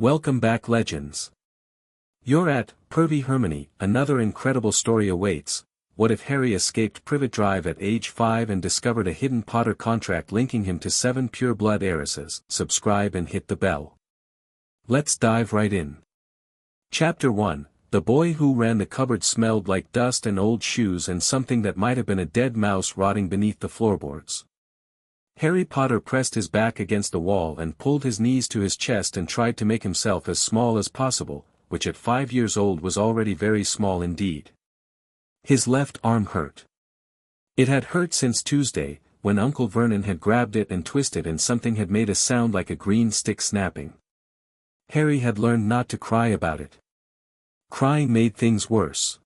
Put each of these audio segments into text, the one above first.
Welcome back, legends. You're at Pervy Hermione. Another incredible story awaits. What if Harry escaped Privet Drive at age 5 and discovered a hidden Potter contract linking him to 7 Pureblood Heiresses? Subscribe and hit the bell. Let's dive right in. Chapter 1. The boy who ran the cupboard smelled like dust and old shoes and something that might have been a dead mouse rotting beneath the floorboards. Harry Potter pressed his back against the wall and pulled his knees to his chest and tried to make himself as small as possible, which at 5 years old was already very small indeed. His left arm hurt. It had hurt since Tuesday, when Uncle Vernon had grabbed it and twisted and something had made a sound like a green stick snapping. Harry had learned not to cry about it. Crying made things worse.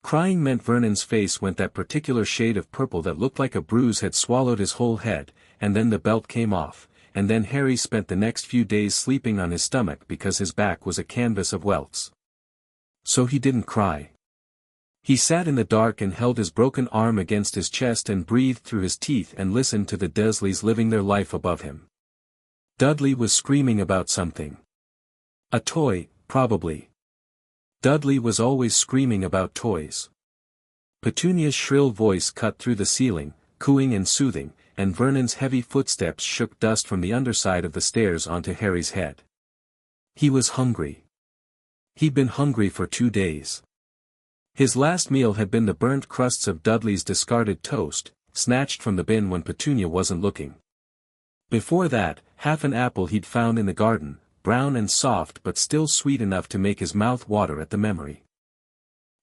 Crying meant Vernon's face went that particular shade of purple that looked like a bruise had swallowed his whole head, and then the belt came off, and then Harry spent the next few days sleeping on his stomach because his back was a canvas of welts. So he didn't cry. He sat in the dark and held his broken arm against his chest and breathed through his teeth and listened to the Dursleys living their life above him. Dudley was screaming about something. A toy, probably. Dudley was always screaming about toys. Petunia's shrill voice cut through the ceiling, cooing and soothing, and Vernon's heavy footsteps shook dust from the underside of the stairs onto Harry's head. He was hungry. He'd been hungry for 2 days. His last meal had been the burnt crusts of Dudley's discarded toast, snatched from the bin when Petunia wasn't looking. Before that, half an apple he'd found in the garden, brown and soft but still sweet enough to make his mouth water at the memory.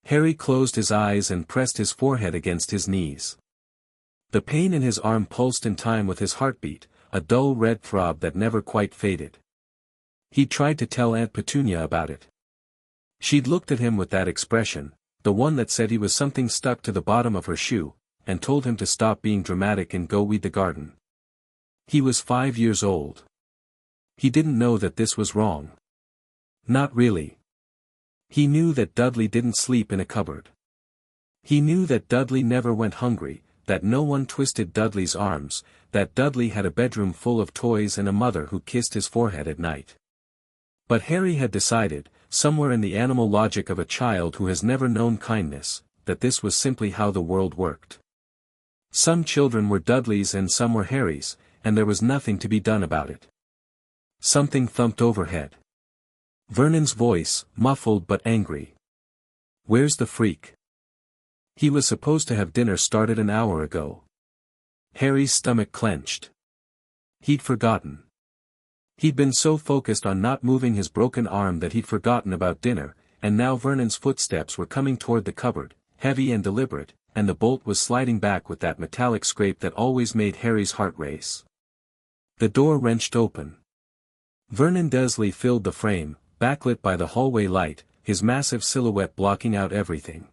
Harry closed his eyes and pressed his forehead against his knees. The pain in his arm pulsed in time with his heartbeat, a dull red throb that never quite faded. He'd tried to tell Aunt Petunia about it. She'd looked at him with that expression, the one that said he was something stuck to the bottom of her shoe, and told him to stop being dramatic and go weed the garden. He was 5 years old. He didn't know that this was wrong. Not really. He knew that Dudley didn't sleep in a cupboard. He knew that Dudley never went hungry, that no one twisted Dudley's arms, that Dudley had a bedroom full of toys and a mother who kissed his forehead at night. But Harry had decided, somewhere in the animal logic of a child who has never known kindness, that this was simply how the world worked. Some children were Dudleys and some were Harrys, and there was nothing to be done about it. Something thumped overhead. Vernon's voice, muffled but angry. "Where's the freak? He was supposed to have dinner started an hour ago." Harry's stomach clenched. He'd forgotten. He'd been so focused on not moving his broken arm that he'd forgotten about dinner, and now Vernon's footsteps were coming toward the cupboard, heavy and deliberate, and the bolt was sliding back with that metallic scrape that always made Harry's heart race. The door wrenched open. Vernon Dursley filled the frame, backlit by the hallway light, his massive silhouette blocking out everything.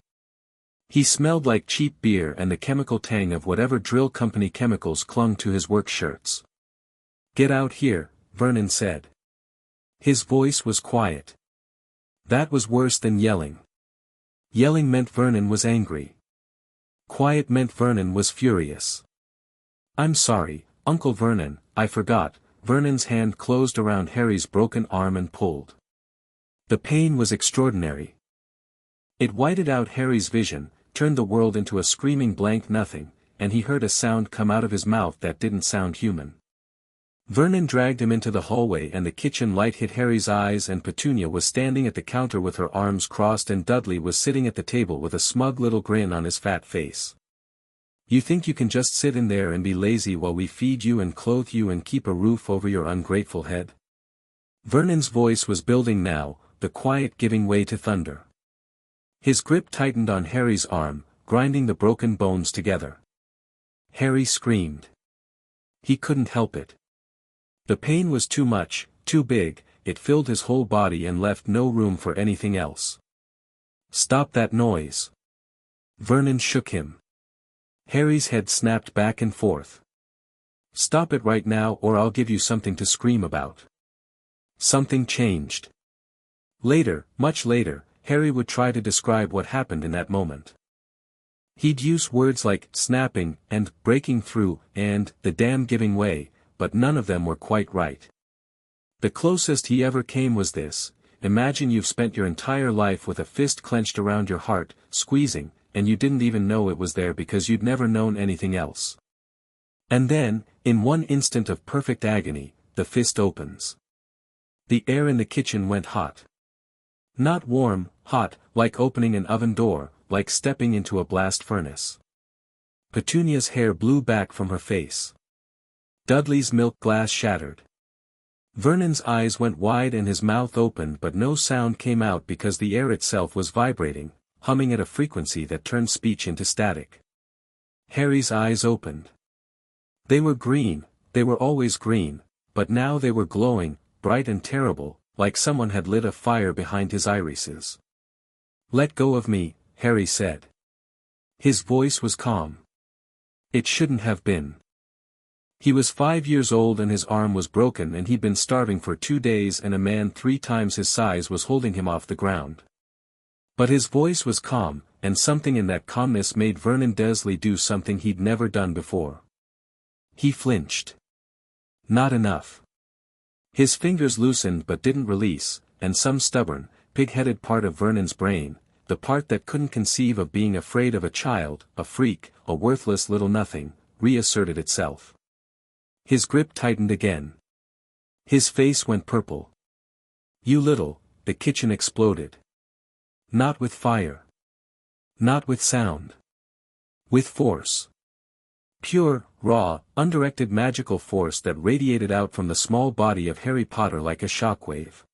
He smelled like cheap beer and the chemical tang of whatever drill company chemicals clung to his work shirts. "Get out here," Vernon said. His voice was quiet. That was worse than yelling. Yelling meant Vernon was angry. Quiet meant Vernon was furious. "I'm sorry, Uncle Vernon, I forgot." Vernon's hand closed around Harry's broken arm and pulled. The pain was extraordinary. It whited out Harry's vision, turned the world into a screaming blank nothing, and he heard a sound come out of his mouth that didn't sound human. Vernon dragged him into the hallway and the kitchen light hit Harry's eyes and Petunia was standing at the counter with her arms crossed and Dudley was sitting at the table with a smug little grin on his fat face. "You think you can just sit in there and be lazy while we feed you and clothe you and keep a roof over your ungrateful head?" Vernon's voice was building now, the quiet giving way to thunder. His grip tightened on Harry's arm, grinding the broken bones together. Harry screamed. He couldn't help it. The pain was too much, too big, it filled his whole body and left no room for anything else. "Stop that noise." Vernon shook him. Harry's head snapped back and forth. "Stop it right now or I'll give you something to scream about." Something changed. Later, much later, Harry would try to describe what happened in that moment. He'd use words like snapping, and breaking through, and the dam giving way, but none of them were quite right. The closest he ever came was this: imagine you've spent your entire life with a fist clenched around your heart, squeezing, and you didn't even know it was there because you'd never known anything else. And then, in one instant of perfect agony, the fist opens. The air in the kitchen went hot. Not warm, hot, like opening an oven door, like stepping into a blast furnace. Petunia's hair blew back from her face. Dudley's milk glass shattered. Vernon's eyes went wide and his mouth opened, but no sound came out because the air itself was vibrating, humming at a frequency that turned speech into static. Harry's eyes opened. They were green, they were always green, but now they were glowing, bright and terrible, like someone had lit a fire behind his irises. "Let go of me," Harry said. His voice was calm. It shouldn't have been. He was 5 years old and his arm was broken and he'd been starving for 2 days and a man 3 times his size was holding him off the ground. But his voice was calm, and something in that calmness made Vernon Dursley do something he'd never done before. He flinched. Not enough. His fingers loosened but didn't release, and some stubborn, pig-headed part of Vernon's brain, the part that couldn't conceive of being afraid of a child, a freak, a worthless little nothing, reasserted itself. His grip tightened again. His face went purple. "You little," the kitchen exploded. Not with fire. Not with sound. With force. Pure, raw, undirected magical force that radiated out from the small body of Harry Potter like a shockwave.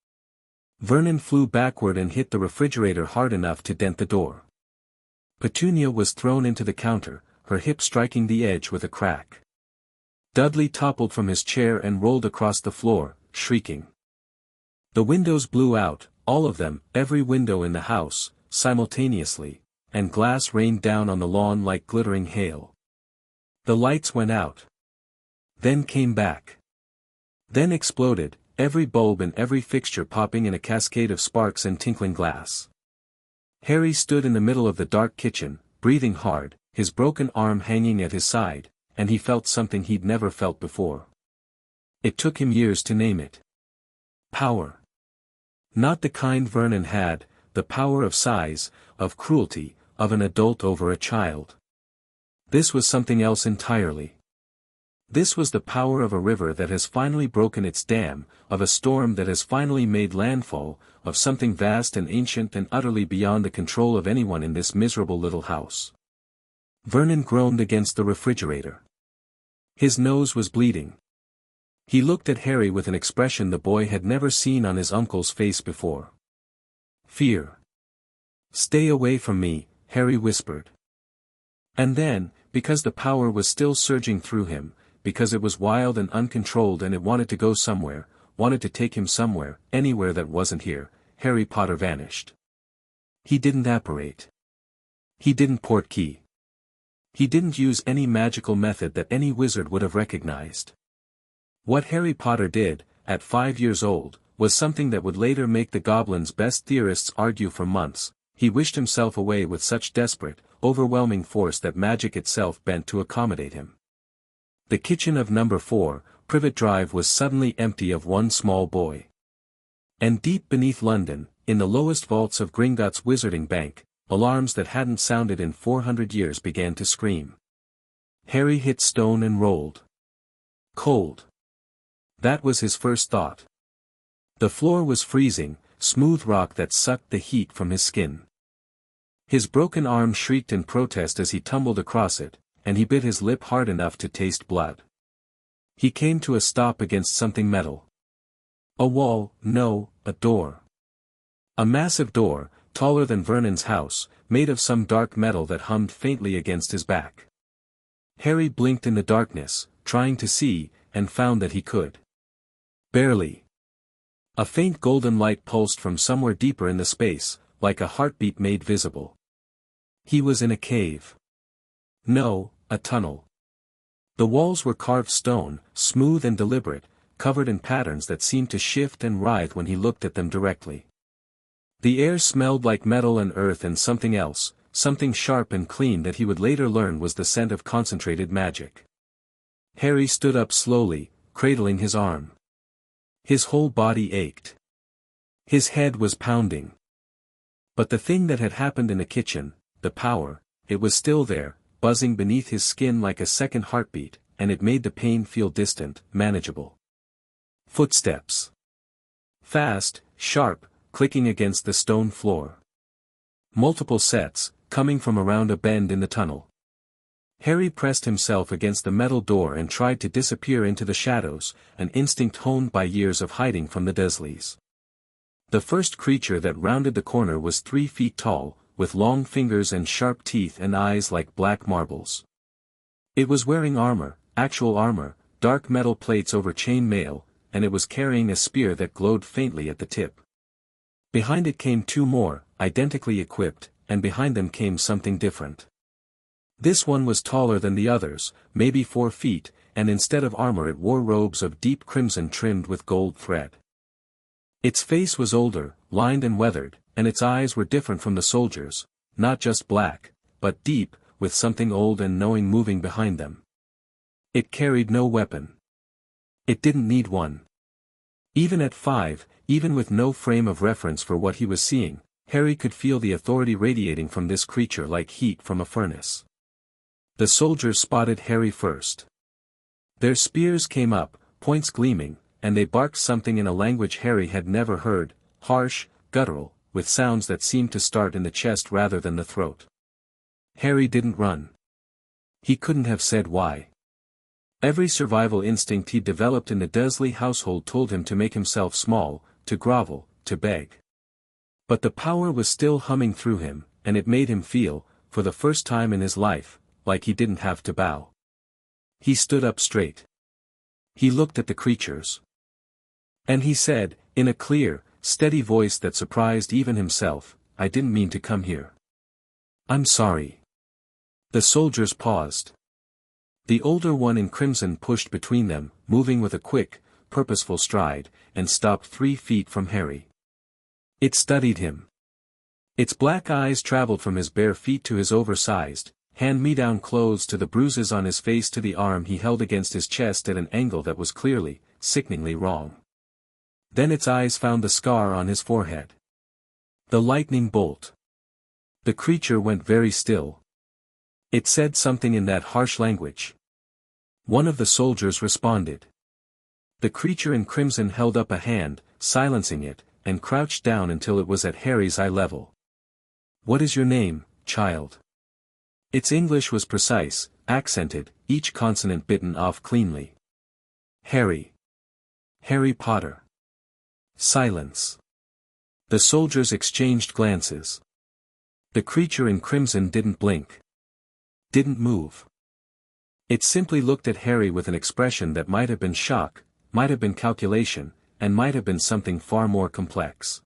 Vernon flew backward and hit the refrigerator hard enough to dent the door. Petunia was thrown into the counter, her hip striking the edge with a crack. Dudley toppled from his chair and rolled across the floor, shrieking. The windows blew out, all of them, every window in the house, simultaneously, and glass rained down on the lawn like glittering hail. The lights went out. Then came back. Then exploded, every bulb and every fixture popping in a cascade of sparks and tinkling glass. Harry stood in the middle of the dark kitchen, breathing hard, his broken arm hanging at his side, and he felt something he'd never felt before. It took him years to name it. Power. Not the kind Vernon had, the power of size, of cruelty, of an adult over a child. This was something else entirely. This was the power of a river that has finally broken its dam, of a storm that has finally made landfall, of something vast and ancient and utterly beyond the control of anyone in this miserable little house. Vernon groaned against the refrigerator. His nose was bleeding. He looked at Harry with an expression the boy had never seen on his uncle's face before. Fear. "Stay away from me," Harry whispered. And then, because the power was still surging through him, because it was wild and uncontrolled and it wanted to go somewhere, wanted to take him somewhere, anywhere that wasn't here, Harry Potter vanished. He didn't apparate. He didn't portkey. He didn't use any magical method that any wizard would have recognized. What Harry Potter did, at 5 years old, was something that would later make the Goblin's best theorists argue for months. He wished himself away with such desperate, overwhelming force that magic itself bent to accommodate him. The kitchen of number 4, Privet Drive was suddenly empty of one small boy. And deep beneath London, in the lowest vaults of Gringotts Wizarding Bank, alarms that hadn't sounded in 400 years began to scream. Harry hit stone and rolled. Cold. That was his first thought. The floor was freezing, smooth rock that sucked the heat from his skin. His broken arm shrieked in protest as he tumbled across it, and he bit his lip hard enough to taste blood. He came to a stop against something metal. A wall, no, a door. A massive door, taller than Vernon's house, made of some dark metal that hummed faintly against his back. Harry blinked in the darkness, trying to see, and found that he could. Barely. A faint golden light pulsed from somewhere deeper in the space, like a heartbeat made visible. He was in a cave. No, a tunnel. The walls were carved stone, smooth and deliberate, covered in patterns that seemed to shift and writhe when he looked at them directly. The air smelled like metal and earth and something else, something sharp and clean that he would later learn was the scent of concentrated magic. Harry stood up slowly, cradling his arm. His whole body ached. His head was pounding. But the thing that had happened in the kitchen, the power, it was still there, buzzing beneath his skin like a second heartbeat, and it made the pain feel distant, manageable. Footsteps. Fast, sharp, clicking against the stone floor. Multiple sets, coming from around a bend in the tunnel. Harry pressed himself against the metal door and tried to disappear into the shadows, an instinct honed by years of hiding from the Dursleys. The first creature that rounded the corner was 3 feet tall, with long fingers and sharp teeth and eyes like black marbles. It was wearing armor, actual armor, dark metal plates over chain mail, and it was carrying a spear that glowed faintly at the tip. Behind it came 2 more, identically equipped, and behind them came something different. This one was taller than the others, maybe 4 feet, and instead of armor it wore robes of deep crimson trimmed with gold thread. Its face was older, lined and weathered, and its eyes were different from the soldiers, not just black, but deep, with something old and knowing moving behind them. It carried no weapon. It didn't need one. Even at 5, even with no frame of reference for what he was seeing, Harry could feel the authority radiating from this creature like heat from a furnace. The soldiers spotted Harry first. Their spears came up, points gleaming, and they barked something in a language Harry had never heard, harsh, guttural, with sounds that seemed to start in the chest rather than the throat. Harry didn't run. He couldn't have said why. Every survival instinct he developed in the Dursley household told him to make himself small, to grovel, to beg. But the power was still humming through him, and it made him feel, for the first time in his life, like he didn't have to bow. He stood up straight. He looked at the creatures. And he said, in a clear, steady voice that surprised even himself, "I didn't mean to come here. I'm sorry." The soldiers paused. The older one in crimson pushed between them, moving with a quick, purposeful stride, and stopped 3 feet from Harry. It studied him. Its black eyes traveled from his bare feet to his oversized, hand-me-down clothes to the bruises on his face to the arm he held against his chest at an angle that was clearly, sickeningly wrong. Then its eyes found the scar on his forehead. The lightning bolt. The creature went very still. It said something in that harsh language. One of the soldiers responded. The creature in crimson held up a hand, silencing it, and crouched down until it was at Harry's eye level. "What is your name, child?" Its English was precise, accented, each consonant bitten off cleanly. "Harry. Harry Potter." Silence. The soldiers exchanged glances. The creature in crimson didn't blink. Didn't move. It simply looked at Harry with an expression that might have been shock, might have been calculation, and might have been something far more complex.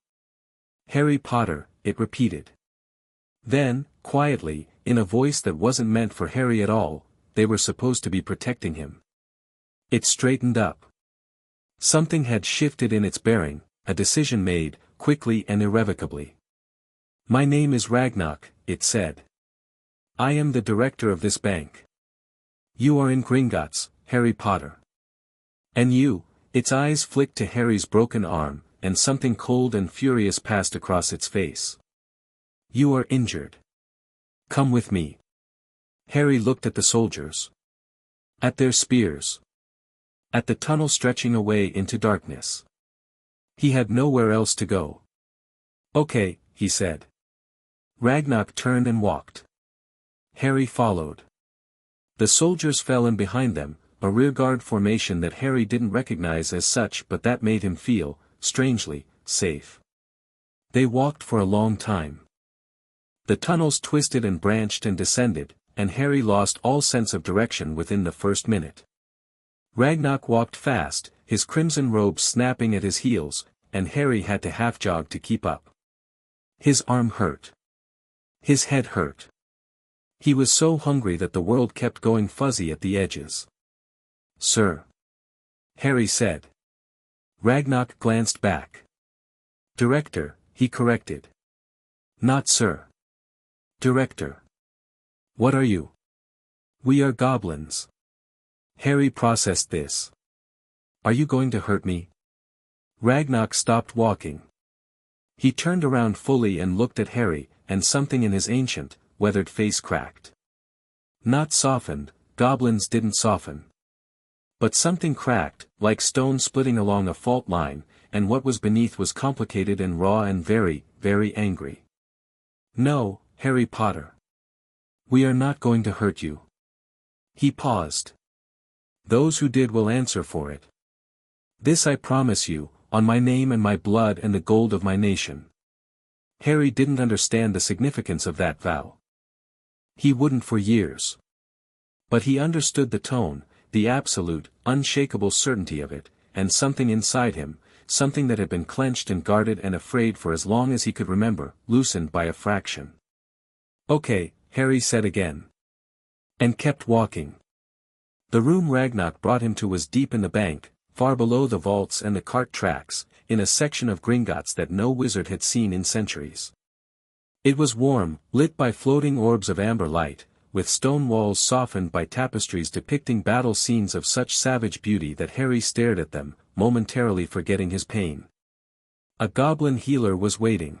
"Harry Potter," it repeated. Then, quietly, in a voice that wasn't meant for Harry at all, they were supposed to be protecting him. It straightened up. Something had shifted in its bearing, a decision made, quickly and irrevocably. "My name is Ragnok," it said. "I am the director of this bank. You are in Gringotts, Harry Potter. And you," its eyes flicked to Harry's broken arm, and something cold and furious passed across its face. "You are injured. Come with me." Harry looked at the soldiers. At their spears. At the tunnel stretching away into darkness. He had nowhere else to go. "Okay," he said. Ragnok turned and walked. Harry followed. The soldiers fell in behind them, a rearguard formation that Harry didn't recognize as such, but that made him feel, strangely, safe. They walked for a long time. The tunnels twisted and branched and descended, and Harry lost all sense of direction within the first minute. Ragnok walked fast, his crimson robes snapping at his heels, and Harry had to half-jog to keep up. His arm hurt. His head hurt. He was so hungry that the world kept going fuzzy at the edges. "Sir," Harry said. Ragnok glanced back. "Director," he corrected. "Not sir. Director." "What are you?" "We are goblins." Harry processed this. "Are you going to hurt me?" Ragnok stopped walking. He turned around fully and looked at Harry, and something in his ancient, weathered face cracked. Not softened, goblins didn't soften. But something cracked, like stone splitting along a fault line, and what was beneath was complicated and raw and very, very angry. "No, Harry Potter. We are not going to hurt you." He paused. "Those who did will answer for it. This I promise you, on my name and my blood and the gold of my nation." Harry didn't understand the significance of that vow. He wouldn't for years. But he understood the tone, the absolute, unshakable certainty of it, and something inside him, something that had been clenched and guarded and afraid for as long as he could remember, loosened by a fraction. "Okay," Harry said again. And kept walking. The room Ragnok brought him to was deep in the bank, far below the vaults and the cart tracks, in a section of Gringotts that no wizard had seen in centuries. It was warm, lit by floating orbs of amber light, with stone walls softened by tapestries depicting battle scenes of such savage beauty that Harry stared at them, momentarily forgetting his pain. A goblin healer was waiting.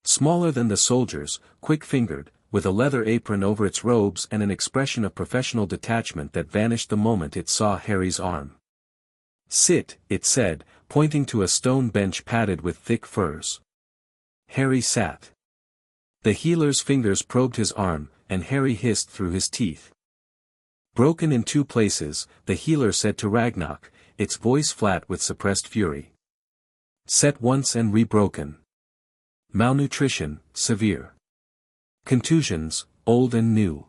Smaller than the soldiers, quick-fingered, with a leather apron over its robes and an expression of professional detachment that vanished the moment it saw Harry's arm. "Sit," it said, pointing to a stone bench padded with thick furs. Harry sat. The healer's fingers probed his arm, and Harry hissed through his teeth. "Broken in 2 places," the healer said to Ragnok, its voice flat with suppressed fury. "Set once and re-broken. Malnutrition, severe. Contusions, old and new.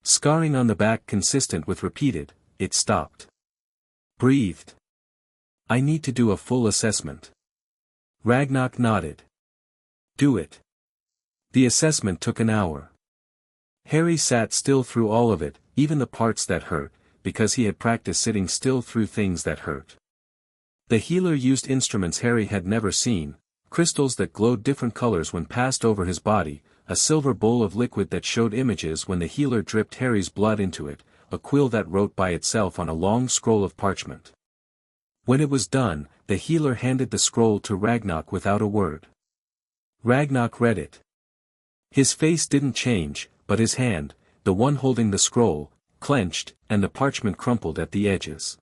Scarring on the back consistent with repeated." It stopped. Breathed. "I need to do a full assessment." Ragnok nodded. "Do it." The assessment took an hour. Harry sat still through all of it, even the parts that hurt, because he had practiced sitting still through things that hurt. The healer used instruments Harry had never seen, crystals that glowed different colors when passed over his body, a silver bowl of liquid that showed images when the healer dripped Harry's blood into it, a quill that wrote by itself on a long scroll of parchment. When it was done, the healer handed the scroll to Ragnok without a word. Ragnok read it. His face didn't change, but his hand, the one holding the scroll, clenched, and the parchment crumpled at the edges.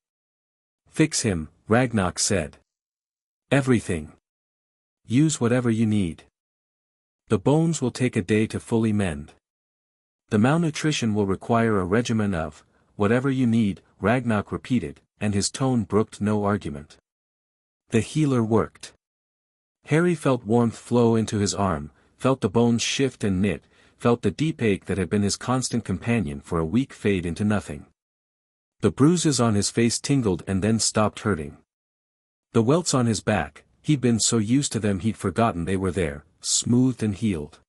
"Fix him," Ragnok said. "Everything. Use whatever you need. The bones will take a day to fully mend. The malnutrition will require a regimen of, whatever you need," Ragnok repeated, and his tone brooked no argument. The healer worked. Harry felt warmth flow into his arm, felt the bones shift and knit, felt the deep ache that had been his constant companion for a week fade into nothing. The bruises on his face tingled and then stopped hurting. The welts on his back, he'd been so used to them he'd forgotten they were there, smoothed and healed.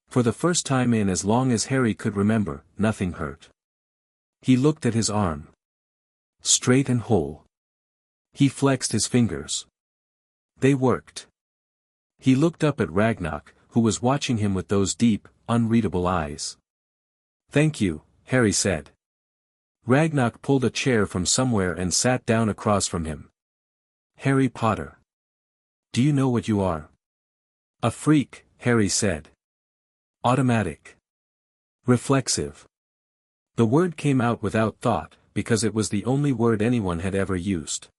For the first time in as long as Harry could remember, nothing hurt. He looked at his arm. Straight and whole. He flexed his fingers. They worked. He looked up at Ragnok, who was watching him with those deep, unreadable eyes. "Thank you," Harry said. Ragnok pulled a chair from somewhere and sat down across from him. "Harry Potter. Do you know what you are?" "A freak," Harry said. "Automatic. Reflexive." The word came out without thought, because it was the only word anyone had ever used.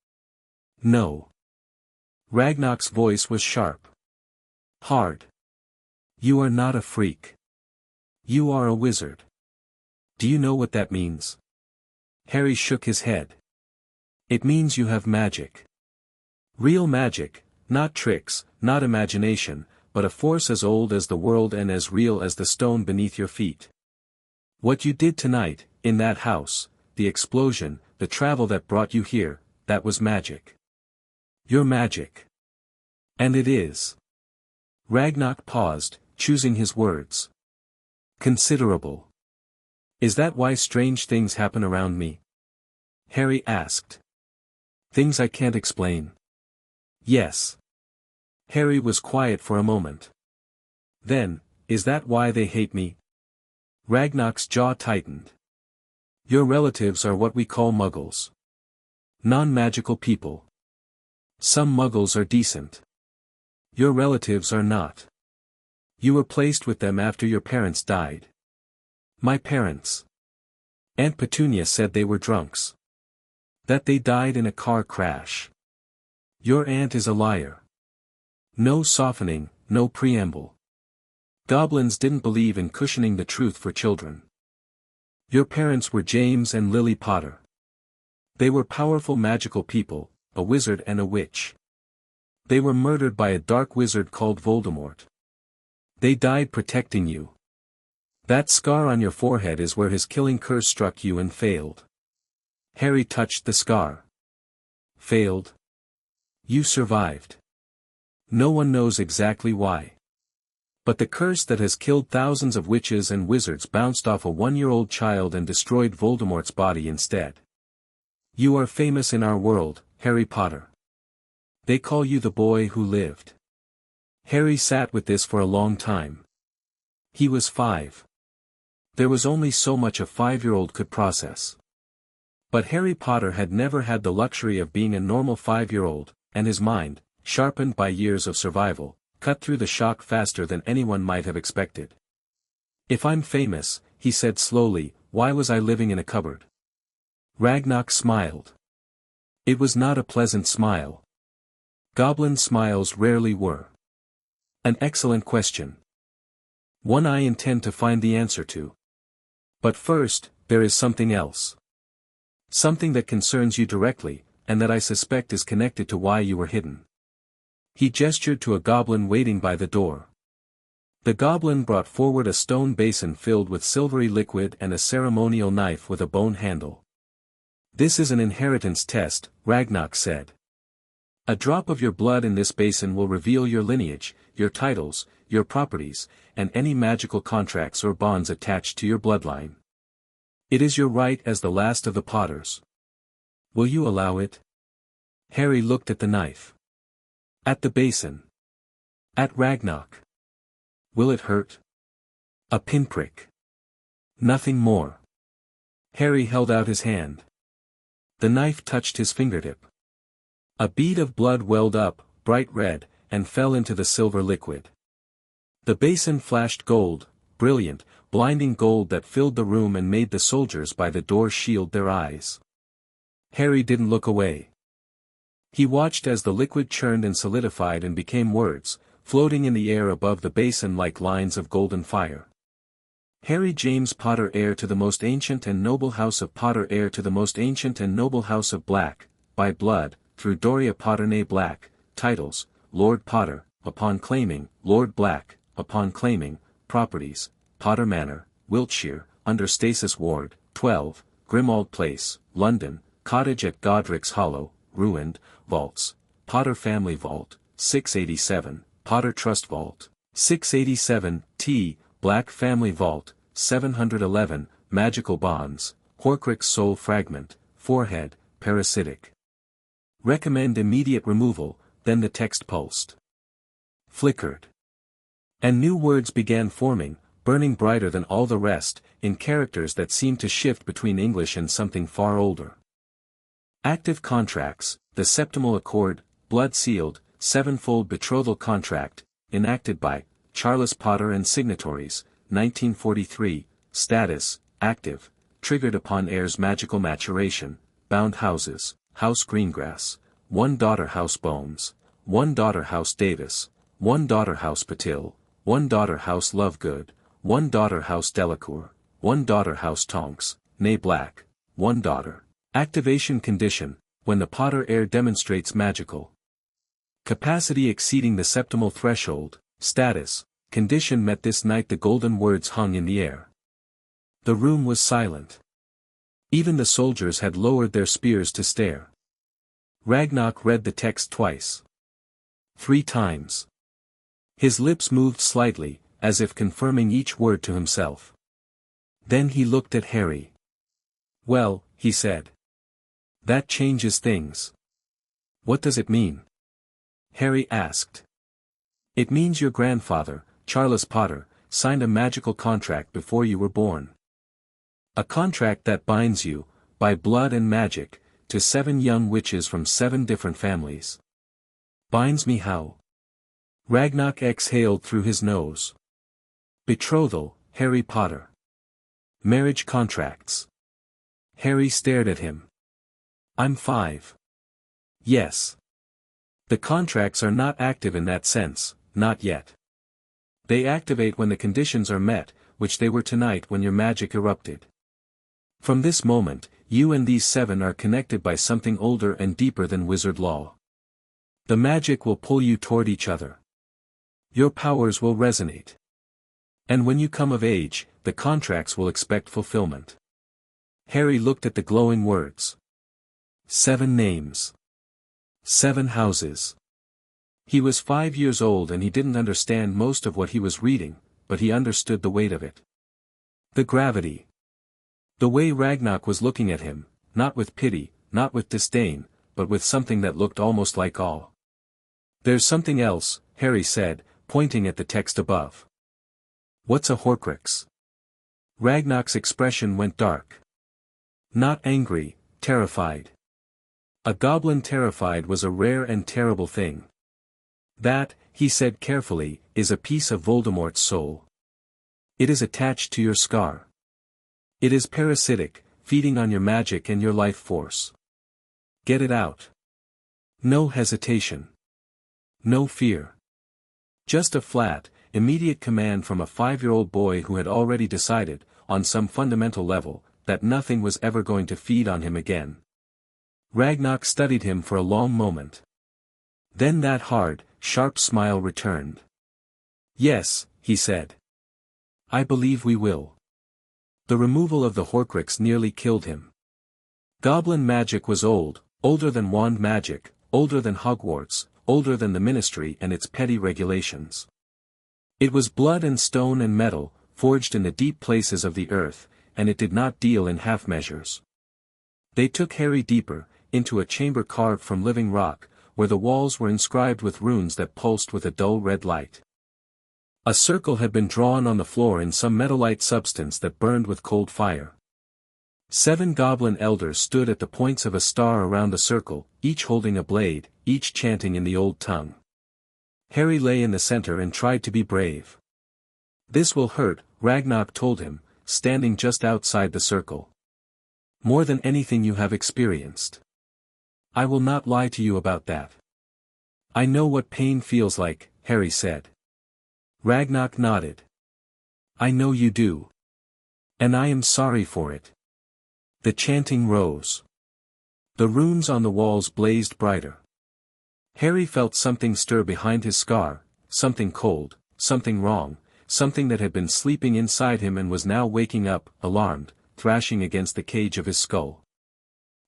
"No." Ragnok's voice was sharp. Hard. "You are not a freak. You are a wizard. Do you know what that means?" Harry shook his head. "It means you have magic. Real magic, not tricks, not imagination, but a force as old as the world and as real as the stone beneath your feet. What you did tonight, in that house, the explosion, the travel that brought you here, that was magic. Your magic. And it is." Ragnok paused, choosing his words. "Considerable. Is that why strange things happen around me?" Harry asked. "Things I can't explain?" "Yes." Harry was quiet for a moment. "Then, is that why they hate me?" Ragnok's jaw tightened. "Your relatives are what we call muggles. Non-magical people. Some muggles are decent. Your relatives are not. You were placed with them after your parents died. My parents. Aunt Petunia said they were drunks. That they died in a car crash. Your aunt is a liar. No softening, no preamble. Goblins didn't believe in cushioning the truth for children. Your parents were James and Lily Potter. They were powerful magical people, a wizard and a witch. They were murdered by a dark wizard called Voldemort. They died protecting you. That scar on your forehead is where his killing curse struck you and failed. Harry touched the scar. Failed? You survived. No one knows exactly why. But the curse that has killed thousands of witches and wizards bounced off a 1-year-old child and destroyed Voldemort's body instead. You are famous in our world, Harry Potter. They call you the boy who lived. Harry sat with this for a long time. He was 5. There was only so much a 5-year-old could process. But Harry Potter had never had the luxury of being a normal 5-year-old, and his mind, sharpened by years of survival, cut through the shock faster than anyone might have expected. If I'm famous, he said slowly, why was I living in a cupboard? Ragnok smiled. It was not a pleasant smile. Goblin smiles rarely were. An excellent question. One I intend to find the answer to. But first, there is something else. Something that concerns you directly, and that I suspect is connected to why you were hidden. He gestured to a goblin waiting by the door. The goblin brought forward a stone basin filled with silvery liquid and a ceremonial knife with a bone handle. This is an inheritance test, Ragnok said. A drop of your blood in this basin will reveal your lineage, your titles, your properties, and any magical contracts or bonds attached to your bloodline. It is your right as the last of the Potters. Will you allow it? Harry looked at the knife. At the basin. At Ragnok. Will it hurt? A pinprick. Nothing more. Harry held out his hand. The knife touched his fingertip. A bead of blood welled up, bright red, and fell into the silver liquid. The basin flashed gold, brilliant, blinding gold that filled the room and made the soldiers by the door shield their eyes. Harry didn't look away. He watched as the liquid churned and solidified and became words, floating in the air above the basin like lines of golden fire. Harry James Potter, heir to the most ancient and noble house of Potter, heir to the most ancient and noble house of Black, by blood, through Doria Potter née Black, titles, Lord Potter, upon claiming, Lord Black, upon claiming, properties, Potter Manor, Wiltshire, under Stasis Ward, 12, Grimmauld Place, London, cottage at Godric's Hollow, ruined, vaults, Potter Family Vault, 687, Potter Trust Vault, 687, T, Black Family Vault, 711, Magical Bonds, Horcrux Soul Fragment, Forehead, Parasitic. Recommend immediate removal, then the text pulsed. Flickered. And new words began forming, burning brighter than all the rest, in characters that seemed to shift between English and something far older. Active contracts, the Septimal Accord, blood-sealed, sevenfold betrothal contract, enacted by Charles Potter and signatories, 1943, status, active, triggered upon heir's magical maturation, bound houses, House Greengrass, one daughter House Bones, one daughter House Davis, one daughter House Patil, one daughter House Lovegood, one daughter House Delacour, one daughter House Tonks, née Black, one daughter. Activation condition, when the Potter heir demonstrates magical capacity exceeding the septimal threshold, status, condition met this night. The golden words hung in the air. The room was silent. Even the soldiers had lowered their spears to stare. Ragnok read the text twice. 3 times. His lips moved slightly, as if confirming each word to himself. Then he looked at Harry. Well, he said. That changes things. What does it mean? Harry asked. It means your grandfather, Charles Potter, signed a magical contract before you were born. A contract that binds you, by blood and magic, to 7 young witches from 7 different families. Binds me how? Ragnok exhaled through his nose. Betrothal, Harry Potter. Marriage contracts. Harry stared at him. I'm 5. Yes. The contracts are not active in that sense, not yet. They activate when the conditions are met, which they were tonight when your magic erupted. From this moment, you and these 7 are connected by something older and deeper than wizard law. The magic will pull you toward each other. Your powers will resonate. And when you come of age, the contracts will expect fulfillment. Harry looked at the glowing words. 7 names. 7 houses. He was 5 years old and he didn't understand most of what he was reading, but he understood the weight of it. The gravity. The way Ragnok was looking at him, not with pity, not with disdain, but with something that looked almost like awe. There's something else, Harry said, pointing at the text above. What's a Horcrux? Ragnok's expression went dark. Not angry, terrified. A goblin terrified was a rare and terrible thing. That, he said carefully, is a piece of Voldemort's soul. It is attached to your scar. It is parasitic, feeding on your magic and your life force. Get it out. No hesitation. No fear. Just a flat, immediate command from a 5-year-old boy who had already decided, on some fundamental level, that nothing was ever going to feed on him again. Ragnok studied him for a long moment. Then that hard, sharp smile returned. Yes, he said. I believe we will. The removal of the Horcrux nearly killed him. Goblin magic was old, older than wand magic, older than Hogwarts, older than the Ministry and its petty regulations. It was blood and stone and metal, forged in the deep places of the earth, and it did not deal in half measures. They took Harry deeper, into a chamber carved from living rock, where the walls were inscribed with runes that pulsed with a dull red light. A circle had been drawn on the floor in some metal-like substance that burned with cold fire. 7 goblin elders stood at the points of a star around the circle, each holding a blade, each chanting in the old tongue. Harry lay in the center and tried to be brave. This will hurt, Ragnok told him, standing just outside the circle. More than anything you have experienced. I will not lie to you about that. I know what pain feels like, Harry said. Ragnok nodded. I know you do. And I am sorry for it. The chanting rose. The runes on the walls blazed brighter. Harry felt something stir behind his scar, something cold, something wrong, something that had been sleeping inside him and was now waking up, alarmed, thrashing against the cage of his skull.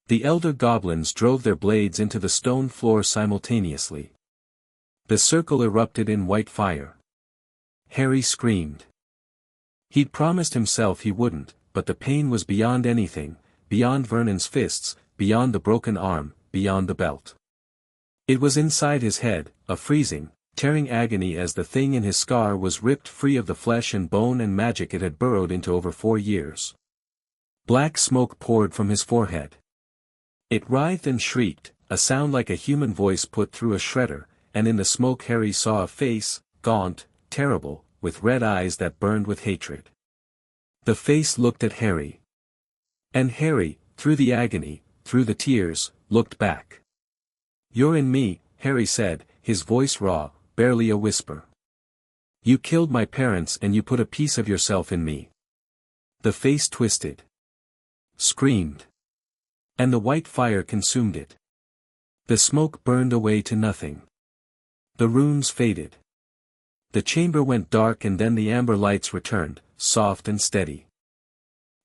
The elder goblins drove their blades into the stone floor simultaneously. The circle erupted in white fire. Harry screamed. He'd promised himself he wouldn't, but the pain was beyond anything, beyond Vernon's fists, beyond the broken arm, beyond the belt. It was inside his head, a freezing, tearing agony as the thing in his scar was ripped free of the flesh and bone and magic it had burrowed into over 4 years. Black smoke poured from his forehead. It writhed and shrieked, a sound like a human voice put through a shredder, and in the smoke Harry saw a face, gaunt, terrible, with red eyes that burned with hatred. The face looked at Harry. And Harry, through the agony, through the tears, looked back. You're in me, Harry said, his voice raw, barely a whisper. You killed my parents and you put a piece of yourself in me. The face twisted. Screamed. And the white fire consumed it. The smoke burned away to nothing. The runes faded. The chamber went dark and then the amber lights returned, soft and steady.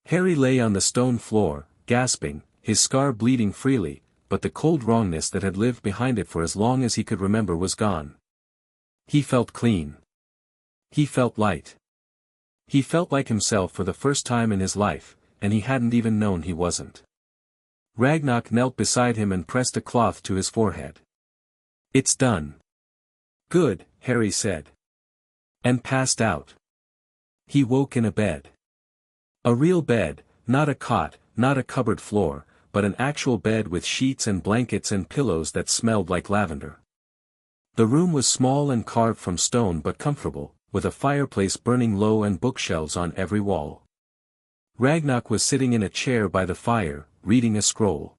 Harry lay on the stone floor, gasping, his scar bleeding freely, but the cold wrongness that had lived behind it for as long as he could remember was gone. He felt clean. He felt light. He felt like himself for the first time in his life, and he hadn't even known he wasn't. Ragnok knelt beside him and pressed a cloth to his forehead. It's done. Good, Harry said. And passed out. He woke in a bed. A real bed, not a cot, not a cupboard floor, but an actual bed with sheets and blankets and pillows that smelled like lavender. The room was small and carved from stone but comfortable, with a fireplace burning low and bookshelves on every wall. Ragnok was sitting in a chair by the fire, reading a scroll.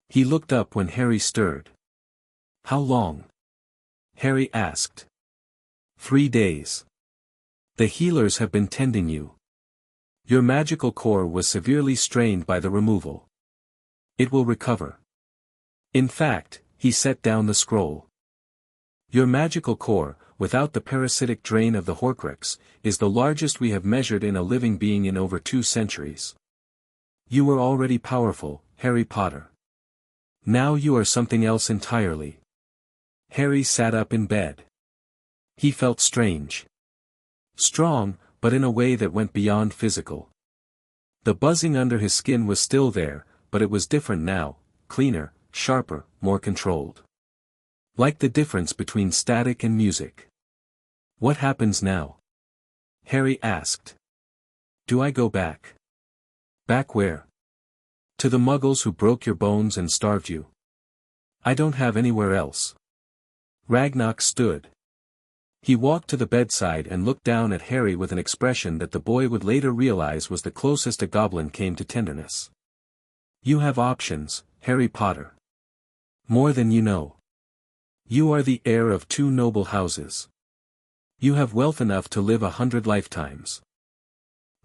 He looked up when Harry stirred. "How long?" Harry asked. 3 days. The healers have been tending you. Your magical core was severely strained by the removal. It will recover. In fact, he set down the scroll. Your magical core, without the parasitic drain of the Horcrux, is the largest we have measured in a living being in over 2 centuries. You were already powerful, Harry Potter. Now you are something else entirely. Harry sat up in bed. He felt strange. Strong, but in a way that went beyond physical. The buzzing under his skin was still there, but it was different now, cleaner, sharper, more controlled. Like the difference between static and music. What happens now? Harry asked. Do I go back? Back where? To the Muggles who broke your bones and starved you. I don't have anywhere else. Ragnok stood. He walked to the bedside and looked down at Harry with an expression that the boy would later realize was the closest a goblin came to tenderness. You have options, Harry Potter. More than you know. You are the heir of 2 noble houses. You have wealth enough to live 100 lifetimes.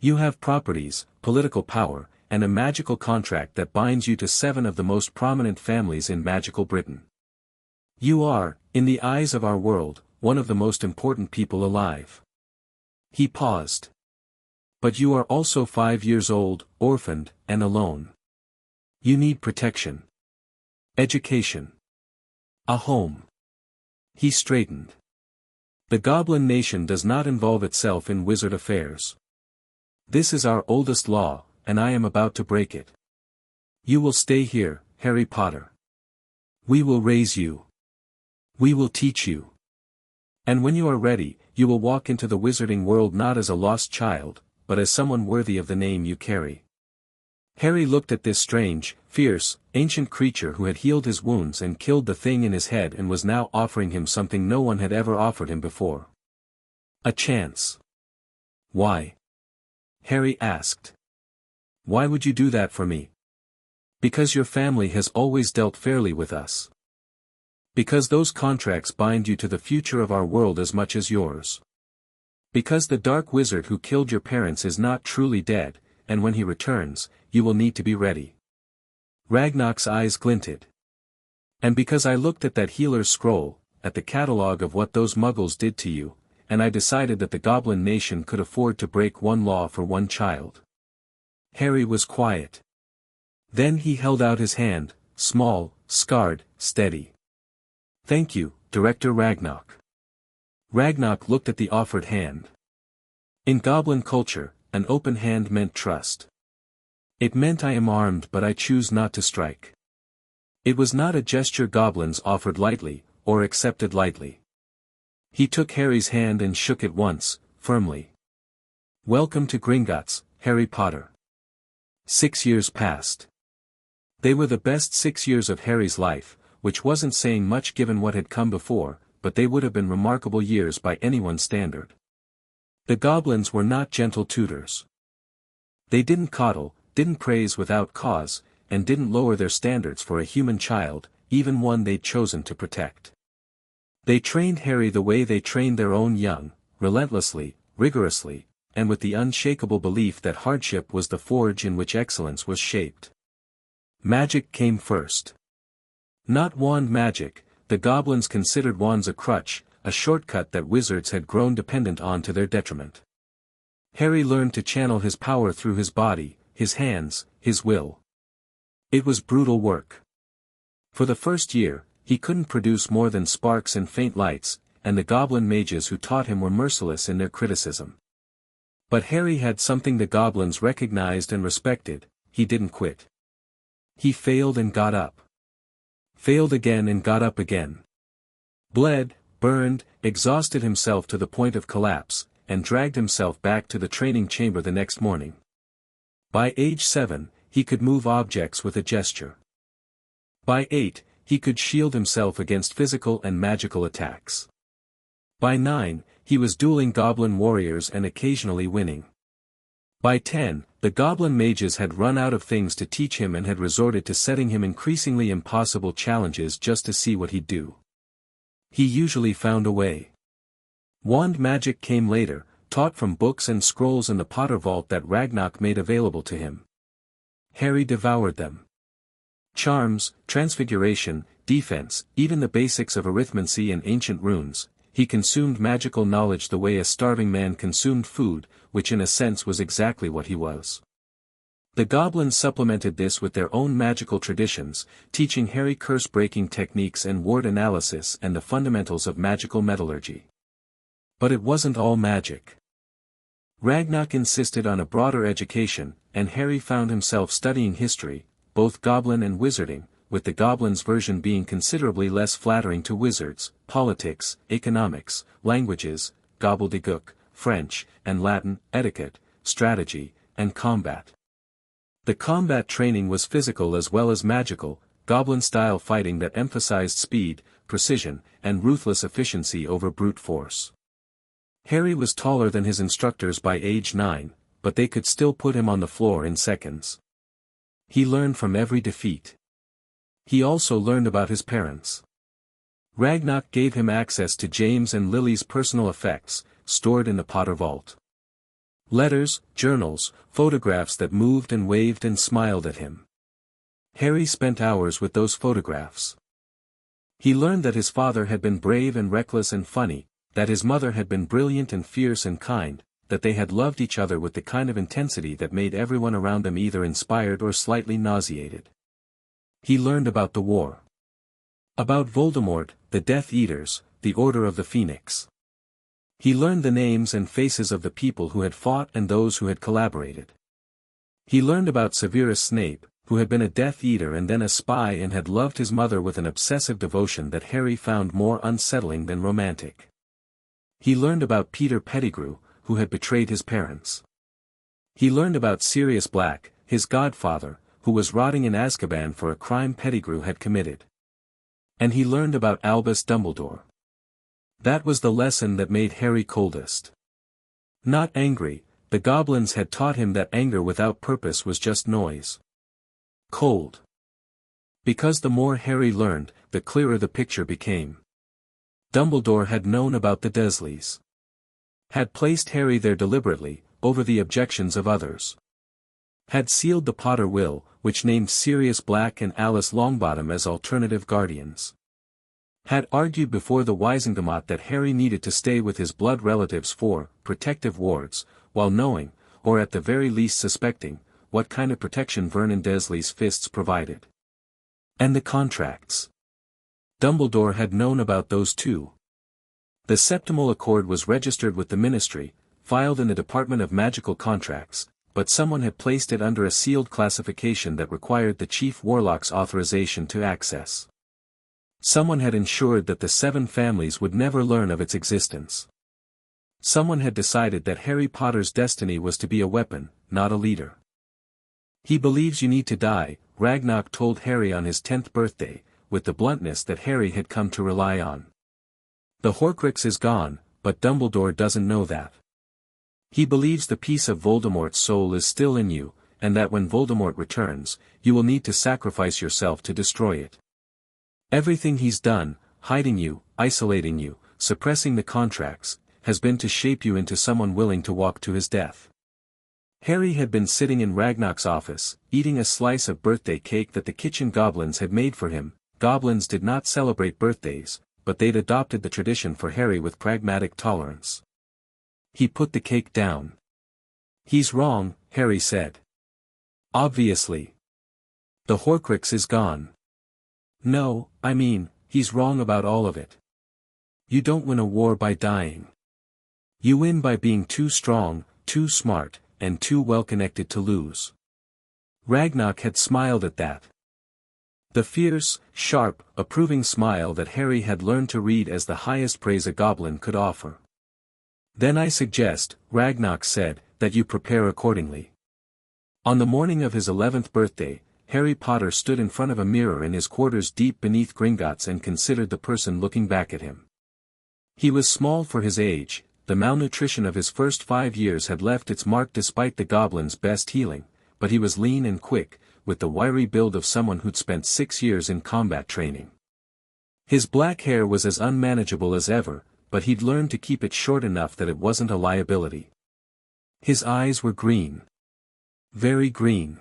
You have properties, political power, and a magical contract that binds you to 7 of the most prominent families in magical Britain. You are, in the eyes of our world, one of the most important people alive. He paused. But you are also 5 years old, orphaned, and alone. You need protection. Education. A home. He straightened. The Goblin Nation does not involve itself in wizard affairs. This is our oldest law, and I am about to break it. You will stay here, Harry Potter. We will raise you. We will teach you. And when you are ready, you will walk into the wizarding world not as a lost child, but as someone worthy of the name you carry. Harry looked at this strange, fierce, ancient creature who had healed his wounds and killed the thing in his head and was now offering him something no one had ever offered him before. A chance. Why? Harry asked. Why would you do that for me? Because your family has always dealt fairly with us. Because those contracts bind you to the future of our world as much as yours. Because the dark wizard who killed your parents is not truly dead, and when he returns, you will need to be ready. Ragnok's eyes glinted. And because I looked at that healer's scroll, at the catalogue of what those Muggles did to you, and I decided that the Goblin Nation could afford to break 1 law for 1 child. Harry was quiet. Then he held out his hand, small, scarred, steady. Thank you, Director Ragnok. Ragnok looked at the offered hand. In Goblin culture, an open hand meant trust. It meant I am armed but I choose not to strike. It was not a gesture goblins offered lightly, or accepted lightly. He took Harry's hand and shook it once, firmly. Welcome to Gringotts, Harry Potter. 6 years passed. They were the best 6 years of Harry's life, which wasn't saying much given what had come before, but they would have been remarkable years by anyone's standard. The goblins were not gentle tutors. They didn't coddle, didn't praise without cause, and didn't lower their standards for a human child, even one they'd chosen to protect. They trained Harry the way they trained their own young, relentlessly, rigorously, and with the unshakable belief that hardship was the forge in which excellence was shaped. Magic came first. Not wand magic, the goblins considered wands a crutch, a shortcut that wizards had grown dependent on to their detriment. Harry learned to channel his power through his body, his hands, his will. It was brutal work. For the first year, he couldn't produce more than sparks and faint lights, and the goblin mages who taught him were merciless in their criticism. But Harry had something the goblins recognized and respected: he didn't quit. He failed and got up. Failed again and got up again. Bled, burned, exhausted himself to the point of collapse, and dragged himself back to the training chamber the next morning. By age 7, he could move objects with a gesture. By 8, he could shield himself against physical and magical attacks. By 9, he was dueling goblin warriors and occasionally winning. By 10, the goblin mages had run out of things to teach him and had resorted to setting him increasingly impossible challenges just to see what he'd do. He usually found a way. Wand magic came later, taught from books and scrolls in the Potter Vault that Ragnok made available to him. Harry devoured them. Charms, transfiguration, defense, even the basics of arithmancy and ancient runes, he consumed magical knowledge the way a starving man consumed food, which in a sense was exactly what he was. The goblins supplemented this with their own magical traditions, teaching Harry curse-breaking techniques and word analysis and the fundamentals of magical metallurgy. But it wasn't all magic. Ragnok insisted on a broader education, and Harry found himself studying history, both goblin and wizarding, with the goblins' version being considerably less flattering to wizards, politics, economics, languages, gobbledygook, French, and Latin, etiquette, strategy, and combat. The combat training was physical as well as magical, goblin-style fighting that emphasized speed, precision, and ruthless efficiency over brute force. Harry was taller than his instructors by age 9, but they could still put him on the floor in seconds. He learned from every defeat. He also learned about his parents. Ragnok gave him access to James and Lily's personal effects, stored in the Potter Vault. Letters, journals, photographs that moved and waved and smiled at him. Harry spent hours with those photographs. He learned that his father had been brave and reckless and funny, that his mother had been brilliant and fierce and kind, that they had loved each other with the kind of intensity that made everyone around them either inspired or slightly nauseated. He learned about the war. About Voldemort, the Death Eaters, the Order of the Phoenix. He learned the names and faces of the people who had fought and those who had collaborated. He learned about Severus Snape, who had been a Death Eater and then a spy and had loved his mother with an obsessive devotion that Harry found more unsettling than romantic. He learned about Peter Pettigrew, who had betrayed his parents. He learned about Sirius Black, his godfather, who was rotting in Azkaban for a crime Pettigrew had committed. And he learned about Albus Dumbledore. That was the lesson that made Harry coldest. Not angry, the goblins had taught him that anger without purpose was just noise. Cold. Because the more Harry learned, the clearer the picture became. Dumbledore had known about the Dursleys. Had placed Harry there deliberately, over the objections of others. Had sealed the Potter will, which named Sirius Black and Alice Longbottom as alternative guardians. Had argued before the Wisengamot that Harry needed to stay with his blood relatives for protective wards, while knowing, or at the very least suspecting, what kind of protection Vernon Dursley's fists provided. And the contracts. Dumbledore had known about those too. The Septimal Accord was registered with the Ministry, filed in the Department of Magical Contracts, but someone had placed it under a sealed classification that required the Chief Warlock's authorization to access. Someone had ensured that the 7 families would never learn of its existence. Someone had decided that Harry Potter's destiny was to be a weapon, not a leader. He believes you need to die, Ragnok told Harry on his 10th birthday, with the bluntness that Harry had come to rely on. The Horcrux is gone, but Dumbledore doesn't know that. He believes the piece of Voldemort's soul is still in you, and that when Voldemort returns, you will need to sacrifice yourself to destroy it. Everything he's done, hiding you, isolating you, suppressing the contracts, has been to shape you into someone willing to walk to his death. Harry had been sitting in Ragnok's office, eating a slice of birthday cake that the kitchen goblins had made for him. Goblins did not celebrate birthdays, but they'd adopted the tradition for Harry with pragmatic tolerance. He put the cake down. He's wrong, Harry said. Obviously. The Horcrux is gone. No, I mean, he's wrong about all of it. You don't win a war by dying. You win by being too strong, too smart, and too well-connected to lose. Ragnok had smiled at that. The fierce, sharp, approving smile that Harry had learned to read as the highest praise a goblin could offer. Then I suggest, Ragnok said, that you prepare accordingly. On the morning of his 11th birthday, Harry Potter stood in front of a mirror in his quarters deep beneath Gringotts and considered the person looking back at him. He was small for his age, the malnutrition of his first 5 years had left its mark despite the goblin's best healing, but he was lean and quick, with the wiry build of someone who'd spent 6 years in combat training. His black hair was as unmanageable as ever, but he'd learned to keep it short enough that it wasn't a liability. His eyes were green. Very green.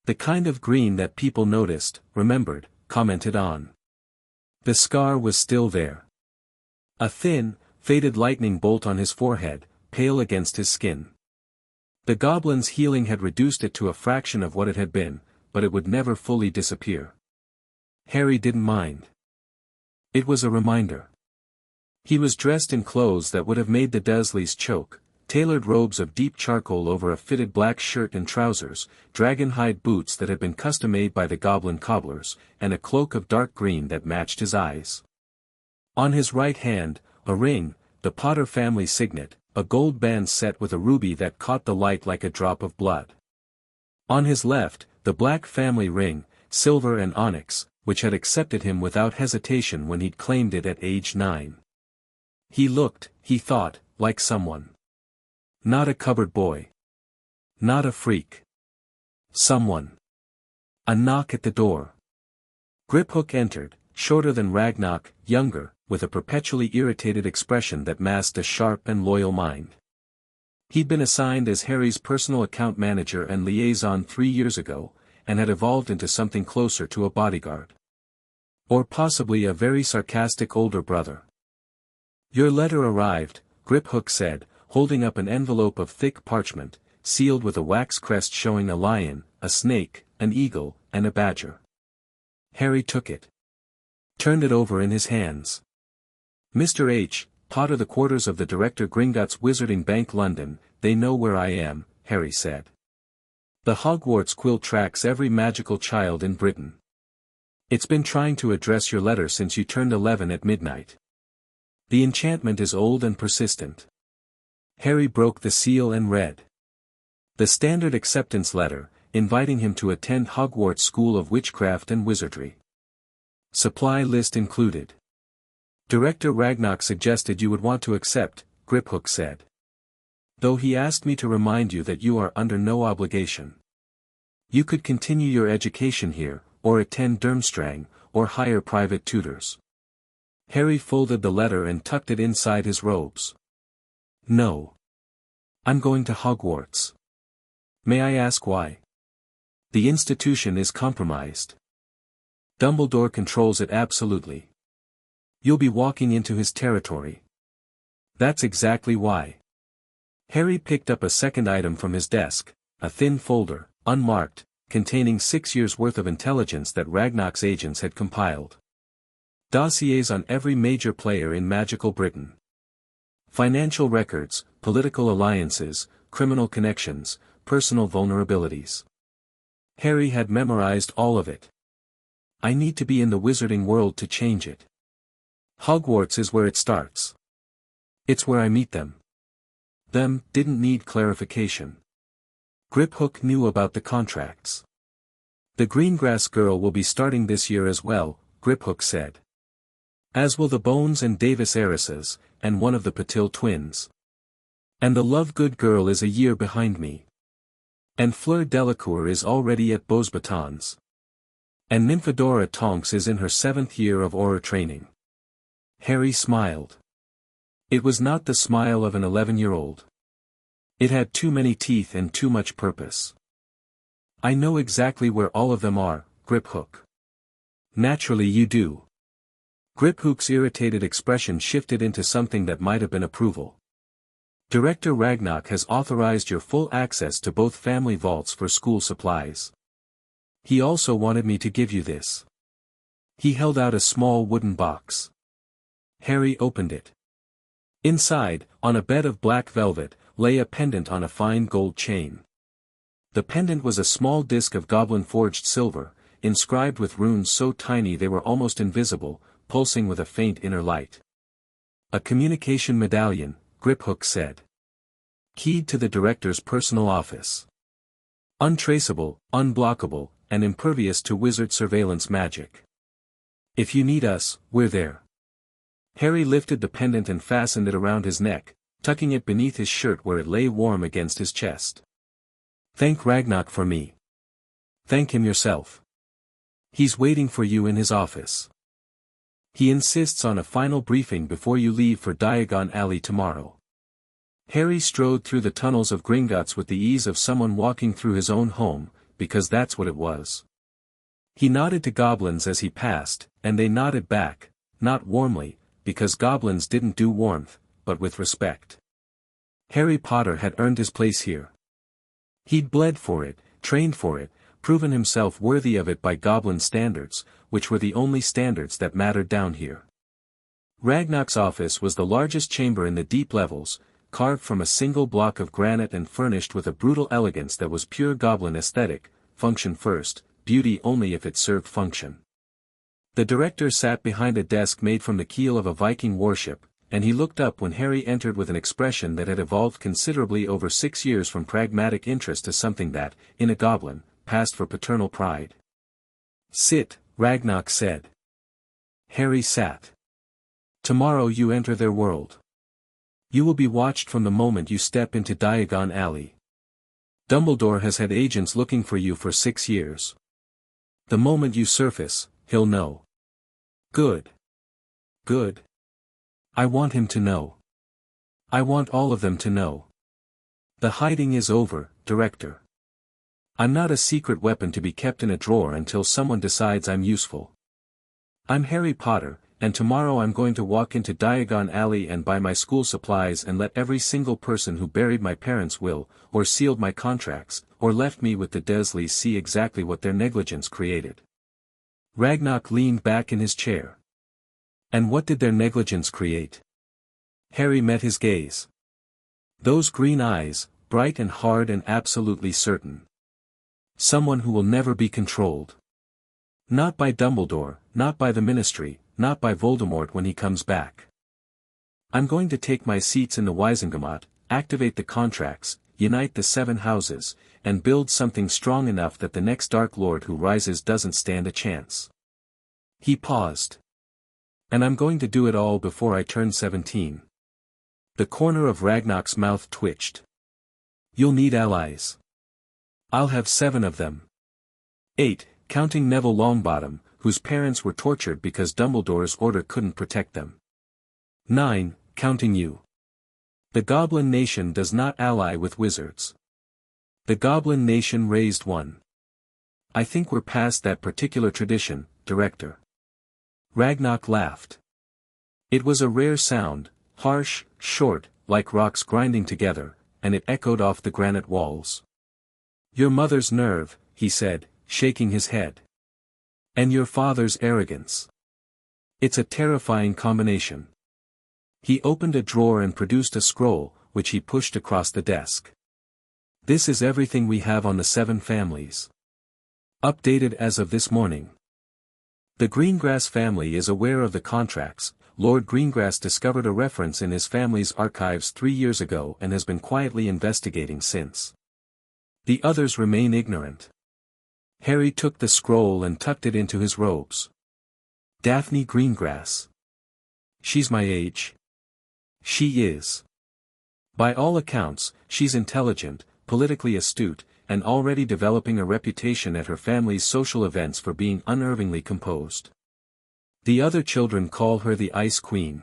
The kind of green that people noticed, remembered, commented on. The scar was still there. A thin, faded lightning bolt on his forehead, pale against his skin. The goblin's healing had reduced it to a fraction of what it had been, but it would never fully disappear. Harry didn't mind. It was a reminder. He was dressed in clothes that would have made the Dursleys choke, tailored robes of deep charcoal over a fitted black shirt and trousers, dragon-hide boots that had been custom-made by the goblin cobblers, and a cloak of dark green that matched his eyes. On his right hand, a ring, the Potter family signet, a gold band set with a ruby that caught the light like a drop of blood. On his left, the Black family ring, silver and onyx, which had accepted him without hesitation when he'd claimed it at age 9. He looked, he thought, like someone. Not a cupboard boy. Not a freak. Someone. A knock at the door. Griphook entered, shorter than Ragnok, younger, with a perpetually irritated expression that masked a sharp and loyal mind. He'd been assigned as Harry's personal account manager and liaison 3 years ago, and had evolved into something closer to a bodyguard. Or possibly a very sarcastic older brother. "Your letter arrived," Griphook said, holding up an envelope of thick parchment, sealed with a wax crest showing a lion, a snake, an eagle, and a badger. Harry took it. Turned it over in his hands. "Mr. H. Potter, the quarters of the Director Gringotts, Wizarding Bank, London, they know where I am," Harry said. "The Hogwarts quill tracks every magical child in Britain. It's been trying to address your letter since you turned 11 at midnight. The enchantment is old and persistent." Harry broke the seal and read. The standard acceptance letter, inviting him to attend Hogwarts School of Witchcraft and Wizardry. Supply list included. "Director Ragnok suggested you would want to accept," Griphook said. "Though he asked me to remind you that you are under no obligation. You could continue your education here, or attend Durmstrang, or hire private tutors." Harry folded the letter and tucked it inside his robes. "No. I'm going to Hogwarts." "May I ask why?" "The institution is compromised. Dumbledore controls it absolutely. You'll be walking into his territory." "That's exactly why." Harry picked up a second item from his desk, a thin folder, unmarked, containing 6 years' worth of intelligence that Ragnok's agents had compiled. Dossiers on every major player in magical Britain. Financial records, political alliances, criminal connections, personal vulnerabilities. Harry had memorized all of it. "I need to be in the wizarding world to change it. Hogwarts is where it starts. It's where I meet them." Them didn't need clarification. Griphook knew about the contracts. "The Greengrass girl will be starting this year as well," Griphook said. "As will the Bones and Davis heiresses, and one of the Patil twins. And the Lovegood girl is a year behind me. And Fleur Delacour is already at Beauxbatons. And Nymphadora Tonks is in her 7th year of aura training." Harry smiled. It was not the smile of an 11-year-old. It had too many teeth and too much purpose. "I know exactly where all of them are, Griphook." "Naturally you do." Griphook's irritated expression shifted into something that might have been approval. "Director Ragnok has authorized your full access to both family vaults for school supplies. He also wanted me to give you this." He held out a small wooden box. Harry opened it. Inside, on a bed of black velvet, lay a pendant on a fine gold chain. The pendant was a small disc of goblin-forged silver, inscribed with runes so tiny they were almost invisible, pulsing with a faint inner light. "A communication medallion," Griphook said. "Keyed to the director's personal office. Untraceable, unblockable, and impervious to wizard surveillance magic. If you need us, we're there. Harry lifted the pendant and fastened it around his neck, tucking it beneath his shirt where it lay warm against his chest. Thank Ragnok for me. Thank him yourself. He's waiting for you in his office. He insists on a final briefing before you leave for Diagon Alley tomorrow. Harry strode through the tunnels of Gringotts with the ease of someone walking through his own home, because that's what it was. He nodded to goblins as he passed, and they nodded back, not warmly, because goblins didn't do warmth, but with respect. Harry Potter had earned his place here. He'd bled for it, trained for it, proven himself worthy of it by goblin standards, which were the only standards that mattered down here. Ragnok's office was the largest chamber in the deep levels, carved from a single block of granite and furnished with a brutal elegance that was pure goblin aesthetic, function first, beauty only if it served function. The director sat behind a desk made from the keel of a Viking warship, and he looked up when Harry entered with an expression that had evolved considerably over 6 years from pragmatic interest to something that, in a goblin, passed for paternal pride. Sit, Ragnok said. Harry sat. Tomorrow you enter their world. You will be watched from the moment you step into Diagon Alley. Dumbledore has had agents looking for you for 6 years. The moment you surface, he'll know. Good. Good. I want him to know. I want all of them to know. The hiding is over, Director. I'm not a secret weapon to be kept in a drawer until someone decides I'm useful. I'm Harry Potter, and tomorrow I'm going to walk into Diagon Alley and buy my school supplies and let every single person who buried my parents' will, or sealed my contracts, or left me with the Dursleys see exactly what their negligence created. Ragnok leaned back in his chair. And what did their negligence create? Harry met his gaze. Those green eyes, bright and hard and absolutely certain. Someone who will never be controlled. Not by Dumbledore, not by the Ministry, not by Voldemort when he comes back. I'm going to take my seats in the Wizengamot, activate the contracts, unite the 7 houses, and build something strong enough that the next Dark Lord who rises doesn't stand a chance. He paused. And I'm going to do it all before I turn 17. The corner of Ragnok's mouth twitched. You'll need allies. I'll have 7 of them. 8, counting Neville Longbottom, whose parents were tortured because Dumbledore's order couldn't protect them. 9, counting you. The Goblin Nation does not ally with wizards. The Goblin Nation raised one. I think we're past that particular tradition, Director. Ragnok laughed. It was a rare sound, harsh, short, like rocks grinding together, and it echoed off the granite walls. Your mother's nerve, he said, shaking his head. And your father's arrogance. It's a terrifying combination. He opened a drawer and produced a scroll, which he pushed across the desk. This is everything we have on the 7 families. Updated as of this morning. The Greengrass family is aware of the contracts. Lord Greengrass discovered a reference in his family's archives 3 years ago and has been quietly investigating since. The others remain ignorant. Harry took the scroll and tucked it into his robes. Daphne Greengrass. She's my age. She is. By all accounts, she's intelligent, politically astute, and already developing a reputation at her family's social events for being unnervingly composed. The other children call her the Ice Queen.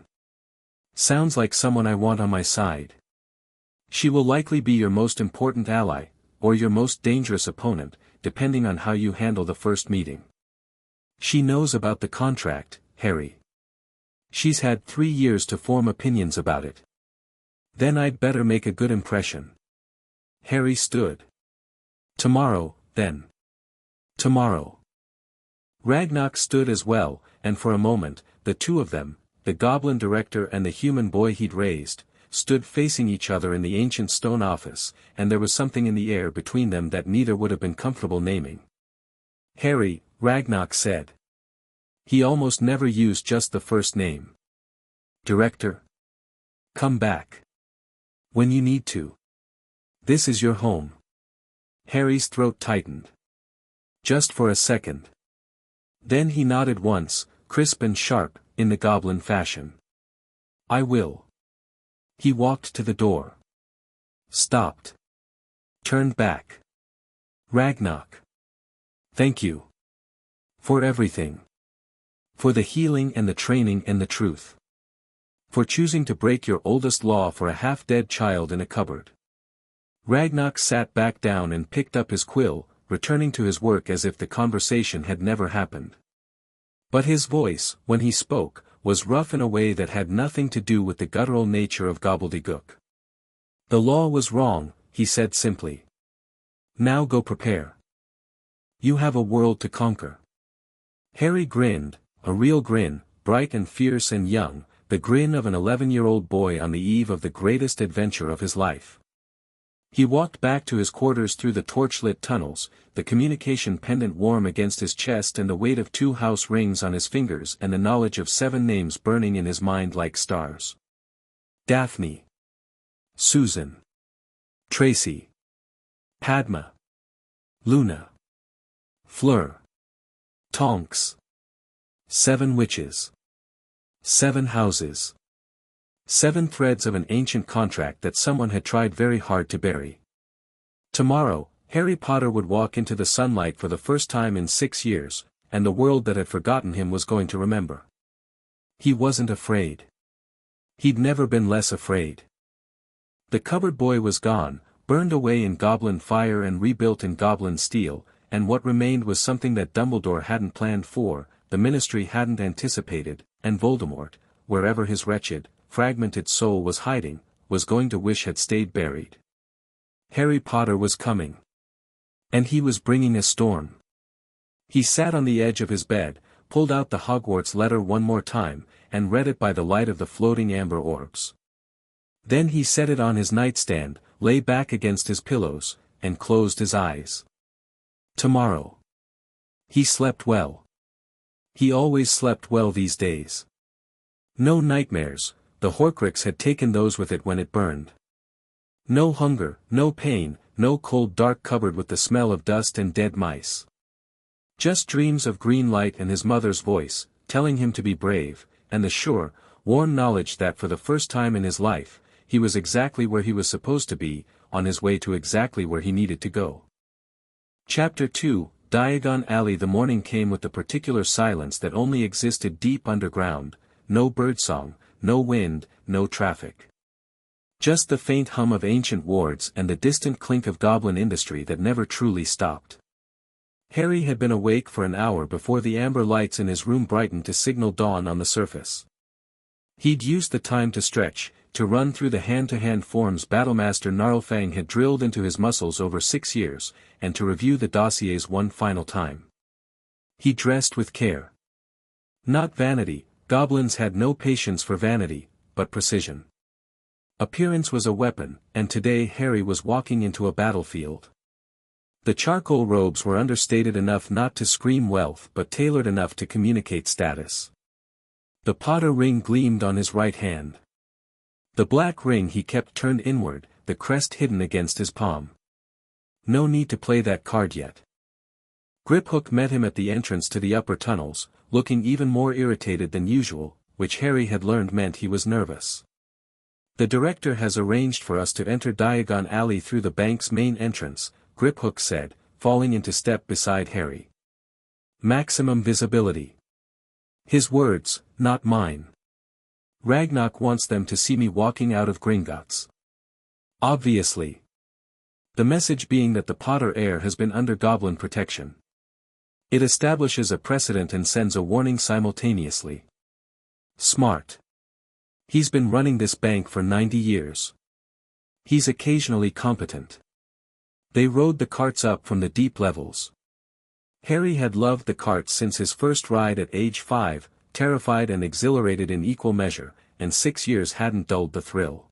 Sounds like someone I want on my side. She will likely be your most important ally, or your most dangerous opponent, depending on how you handle the first meeting. She knows about the contract, Harry. She's had 3 years to form opinions about it. Then I'd better make a good impression. Harry stood. Tomorrow, then. Tomorrow. Ragnok stood as well, and for a moment, the two of them, the goblin director and the human boy he'd raised, stood facing each other in the ancient stone office, and there was something in the air between them that neither would have been comfortable naming. Harry, Ragnok said. He almost never used just the first name. Director. Come back. When you need to. This is your home. Harry's throat tightened. Just for a second. Then he nodded once, crisp and sharp, in the goblin fashion. I will. He walked to the door. Stopped. Turned back. Ragnok. Thank you. For everything. For the healing and the training and the truth. For choosing to break your oldest law for a half-dead child in a cupboard. Ragnok sat back down and picked up his quill, returning to his work as if the conversation had never happened. But his voice, when he spoke, was rough in a way that had nothing to do with the guttural nature of gobbledygook. The law was wrong, he said simply. Now go prepare. You have a world to conquer. Harry grinned, a real grin, bright and fierce and young, the grin of an 11-year-old boy on the eve of the greatest adventure of his life. He walked back to his quarters through the torchlit tunnels, the communication pendant warm against his chest and the weight of 2 house rings on his fingers and the knowledge of 7 names burning in his mind like stars. Daphne. Susan. Tracy. Padma. Luna. Fleur. Tonks. 7 witches. 7 houses. 7 threads of an ancient contract that someone had tried very hard to bury. Tomorrow, Harry Potter would walk into the sunlight for the first time in 6 years, and the world that had forgotten him was going to remember. He wasn't afraid. He'd never been less afraid. The cupboard boy was gone, burned away in goblin fire and rebuilt in goblin steel, and what remained was something that Dumbledore hadn't planned for, the Ministry hadn't anticipated, and Voldemort, wherever his wretched, fragmented soul was hiding, was going to wish had stayed buried. Harry Potter was coming. And he was bringing a storm. He sat on the edge of his bed, pulled out the Hogwarts letter one more time, and read it by the light of the floating amber orbs. Then he set it on his nightstand, lay back against his pillows, and closed his eyes. Tomorrow. He slept well. He always slept well these days. No nightmares, the Horcrux had taken those with it when it burned. No hunger, no pain, no cold dark cupboard with the smell of dust and dead mice. Just dreams of green light and his mother's voice, telling him to be brave, and the sure, warm knowledge that for the first time in his life, he was exactly where he was supposed to be, on his way to exactly where he needed to go. Chapter 2, Diagon Alley. The morning came with the particular silence that only existed deep underground, no birdsong, no wind, no traffic. Just the faint hum of ancient wards and the distant clink of goblin industry that never truly stopped. Harry had been awake for an hour before the amber lights in his room brightened to signal dawn on the surface. He'd used the time to stretch, to run through the hand-to-hand forms Battlemaster Gnarlfang had drilled into his muscles over 6 years, and to review the dossiers one final time. He dressed with care. Not vanity, goblins had no patience for vanity, but precision. Appearance was a weapon, and today Harry was walking into a battlefield. The charcoal robes were understated enough not to scream wealth but tailored enough to communicate status. The Potter ring gleamed on his right hand. The black ring he kept turned inward, the crest hidden against his palm. No need to play that card yet. Griphook met him at the entrance to the upper tunnels, looking even more irritated than usual, which Harry had learned meant he was nervous. The director has arranged for us to enter Diagon Alley through the bank's main entrance, Griphook said, falling into step beside Harry. Maximum visibility. His words, not mine. Ragnok wants them to see me walking out of Gringotts. Obviously. The message being that the Potter heir has been under goblin protection. It establishes a precedent and sends a warning simultaneously. Smart. He's been running this bank for 90 years. He's occasionally competent. They rode the carts up from the deep levels. Harry had loved the carts since his first ride at age 5, terrified and exhilarated in equal measure, and 6 years hadn't dulled the thrill.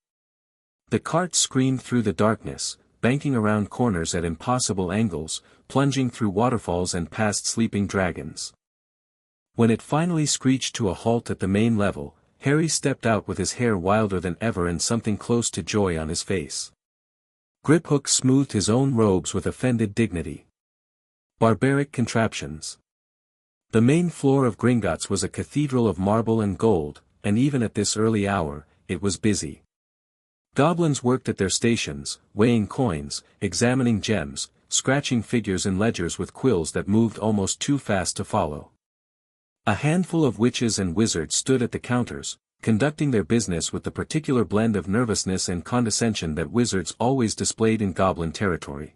The carts screamed through the darkness, banking around corners at impossible angles, plunging through waterfalls and past sleeping dragons. When it finally screeched to a halt at the main level, Harry stepped out with his hair wilder than ever and something close to joy on his face. Griphook smoothed his own robes with offended dignity. Barbaric contraptions. The main floor of Gringotts was a cathedral of marble and gold, and even at this early hour, it was busy. Goblins worked at their stations, weighing coins, examining gems, scratching figures in ledgers with quills that moved almost too fast to follow. A handful of witches and wizards stood at the counters, conducting their business with the particular blend of nervousness and condescension that wizards always displayed in goblin territory.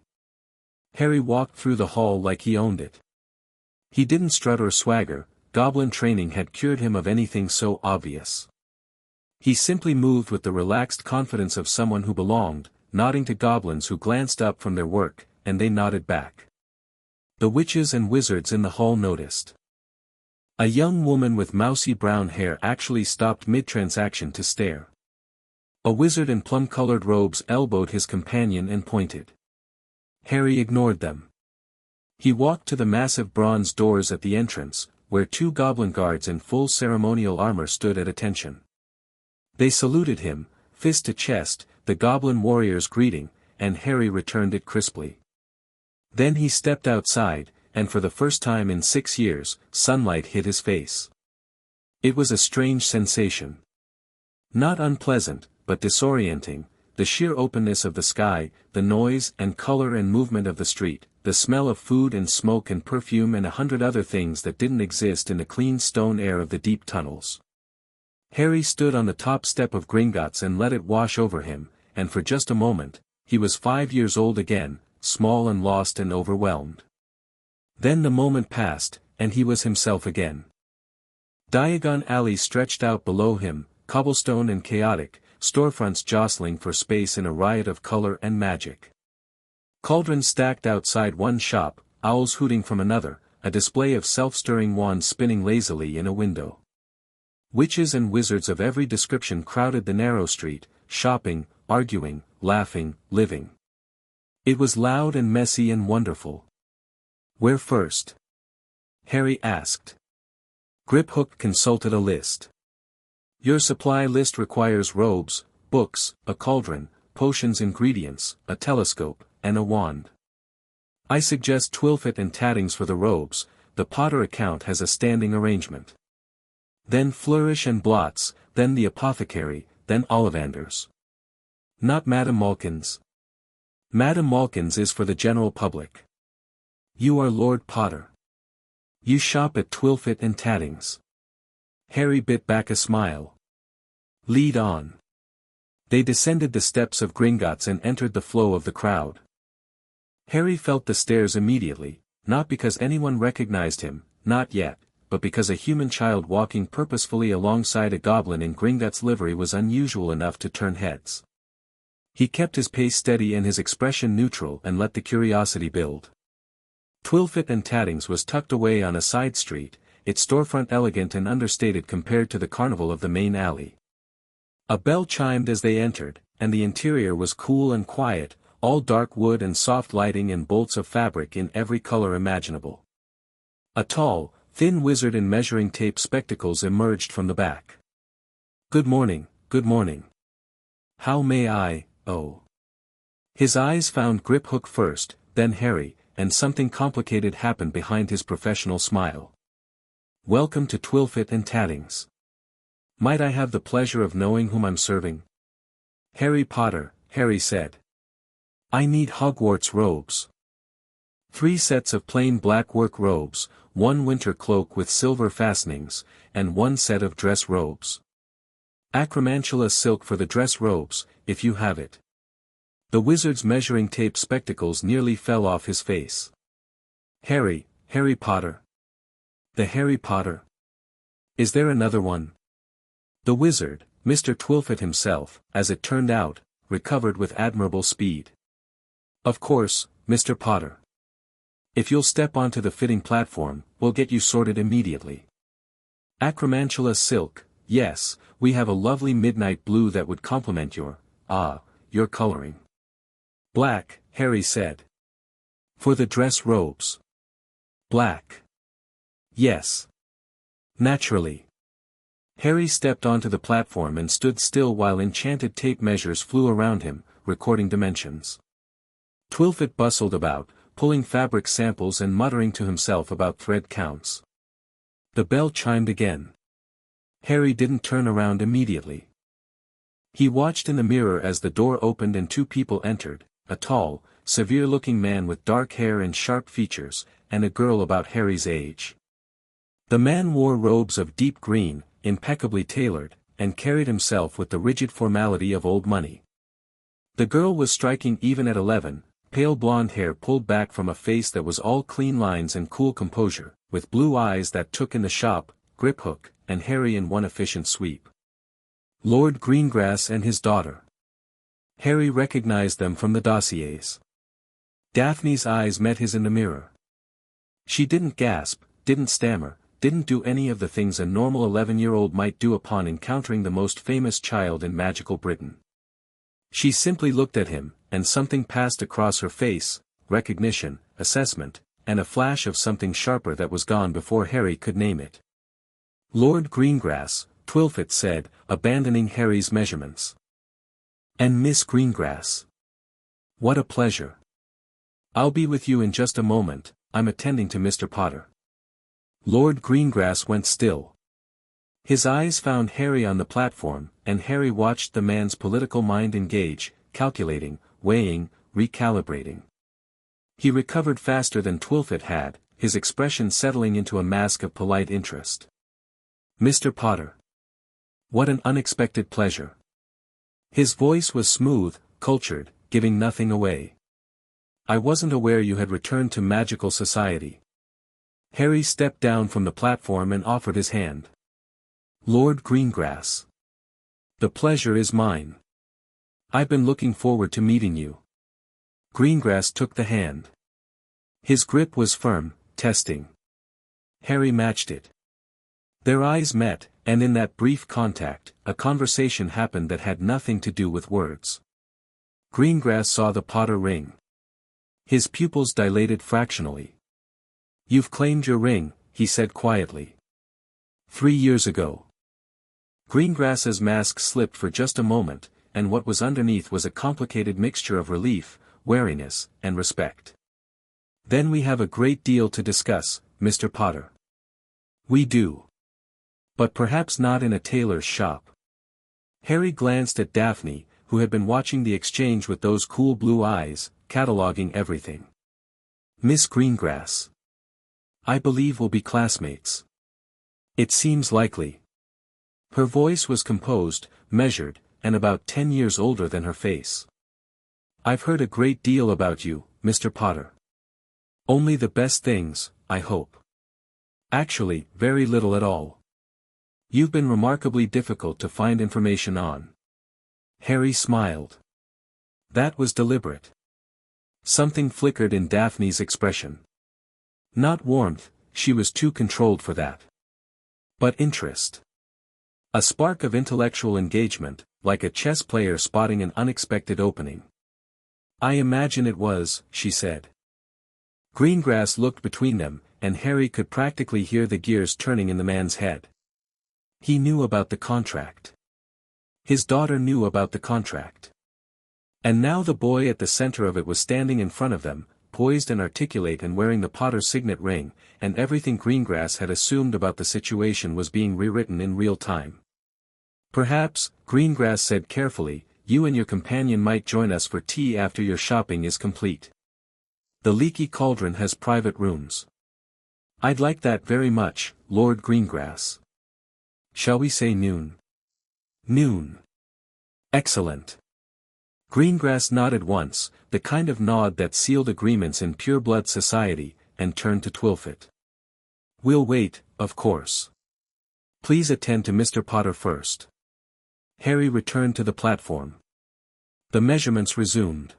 Harry walked through the hall like he owned it. He didn't strut or swagger, goblin training had cured him of anything so obvious. He simply moved with the relaxed confidence of someone who belonged, nodding to goblins who glanced up from their work, and they nodded back. The witches and wizards in the hall noticed. A young woman with mousy brown hair actually stopped mid-transaction to stare. A wizard in plum-colored robes elbowed his companion and pointed. Harry ignored them. He walked to the massive bronze doors at the entrance, where two goblin guards in full ceremonial armor stood at attention. They saluted him, fist to chest, the goblin warrior's greeting, and Harry returned it crisply. Then he stepped outside, and for the first time in 6 years, sunlight hit his face. It was a strange sensation. Not unpleasant, but disorienting, the sheer openness of the sky, the noise and color and movement of the street, the smell of food and smoke and perfume and 100 other things that didn't exist in the clean stone air of the deep tunnels. Harry stood on the top step of Gringotts and let it wash over him, and for just a moment, he was 5 years old again, small and lost and overwhelmed. Then the moment passed, and he was himself again. Diagon alleys stretched out below him, cobblestone and chaotic, storefronts jostling for space in a riot of color and magic. Cauldrons stacked outside one shop, owls hooting from another, a display of self-stirring wands spinning lazily in a window. Witches and wizards of every description crowded the narrow street, shopping, arguing, laughing, living. It was loud and messy and wonderful. Where first? Harry asked. Griphook consulted a list. Your supply list requires robes, books, a cauldron, potions, ingredients, a telescope, and a wand. I suggest Twilfit and Tattings for the robes. The Potter account has a standing arrangement. Then Flourish and Blots, then the Apothecary, then Ollivanders. Not Madame Malkin's. Madame Malkin's is for the general public. You are Lord Potter. You shop at Twilfit and Tattings. Harry bit back a smile. Lead on. They descended the steps of Gringotts and entered the flow of the crowd. Harry felt the stares immediately, not because anyone recognized him, not yet, but because a human child walking purposefully alongside a goblin in Gringotts livery was unusual enough to turn heads. He kept his pace steady and his expression neutral and let the curiosity build. Twilfit and Tattings was tucked away on a side street, its storefront elegant and understated compared to the carnival of the main alley. A bell chimed as they entered, and the interior was cool and quiet, all dark wood and soft lighting and bolts of fabric in every color imaginable. A tall, thin wizard in measuring tape spectacles emerged from the back. Good morning, good morning. How may I, oh. His eyes found Griphook first, then Harry, and something complicated happened behind his professional smile. Welcome to Twilfit and Tattings. Might I have the pleasure of knowing whom I'm serving? Harry Potter, Harry said. I need Hogwarts robes. 3 sets of plain black work robes, 1 winter cloak with silver fastenings, and 1 set of dress robes. Acromantula silk for the dress robes, if you have it. The wizard's measuring tape spectacles nearly fell off his face. Harry Potter. The Harry Potter? Is there another one? The wizard, Mr. Twilfit himself, as it turned out, recovered with admirable speed. Of course, Mr. Potter. If you'll step onto the fitting platform, we'll get you sorted immediately. Acromantula silk, yes, we have a lovely midnight blue that would complement your coloring. Black, Harry said. For the dress robes. Black. Yes. Naturally. Harry stepped onto the platform and stood still while enchanted tape measures flew around him, recording dimensions. Twilfit bustled about, pulling fabric samples and muttering to himself about thread counts. The bell chimed again. Harry didn't turn around immediately. He watched in the mirror as the door opened and two people entered, a tall, severe-looking man with dark hair and sharp features, and a girl about Harry's age. The man wore robes of deep green, impeccably tailored, and carried himself with the rigid formality of old money. The girl was striking even at 11, pale blonde hair pulled back from a face that was all clean lines and cool composure, with blue eyes that took in the shop, grip hook, and Harry in one efficient sweep. Lord Greengrass and his daughter. Harry recognized them from the dossiers. Daphne's eyes met his in the mirror. She didn't gasp, didn't stammer, didn't do any of the things a normal 11-year-old might do upon encountering the most famous child in magical Britain. She simply looked at him, and something passed across her face, recognition, assessment, and a flash of something sharper that was gone before Harry could name it. Lord Greengrass, Twilfit said, abandoning Harry's measurements. And Miss Greengrass. What a pleasure. I'll be with you in just a moment, I'm attending to Mr. Potter. Lord Greengrass went still. His eyes found Harry on the platform, and Harry watched the man's political mind engage, calculating, weighing, recalibrating. He recovered faster than Twilfit had, his expression settling into a mask of polite interest. Mr. Potter. What an unexpected pleasure. His voice was smooth, cultured, giving nothing away. I wasn't aware you had returned to magical society. Harry stepped down from the platform and offered his hand. Lord Greengrass. The pleasure is mine. I've been looking forward to meeting you. Greengrass took the hand. His grip was firm, testing. Harry matched it. Their eyes met, and in that brief contact, a conversation happened that had nothing to do with words. Greengrass saw the Potter ring. His pupils dilated fractionally. You've claimed your ring, he said quietly. 3 years ago. Greengrass's mask slipped for just a moment, and what was underneath was a complicated mixture of relief, wariness, and respect. Then we have a great deal to discuss, Mr. Potter. We do. But perhaps not in a tailor's shop. Harry glanced at Daphne, who had been watching the exchange with those cool blue eyes, cataloging everything. Miss Greengrass. I believe we'll be classmates. It seems likely. Her voice was composed, measured, and about 10 years older than her face. I've heard a great deal about you, Mr. Potter. Only the best things, I hope. Actually, very little at all. You've been remarkably difficult to find information on. Harry smiled. That was deliberate. Something flickered in Daphne's expression. Not warmth, she was too controlled for that. But interest. A spark of intellectual engagement, like a chess player spotting an unexpected opening. I imagine it was, she said. Greengrass looked between them, and Harry could practically hear the gears turning in the man's head. He knew about the contract. His daughter knew about the contract. And now the boy at the center of it was standing in front of them, poised and articulate and wearing the Potter signet ring, and everything Greengrass had assumed about the situation was being rewritten in real time. Perhaps, Greengrass said carefully, you and your companion might join us for tea after your shopping is complete. The Leaky Cauldron has private rooms. I'd like that very much, Lord Greengrass. Shall we say noon? Noon. Excellent. Greengrass nodded once, the kind of nod that sealed agreements in Pureblood society, and turned to Twilfit. We'll wait, of course. Please attend to Mr. Potter first. Harry returned to the platform. The measurements resumed.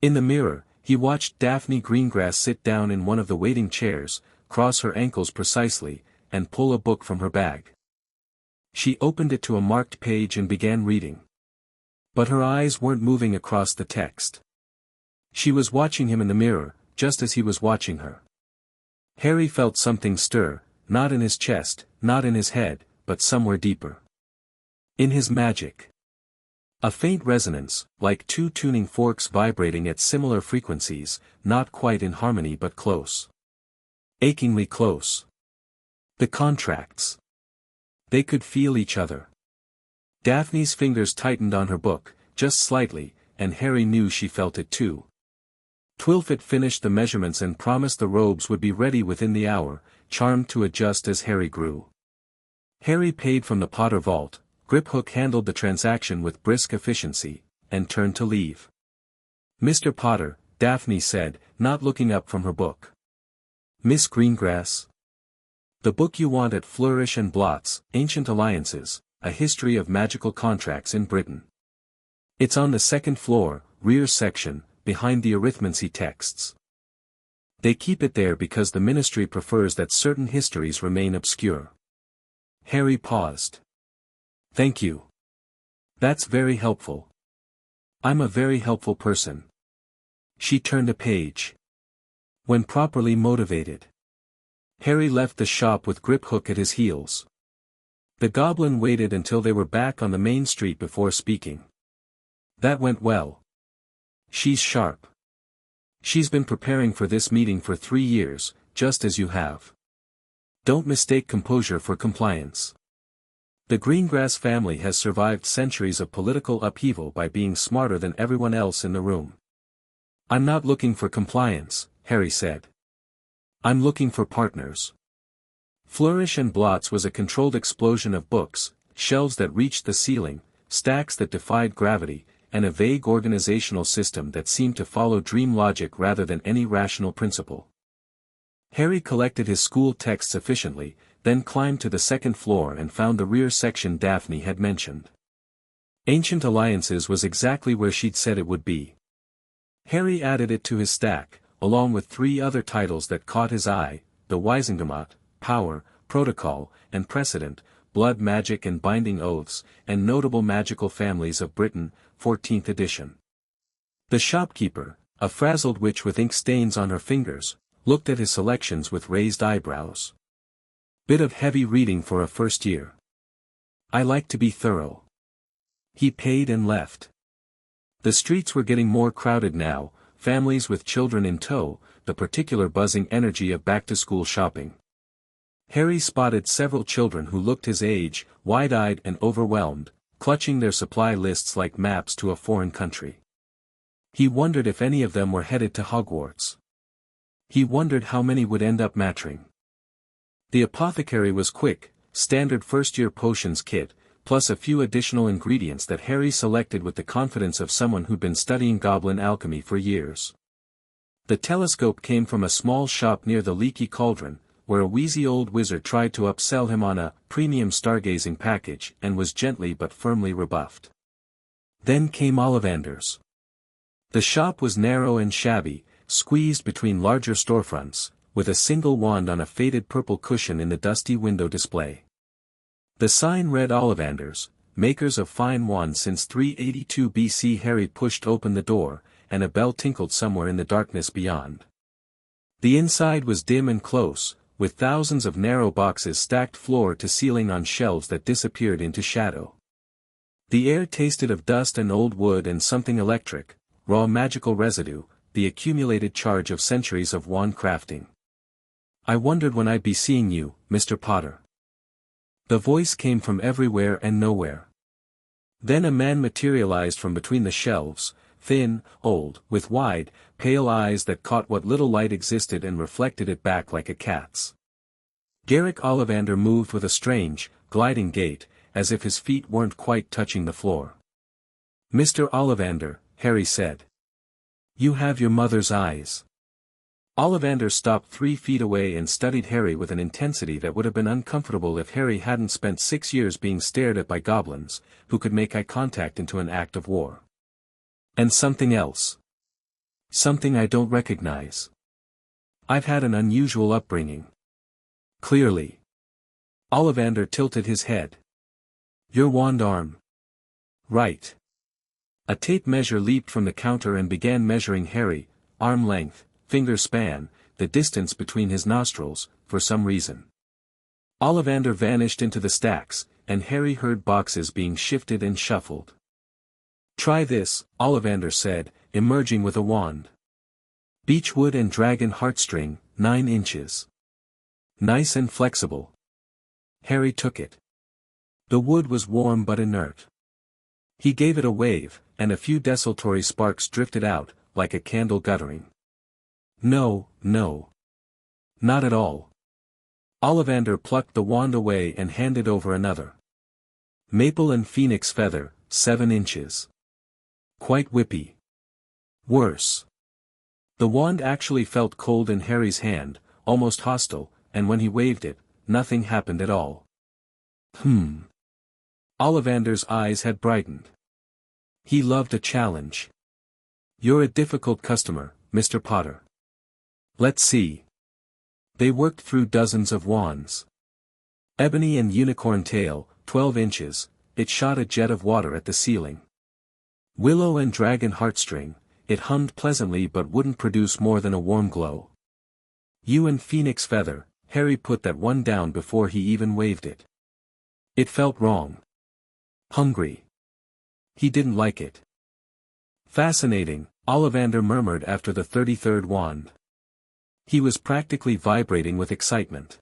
In the mirror, he watched Daphne Greengrass sit down in one of the waiting chairs, cross her ankles precisely, and pull a book from her bag. She opened it to a marked page and began reading. But her eyes weren't moving across the text. She was watching him in the mirror, just as he was watching her. Harry felt something stir, not in his chest, not in his head, but somewhere deeper. In his magic. A faint resonance, like two tuning forks vibrating at similar frequencies, not quite in harmony but close. Achingly close. The contracts. They could feel each other. Daphne's fingers tightened on her book, just slightly, and Harry knew she felt it too. Twilfit finished the measurements and promised the robes would be ready within the hour, charmed to adjust as Harry grew. Harry paid from the Potter vault, Griphook handled the transaction with brisk efficiency, and turned to leave. "Mr. Potter," Daphne said, not looking up from her book. "Miss Greengrass?" "The book you want at Flourish and Blots, Ancient Alliances, A History of Magical Contracts in Britain. It's on the second floor, rear section, behind the arithmancy texts. They keep it there because the ministry prefers that certain histories remain obscure." Harry paused. "Thank you. That's very helpful. I'm a very helpful person." She turned a page. "When properly motivated." Harry left the shop with Griphook at his heels. The goblin waited until they were back on the main street before speaking. "That went well. She's sharp. She's been preparing for this meeting for 3 years, just as you have. Don't mistake composure for compliance. The Greengrass family has survived centuries of political upheaval by being smarter than everyone else in the room." "I'm not looking for compliance," Harry said. "I'm looking for partners." Flourish and Blots was a controlled explosion of books, shelves that reached the ceiling, stacks that defied gravity, and a vague organizational system that seemed to follow dream logic rather than any rational principle. Harry collected his school texts efficiently, then climbed to the second floor and found the rear section Daphne had mentioned. Ancient Alliances was exactly where she'd said it would be. Harry added it to his stack, along with 3 other titles that caught his eye: the Wisengamot, Power, Protocol, and Precedent, Blood Magic and Binding Oaths, and Notable Magical Families of Britain, 14th edition. The shopkeeper, a frazzled witch with ink stains on her fingers, looked at his selections with raised eyebrows. "Bit of heavy reading for a first year. I like to be thorough." He paid and left. The streets were getting more crowded now, families with children in tow, the particular buzzing energy of back-to-school shopping. Harry spotted several children who looked his age, wide-eyed and overwhelmed, clutching their supply lists like maps to a foreign country. He wondered if any of them were headed to Hogwarts. He wondered how many would end up matching. The apothecary was quick, standard first-year potions kit, plus a few additional ingredients that Harry selected with the confidence of someone who'd been studying goblin alchemy for years. The telescope came from a small shop near the Leaky Cauldron, where a wheezy old wizard tried to upsell him on a premium stargazing package and was gently but firmly rebuffed. Then came Ollivander's. The shop was narrow and shabby, squeezed between larger storefronts, with a single wand on a faded purple cushion in the dusty window display. The sign read Ollivander's, makers of fine wands since 382 BC. Harry pushed open the door, and a bell tinkled somewhere in the darkness beyond. The inside was dim and close, with thousands of narrow boxes stacked floor to ceiling on shelves that disappeared into shadow. The air tasted of dust and old wood and something electric, raw magical residue, the accumulated charge of centuries of wand crafting. "I wondered when I'd be seeing you, Mr. Potter." The voice came from everywhere and nowhere. Then a man materialized from between the shelves, thin, old, with wide, pale eyes that caught what little light existed and reflected it back like a cat's. Garrick Ollivander moved with a strange, gliding gait, as if his feet weren't quite touching the floor. "Mr. Ollivander," Harry said. "You have your mother's eyes." Ollivander stopped 3 feet away and studied Harry with an intensity that would have been uncomfortable if Harry hadn't spent 6 years being stared at by goblins, who could make eye contact into an act of war. "And something else. Something I don't recognize. I've had an unusual upbringing." "Clearly." Ollivander tilted his head. "Your wand arm." "Right." A tape measure leaped from the counter and began measuring Harry, arm length, finger span, the distance between his nostrils, for some reason. Ollivander vanished into the stacks, and Harry heard boxes being shifted and shuffled. Try this, Ollivander said, emerging with a wand. Beechwood and dragon heartstring, 9 inches. Nice and flexible. Harry took it. The wood was warm but inert. He gave it a wave, and a few desultory sparks drifted out, like a candle guttering. No, no. Not at all. Ollivander plucked the wand away and handed over another. Maple and phoenix feather, 7 inches. Quite whippy. Worse. The wand actually felt cold in Harry's hand, almost hostile, and when he waved it, nothing happened at all. Ollivander's eyes had brightened. He loved a challenge. You're a difficult customer, Mr. Potter. Let's see. They worked through dozens of wands. Ebony and unicorn tail, 12 inches, it shot a jet of water at the ceiling. Willow and dragon heartstring, it hummed pleasantly but wouldn't produce more than a warm glow. Yew and phoenix feather, Harry put that one down before he even waved it. It felt wrong. Hungry. He didn't like it. Fascinating, Ollivander murmured after the 33rd wand. He was practically vibrating with excitement.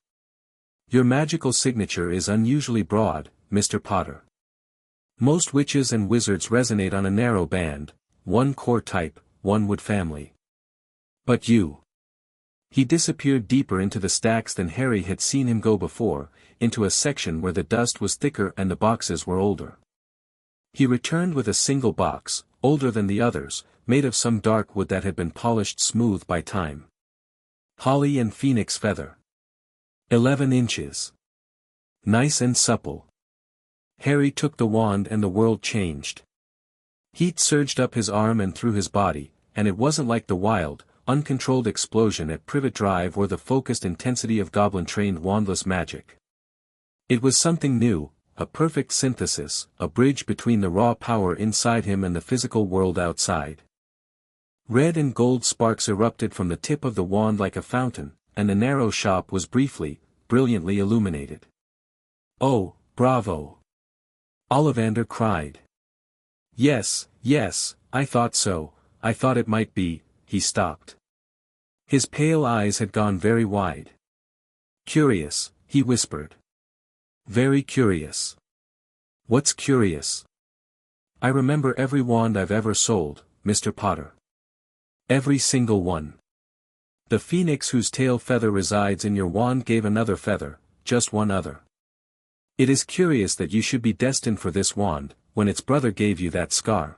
Your magical signature is unusually broad, Mr. Potter. Most witches and wizards resonate on a narrow band, one core type, one wood family. But you. He disappeared deeper into the stacks than Harry had seen him go before, into a section where the dust was thicker and the boxes were older. He returned with a single box, older than the others, made of some dark wood that had been polished smooth by time. Holly and phoenix feather. 11 inches. Nice and supple. Harry took the wand and the world changed. Heat surged up his arm and through his body, and it wasn't like the wild, uncontrolled explosion at Privet Drive or the focused intensity of goblin-trained wandless magic. It was something new, a perfect synthesis, a bridge between the raw power inside him and the physical world outside. Red and gold sparks erupted from the tip of the wand like a fountain, and the narrow shop was briefly, brilliantly illuminated. Oh, bravo! Ollivander cried. Yes, yes, I thought so, I thought it might be. He stopped. His pale eyes had gone very wide. Curious, he whispered. Very curious. What's curious? I remember every wand I've ever sold, Mr. Potter. Every single one. The phoenix whose tail feather resides in your wand gave another feather, just one other. It is curious that you should be destined for this wand, when its brother gave you that scar.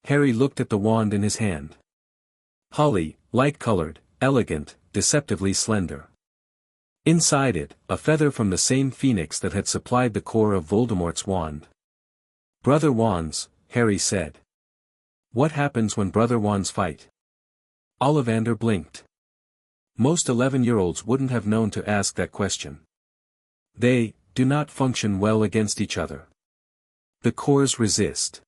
Harry looked at the wand in his hand. Holly, light-colored, elegant, deceptively slender. Inside it, a feather from the same phoenix that had supplied the core of Voldemort's wand. Brother wands, Harry said. What happens when brother wands fight? Ollivander blinked. Most 11-year-olds wouldn't have known to ask that question. They do not function well against each other. The cores resist.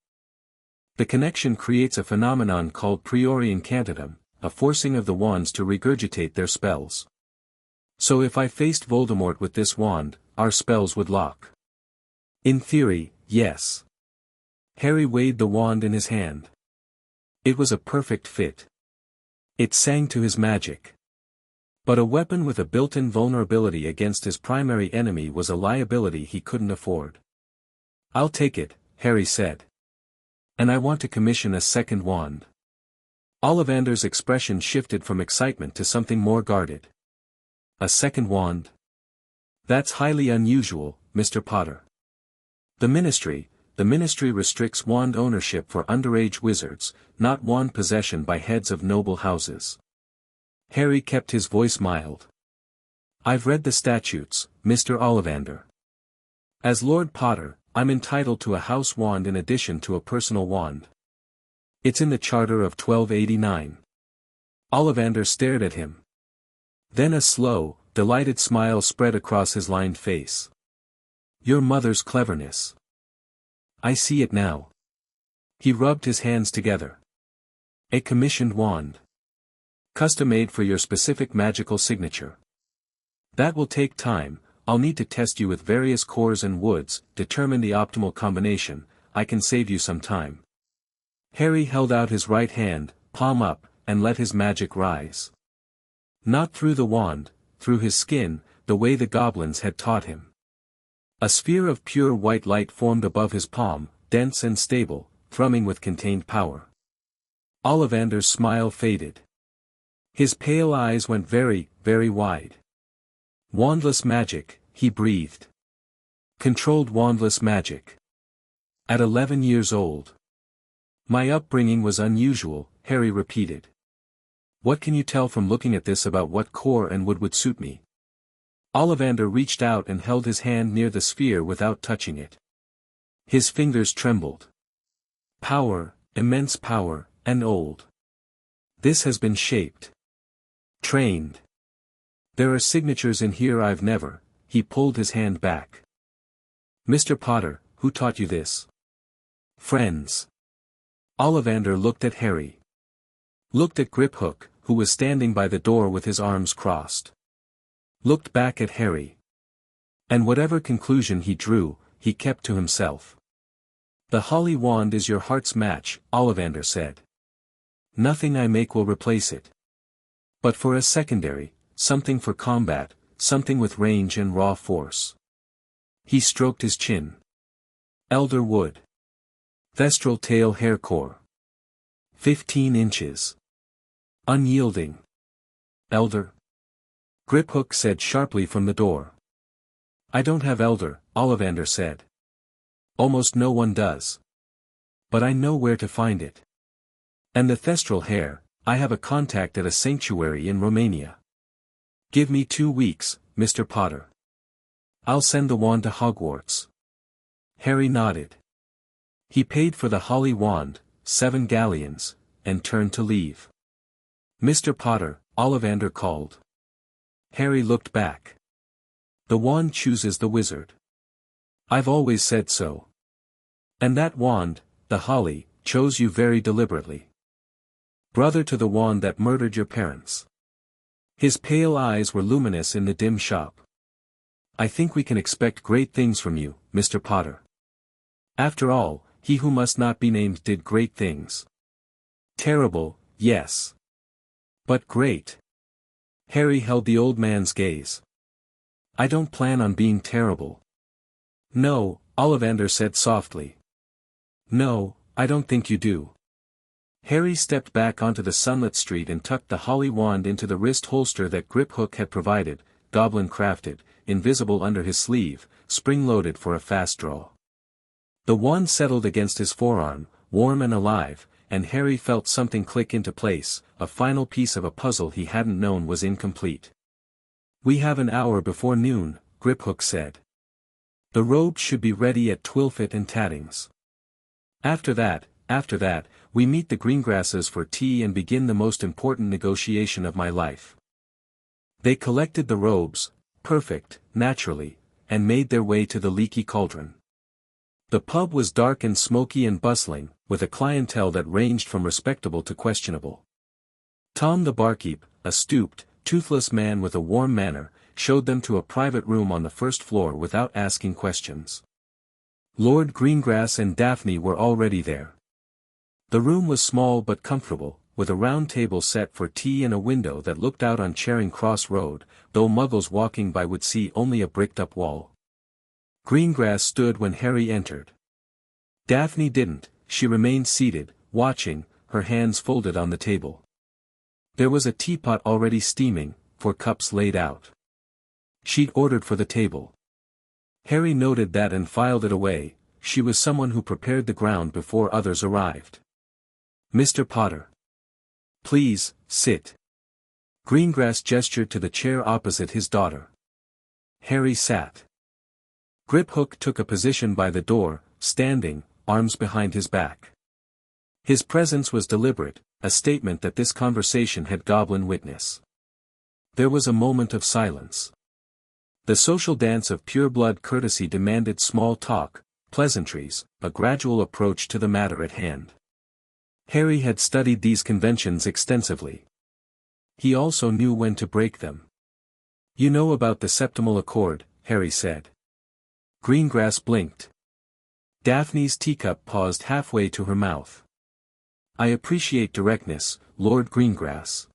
The connection creates a phenomenon called priori incantatem, a forcing of the wands to regurgitate their spells. So if I faced Voldemort with this wand, our spells would lock. In theory, yes. Harry weighed the wand in his hand. It was a perfect fit. It sang to his magic. But a weapon with a built-in vulnerability against his primary enemy was a liability he couldn't afford. I'll take it, Harry said. And I want to commission a second wand. Ollivander's expression shifted from excitement to something more guarded. A second wand? That's highly unusual, Mr. Potter. The Ministry restricts wand ownership for underage wizards, not wand possession by heads of noble houses. Harry kept his voice mild. I've read the statutes, Mr. Ollivander. As Lord Potter, I'm entitled to a house wand in addition to a personal wand. It's in the Charter of 1289. Ollivander stared at him. Then a slow, delighted smile spread across his lined face. Your mother's cleverness. I see it now. He rubbed his hands together. A commissioned wand. Custom-made for your specific magical signature. That will take time. I'll need to test you with various cores and woods, determine the optimal combination. I can save you some time. Harry held out his right hand, palm up, and let his magic rise. Not through the wand, through his skin, the way the goblins had taught him. A sphere of pure white light formed above his palm, dense and stable, thrumming with contained power. Ollivander's smile faded. His pale eyes went very, very wide. Wandless magic, he breathed. Controlled wandless magic. At 11 years old. My upbringing was unusual, Harry repeated. What can you tell from looking at this about what core and wood would suit me? Ollivander reached out and held his hand near the sphere without touching it. His fingers trembled. Power, immense power, and old. This has been shaped. Trained. There are signatures in here I've never. He pulled his hand back. Mr. Potter, who taught you this? Friends. Ollivander looked at Harry. Looked at Griphook, who was standing by the door with his arms crossed. Looked back at Harry. And whatever conclusion he drew, he kept to himself. The holly wand is your heart's match, Ollivander said. Nothing I make will replace it. But for a secondary, something for combat, something with range and raw force. He stroked his chin. Elder wood. Thestral tail hair core. 15 inches. Unyielding. Elder. Griphook said sharply from the door. I don't have elder, Ollivander said. Almost no one does. But I know where to find it. And the thestral hair, I have a contact at a sanctuary in Romania. Give me 2 weeks, Mr. Potter. I'll send the wand to Hogwarts. Harry nodded. He paid for the holly wand, 7 galleons, and turned to leave. Mr. Potter, Ollivander called. Harry looked back. The wand chooses the wizard. I've always said so. And that wand, the holly, chose you very deliberately. Brother to the wand that murdered your parents. His pale eyes were luminous in the dim shop. I think we can expect great things from you, Mr. Potter. After all, he who must not be named did great things. Terrible, yes. But great. Harry held the old man's gaze. I don't plan on being terrible. No, Ollivander said softly. No, I don't think you do. Harry stepped back onto the sunlit street and tucked the holly wand into the wrist holster that Griphook had provided, goblin crafted, invisible under his sleeve, spring-loaded for a fast draw. The wand settled against his forearm, warm and alive, and Harry felt something click into place, a final piece of a puzzle he hadn't known was incomplete. We have an hour before noon, Griphook said. The robes should be ready at Twilfit and Tattings. After that, we meet the Greengrasses for tea and begin the most important negotiation of my life. They collected the robes, perfect, naturally, and made their way to the leaky cauldron. The pub was dark and smoky and bustling, with a clientele that ranged from respectable to questionable. Tom the barkeep, a stooped, toothless man with a warm manner, showed them to a private room on the first floor without asking questions. Lord Greengrass and Daphne were already there. The room was small but comfortable, with a round table set for tea and a window that looked out on Charing Cross Road, though muggles walking by would see only a bricked-up wall. Greengrass stood when Harry entered. Daphne didn't, she remained seated, watching, her hands folded on the table. There was a teapot already steaming, 4 cups laid out. She'd ordered for the table. Harry noted that and filed it away. She was someone who prepared the ground before others arrived. Mr. Potter. Please, sit. Greengrass gestured to the chair opposite his daughter. Harry sat. Griphook took a position by the door, standing, arms behind his back. His presence was deliberate, a statement that this conversation had goblin witness. There was a moment of silence. The social dance of pure-blood courtesy demanded small talk, pleasantries, a gradual approach to the matter at hand. Harry had studied these conventions extensively. He also knew when to break them. You know about the septimal accord, Harry said. Greengrass blinked. Daphne's teacup paused halfway to her mouth. I appreciate directness, Lord Greengrass.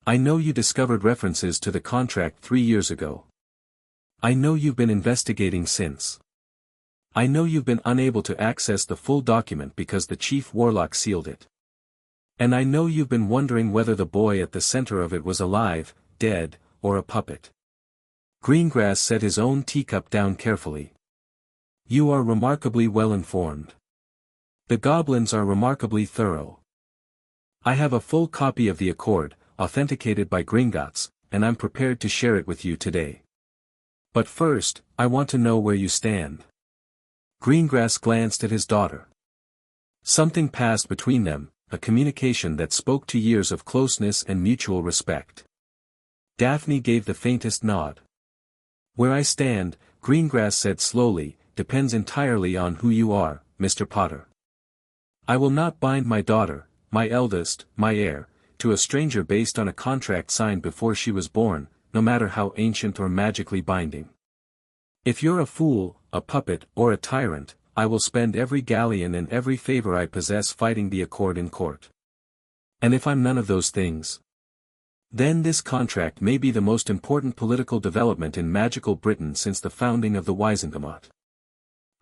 I know you discovered references to the contract 3 years ago. I know you've been investigating since. I know you've been unable to access the full document because the chief warlock sealed it. And I know you've been wondering whether the boy at the center of it was alive, dead, or a puppet. Greengrass set his own teacup down carefully. You are remarkably well informed. The goblins are remarkably thorough. I have a full copy of the accord, authenticated by Gringotts, and I'm prepared to share it with you today. But first, I want to know where you stand. Greengrass glanced at his daughter. Something passed between them, a communication that spoke to years of closeness and mutual respect. Daphne gave the faintest nod. Where I stand, Greengrass said slowly, depends entirely on who you are, Mr. Potter. I will not bind my daughter, my eldest, my heir, to a stranger based on a contract signed before she was born, no matter how ancient or magically binding. If you're a fool, a puppet, or a tyrant, I will spend every galleon and every favor I possess fighting the accord in court. And if I'm none of those things, then this contract may be the most important political development in magical Britain since the founding of the Wisengamot.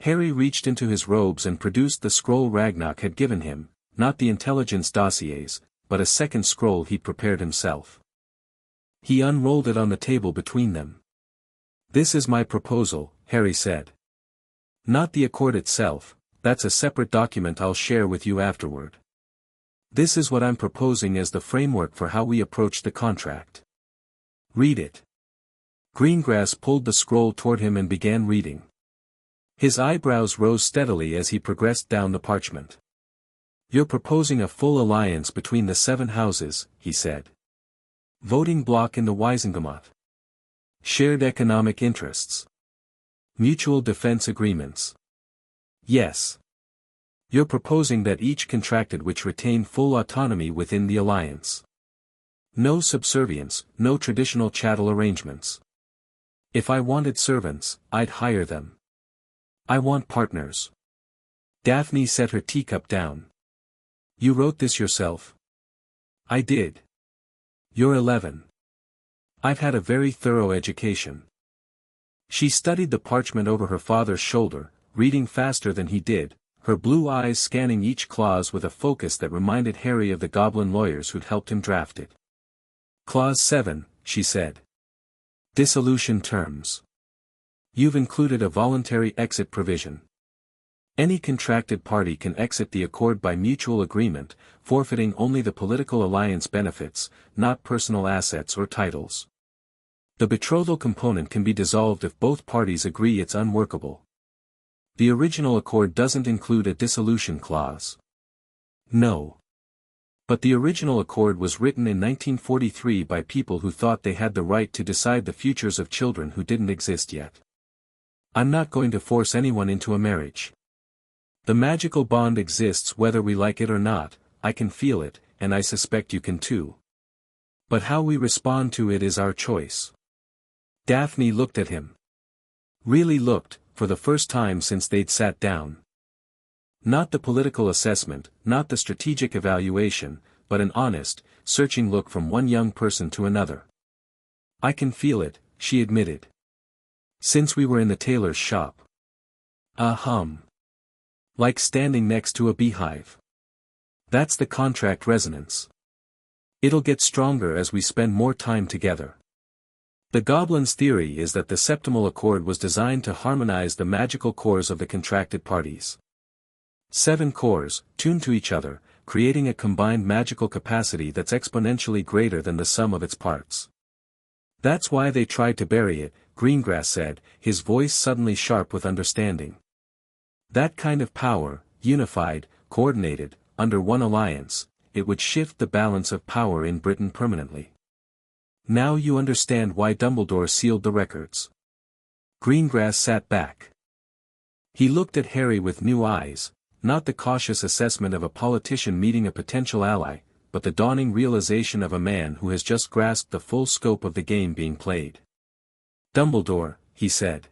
Harry reached into his robes and produced the scroll Ragnok had given him, not the intelligence dossiers, but a second scroll he'd prepared himself. He unrolled it on the table between them. This is my proposal, Harry said. Not the accord itself, that's a separate document I'll share with you afterward. This is what I'm proposing as the framework for how we approach the contract. Read it. Greengrass pulled the scroll toward him and began reading. His eyebrows rose steadily as he progressed down the parchment. You're proposing a full alliance between the 7 houses, he said. Voting bloc in the Wisengamot. Shared economic interests. Mutual defense agreements. Yes. You're proposing that each contracted which retain full autonomy within the alliance. No subservience, no traditional chattel arrangements. If I wanted servants, I'd hire them. I want partners. Daphne set her teacup down. You wrote this yourself? I did. You're 11. I've had a very thorough education. She studied the parchment over her father's shoulder, reading faster than he did, her blue eyes scanning each clause with a focus that reminded Harry of the goblin lawyers who'd helped him draft it. Clause 7, she said. Dissolution terms. You've included a voluntary exit provision. Any contracted party can exit the accord by mutual agreement, forfeiting only the political alliance benefits, not personal assets or titles. The betrothal component can be dissolved if both parties agree it's unworkable. The original accord doesn't include a dissolution clause. No. But the original accord was written in 1943 by people who thought they had the right to decide the futures of children who didn't exist yet. I'm not going to force anyone into a marriage. The magical bond exists whether we like it or not, I can feel it, and I suspect you can too. But how we respond to it is our choice. Daphne looked at him. Really looked, for the first time since they'd sat down. Not the political assessment, not the strategic evaluation, but an honest, searching look from one young person to another. I can feel it, she admitted. Since we were in the tailor's shop. Like standing next to a beehive. That's the contract resonance. It'll get stronger as we spend more time together. The goblin's theory is that the septimal accord was designed to harmonize the magical cores of the contracted parties. 7 cores, tuned to each other, creating a combined magical capacity that's exponentially greater than the sum of its parts. That's why they tried to bury it, Greengrass said, his voice suddenly sharp with understanding. That kind of power, unified, coordinated, under one alliance, it would shift the balance of power in Britain permanently. Now you understand why Dumbledore sealed the records. Greengrass sat back. He looked at Harry with new eyes, not the cautious assessment of a politician meeting a potential ally, but the dawning realization of a man who has just grasped the full scope of the game being played. Dumbledore, he said.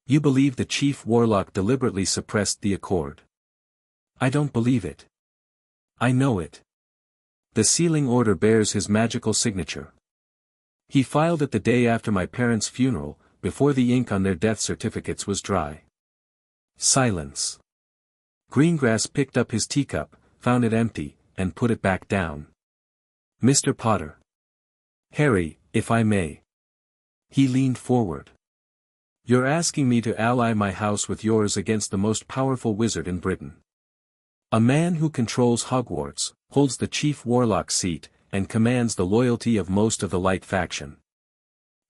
You believe the chief warlock deliberately suppressed the accord. I don't believe it. I know it. The sealing order bears his magical signature. He filed it the day after my parents' funeral, before the ink on their death certificates was dry. Silence. Greengrass picked up his teacup, found it empty, and put it back down. Mr. Potter. Harry, if I may. He leaned forward. You're asking me to ally my house with yours against the most powerful wizard in Britain. A man who controls Hogwarts, holds the chief warlock seat, and commands the loyalty of most of the light faction.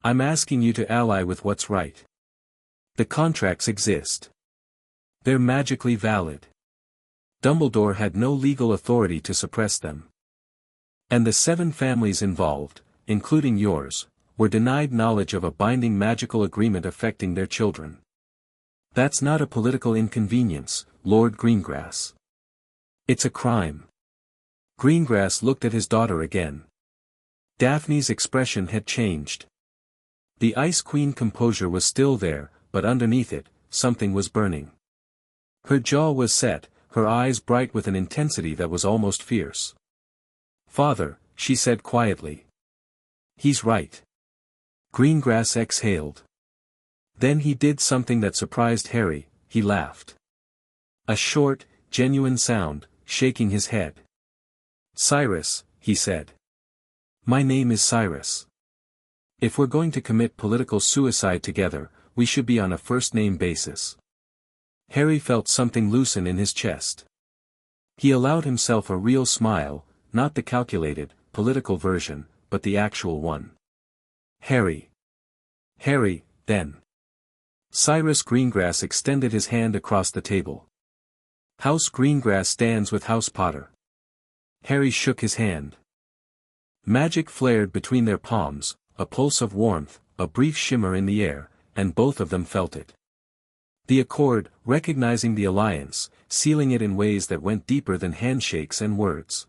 I'm asking you to ally with what's right. The contracts exist. They're magically valid. Dumbledore had no legal authority to suppress them. And the 7 families involved, including yours, were denied knowledge of a binding magical agreement affecting their children. That's not a political inconvenience, Lord Greengrass. It's a crime. Greengrass looked at his daughter again. Daphne's expression had changed. The Ice Queen composure was still there, but underneath it, something was burning. Her jaw was set, her eyes bright with an intensity that was almost fierce. Father, she said quietly. He's right. Greengrass exhaled. Then he did something that surprised Harry, he laughed. A short, genuine sound, shaking his head. Cyrus, he said. My name is Cyrus. If we're going to commit political suicide together, we should be on a first-name basis. Harry felt something loosen in his chest. He allowed himself a real smile, not the calculated, political version, but the actual one. Harry. Harry, then. Cyrus Greengrass extended his hand across the table. House Greengrass stands with House Potter. Harry shook his hand. Magic flared between their palms, a pulse of warmth, a brief shimmer in the air, and both of them felt it. The accord, recognizing the alliance, sealing it in ways that went deeper than handshakes and words.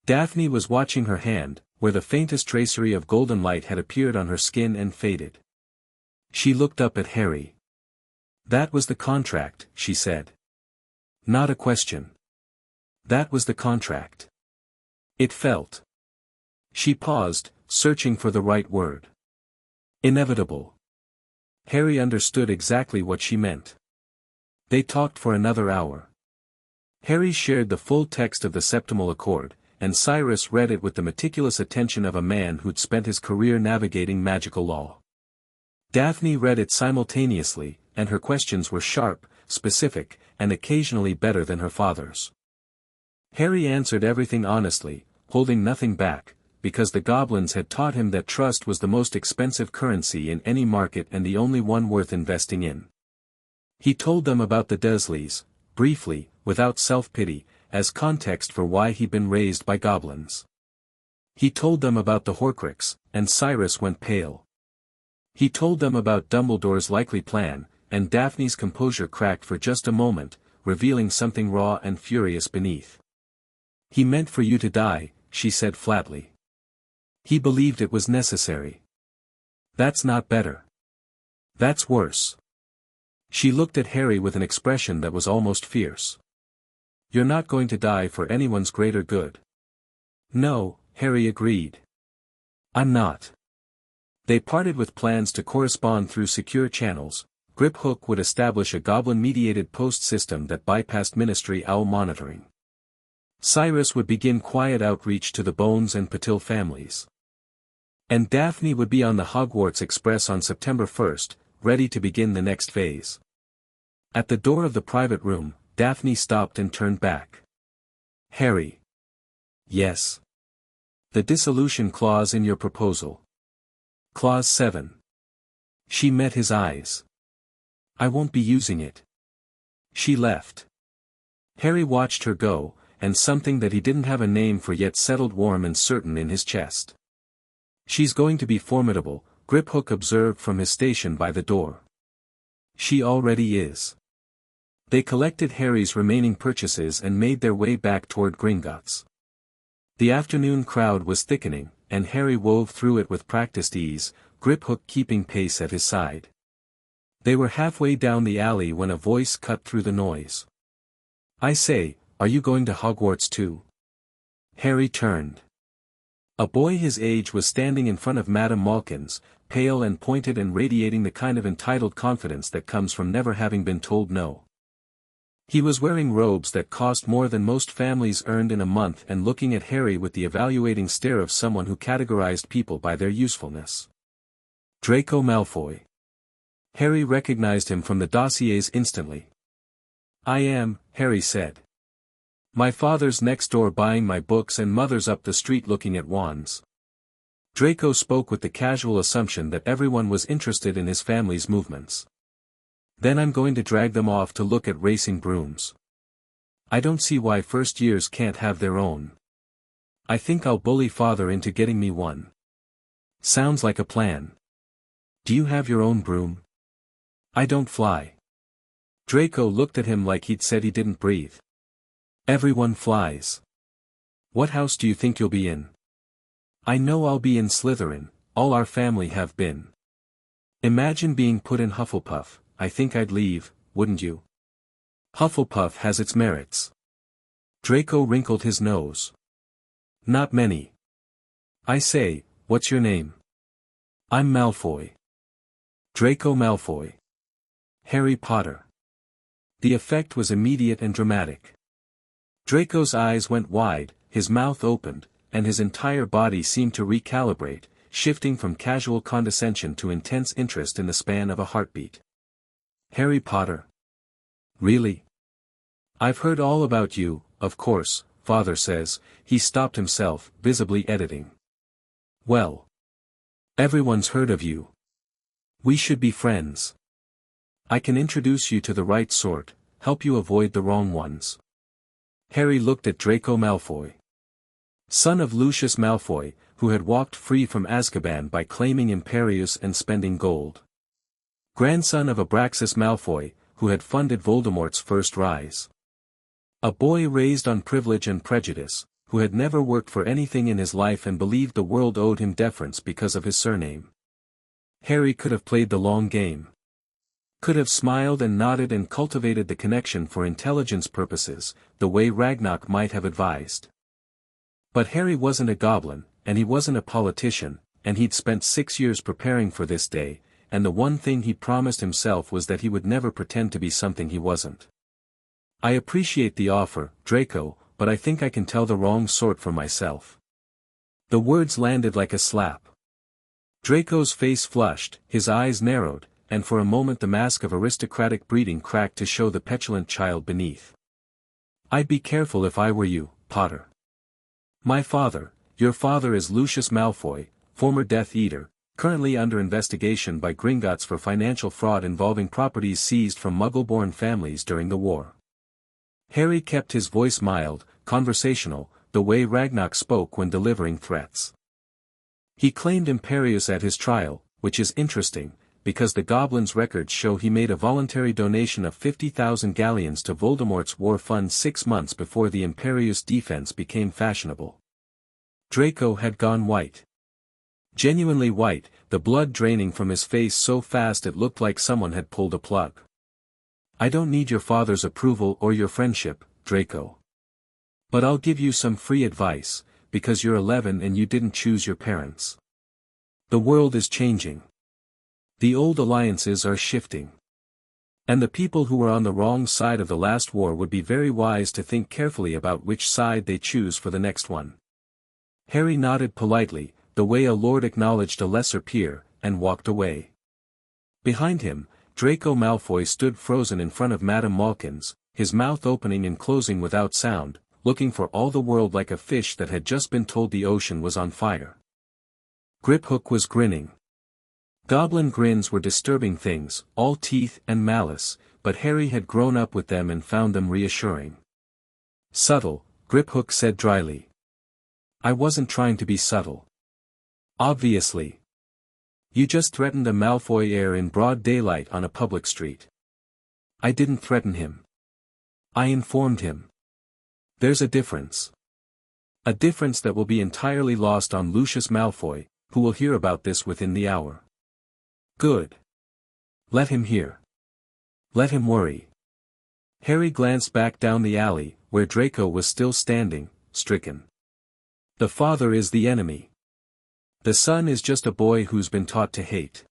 Daphne was watching her hand, where the faintest tracery of golden light had appeared on her skin and faded. She looked up at Harry. That was the contract, she said. Not a question. That was the contract. It felt. She paused, searching for the right word. Inevitable. Harry understood exactly what she meant. They talked for another hour. Harry shared the full text of the Septimal Accord, and Cyrus read it with the meticulous attention of a man who'd spent his career navigating magical law. Daphne read it simultaneously, and her questions were sharp, specific, and occasionally better than her father's. Harry answered everything honestly, holding nothing back, because the goblins had taught him that trust was the most expensive currency in any market and the only one worth investing in. He told them about the Dursleys, briefly, without self-pity, as context for why he'd been raised by goblins. He told them about the Horcrux, and Cyrus went pale. He told them about Dumbledore's likely plan, and Daphne's composure cracked for just a moment, revealing something raw and furious beneath. He meant for you to die, she said flatly. He believed it was necessary. That's not better. That's worse. She looked at Harry with an expression that was almost fierce. You're not going to die for anyone's greater good. No, Harry agreed. I'm not. They parted with plans to correspond through secure channels. Griphook would establish a goblin-mediated post system that bypassed Ministry Owl monitoring. Cyrus would begin quiet outreach to the Bones and Patil families. And Daphne would be on the Hogwarts Express on September 1st, ready to begin the next phase. At the door of the private room, Daphne stopped and turned back. Harry. Yes. The dissolution clause in your proposal. Clause 7. She met his eyes. I won't be using it. She left. Harry watched her go, and something that he didn't have a name for yet settled warm and certain in his chest. She's going to be formidable, Griphook observed from his station by the door. She already is. They collected Harry's remaining purchases and made their way back toward Gringotts. The afternoon crowd was thickening, and Harry wove through it with practiced ease, Griphook keeping pace at his side. They were halfway down the alley when a voice cut through the noise. I say, are you going to Hogwarts too? Harry turned. A boy his age was standing in front of Madame Malkin's, pale and pointed and radiating the kind of entitled confidence that comes from never having been told no. He was wearing robes that cost more than most families earned in a month and looking at Harry with the evaluating stare of someone who categorized people by their usefulness. Draco Malfoy. Harry recognized him from the dossiers instantly. I am, Harry said. My father's next door buying my books and mother's up the street looking at wands. Draco spoke with the casual assumption that everyone was interested in his family's movements. Then I'm going to drag them off to look at racing brooms. I don't see why first years can't have their own. I think I'll bully father into getting me one. Sounds like a plan. Do you have your own broom? I don't fly. Draco looked at him like he'd said he didn't breathe. Everyone flies. What house do you think you'll be in? I know I'll be in Slytherin, all our family have been. Imagine being put in Hufflepuff, I think I'd leave, wouldn't you? Hufflepuff has its merits. Draco wrinkled his nose. Not many. I say, what's your name? I'm Malfoy. Draco Malfoy. Harry Potter. The effect was immediate and dramatic. Draco's eyes went wide, his mouth opened, and his entire body seemed to recalibrate, shifting from casual condescension to intense interest in the span of a heartbeat. Harry Potter. Really? I've heard all about you, of course, father says. He stopped himself, visibly editing. Well. Everyone's heard of you. We should be friends. I can introduce you to the right sort, help you avoid the wrong ones. Harry looked at Draco Malfoy. Son of Lucius Malfoy, who had walked free from Azkaban by claiming Imperius and spending gold. Grandson of Abraxas Malfoy, who had funded Voldemort's first rise. A boy raised on privilege and prejudice, who had never worked for anything in his life and believed the world owed him deference because of his surname. Harry could have played the long game. Could have smiled and nodded and cultivated the connection for intelligence purposes, the way Ragnok might have advised. But Harry wasn't a goblin, and he wasn't a politician, and he'd spent 6 years preparing for this day, and the one thing he promised himself was that he would never pretend to be something he wasn't. I appreciate the offer, Draco, but I think I can tell the wrong sort for myself. The words landed like a slap. Draco's face flushed, his eyes narrowed, and for a moment the mask of aristocratic breeding cracked to show the petulant child beneath. I'd be careful if I were you, Potter. My father, your father is Lucius Malfoy, former Death Eater, currently under investigation by Gringotts for financial fraud involving properties seized from Muggle-born families during the war. Harry kept his voice mild, conversational, the way Ragnok spoke when delivering threats. He claimed Imperius at his trial, which is interesting, because the Goblin's records show he made a voluntary donation of 50,000 galleons to Voldemort's war fund 6 months before the Imperius defense became fashionable. Draco had gone white. Genuinely white, the blood draining from his face so fast it looked like someone had pulled a plug. I don't need your father's approval or your friendship, Draco. But I'll give you some free advice, because you're 11 and you didn't choose your parents. The world is changing. The old alliances are shifting. And the people who were on the wrong side of the last war would be very wise to think carefully about which side they choose for the next one. Harry nodded politely, the way a lord acknowledged a lesser peer, and walked away. Behind him, Draco Malfoy stood frozen in front of Madame Malkin's, his mouth opening and closing without sound, looking for all the world like a fish that had just been told the ocean was on fire. Griphook was grinning. Goblin grins were disturbing things, all teeth and malice, but Harry had grown up with them and found them reassuring. Subtle, Griphook said dryly. I wasn't trying to be subtle. Obviously. You just threatened a Malfoy heir in broad daylight on a public street. I didn't threaten him. I informed him. There's a difference. A difference that will be entirely lost on Lucius Malfoy, who will hear about this within the hour. Good. Let him hear. Let him worry. Harry glanced back down the alley, where Draco was still standing, stricken. The father is the enemy. The son is just a boy who's been taught to hate.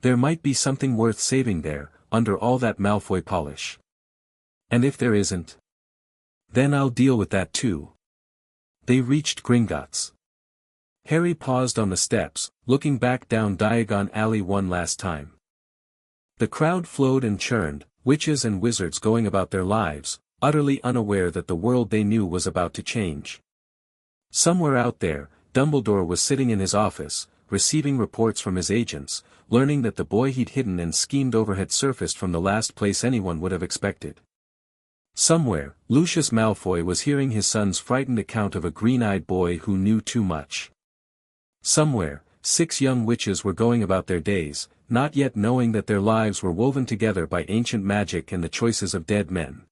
There might be something worth saving there, under all that Malfoy polish. And if there isn't, then I'll deal with that too. They reached Gringotts. Harry paused on the steps, looking back down Diagon Alley one last time. The crowd flowed and churned, witches and wizards going about their lives, utterly unaware that the world they knew was about to change. Somewhere out there, Dumbledore was sitting in his office, receiving reports from his agents, learning that the boy he'd hidden and schemed over had surfaced from the last place anyone would have expected. Somewhere, Lucius Malfoy was hearing his son's frightened account of a green-eyed boy who knew too much. Somewhere, 6 young witches were going about their days, not yet knowing that their lives were woven together by ancient magic and the choices of dead men.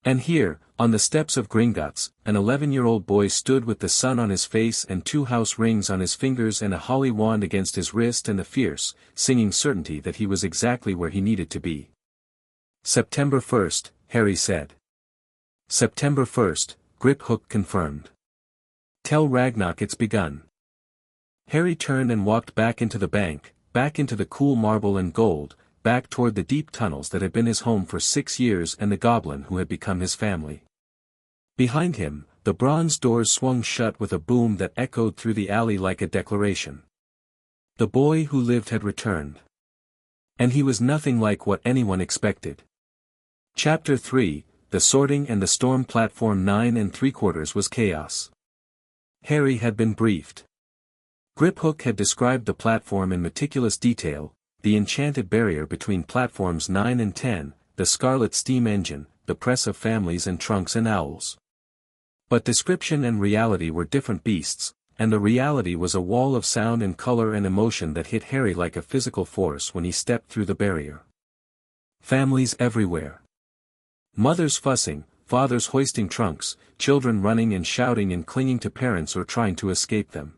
And here, on the steps of Gringotts, an 11-year-old boy stood with the sun on his face and 2 house rings on his fingers and a holly wand against his wrist and a fierce, singing certainty that he was exactly where he needed to be. September 1st, Harry said. September 1st, Griphook confirmed. Tell Ragnok it's begun. Harry turned and walked back into the bank, back into the cool marble and gold, back toward the deep tunnels that had been his home for 6 years and the goblin who had become his family. Behind him, the bronze doors swung shut with a boom that echoed through the alley like a declaration. The boy who lived had returned. And he was nothing like what anyone expected. Chapter 3, The Sorting and the Storm. Platform 9 3/4 was chaos. Harry had been briefed. Griphook had described the platform in meticulous detail, the enchanted barrier between platforms 9 and 10, the scarlet steam engine, the press of families and trunks and owls. But description and reality were different beasts, and the reality was a wall of sound and color and emotion that hit Harry like a physical force when he stepped through the barrier. Families everywhere. Mothers fussing, fathers hoisting trunks, children running and shouting and clinging to parents or trying to escape them.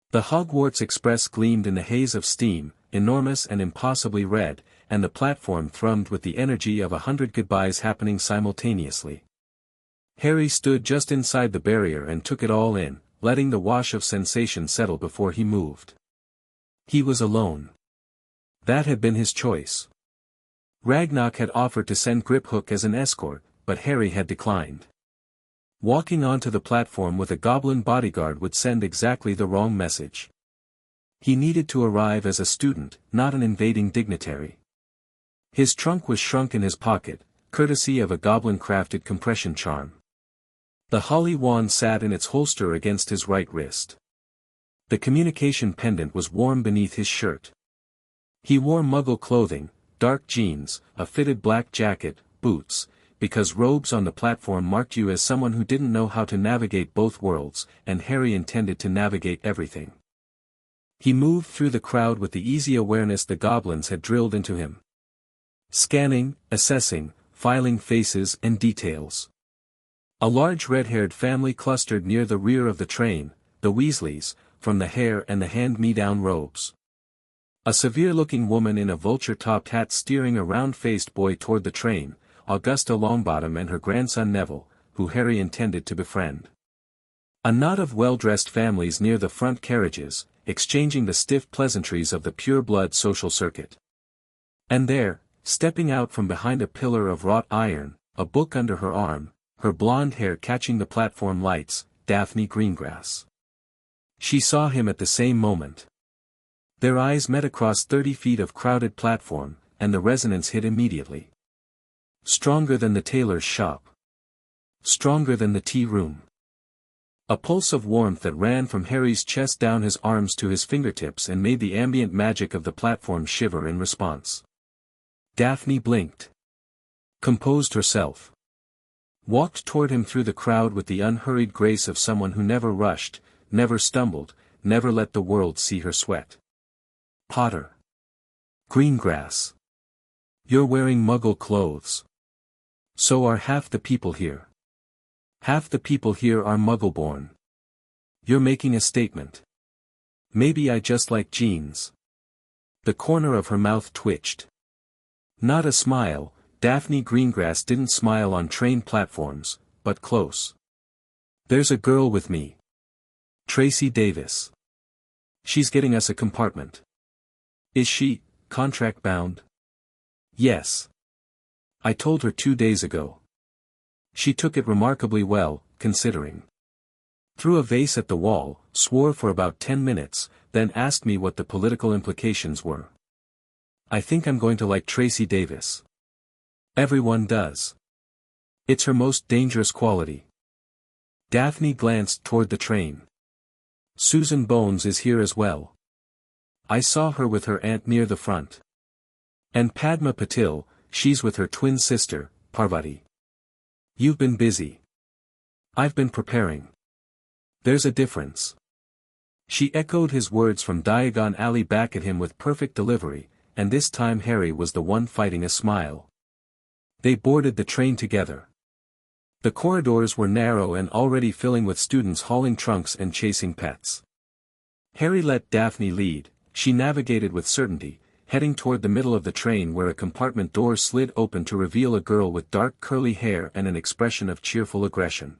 The Hogwarts Express gleamed in the haze of steam, enormous and impossibly red, and the platform thrummed with the energy of 100 goodbyes happening simultaneously. Harry stood just inside the barrier and took it all in, letting the wash of sensation settle before he moved. He was alone. That had been his choice. Ragnok had offered to send Griphook as an escort, but Harry had declined. Walking onto the platform with a goblin bodyguard would send exactly the wrong message. He needed to arrive as a student, not an invading dignitary. His trunk was shrunk in his pocket, courtesy of a goblin-crafted compression charm. The holly wand sat in its holster against his right wrist. The communication pendant was warm beneath his shirt. He wore Muggle clothing, dark jeans, a fitted black jacket, boots, because robes on the platform marked you as someone who didn't know how to navigate both worlds, and Harry intended to navigate everything. He moved through the crowd with the easy awareness the goblins had drilled into him. Scanning, assessing, filing faces and details. A large red-haired family clustered near the rear of the train, the Weasleys, from the hair and the hand-me-down robes. A severe-looking woman in a vulture-topped hat steering a round-faced boy toward the train, Augusta Longbottom and her grandson Neville, who Harry intended to befriend. A knot of well-dressed families near the front carriages, exchanging the stiff pleasantries of the pure-blood social circuit. And there, stepping out from behind a pillar of wrought iron, a book under her arm, her blonde hair catching the platform lights, Daphne Greengrass. She saw him at the same moment. Their eyes met across 30 feet of crowded platform, and the resonance hit immediately. Stronger than the tailor's shop. Stronger than the tea room. A pulse of warmth that ran from Harry's chest down his arms to his fingertips and made the ambient magic of the platform shiver in response. Daphne blinked. Composed herself. Walked toward him through the crowd with the unhurried grace of someone who never rushed, never stumbled, never let the world see her sweat. Potter. Greengrass. You're wearing Muggle clothes. So are half the people here. Half the people here are Muggle-born. You're making a statement. Maybe I just like jeans. The corner of her mouth twitched. Not a smile, Daphne Greengrass didn't smile on train platforms, but close. There's a girl with me. Tracy Davis. She's getting us a compartment. Is she, contract bound? Yes. I told her 2 days ago. She took it remarkably well, considering. Threw a vase at the wall, swore for about 10 minutes, then asked me what the political implications were. I think I'm going to like Tracy Davis. Everyone does. It's her most dangerous quality. Daphne glanced toward the train. Susan Bones is here as well. I saw her with her aunt near the front. And Padma Patil, she's with her twin sister, Parvati. You've been busy. I've been preparing. There's a difference. She echoed his words from Diagon Alley back at him with perfect delivery, and this time Harry was the one fighting a smile. They boarded the train together. The corridors were narrow and already filling with students hauling trunks and chasing pets. Harry let Daphne lead. She navigated with certainty, heading toward the middle of the train where a compartment door slid open to reveal a girl with dark curly hair and an expression of cheerful aggression.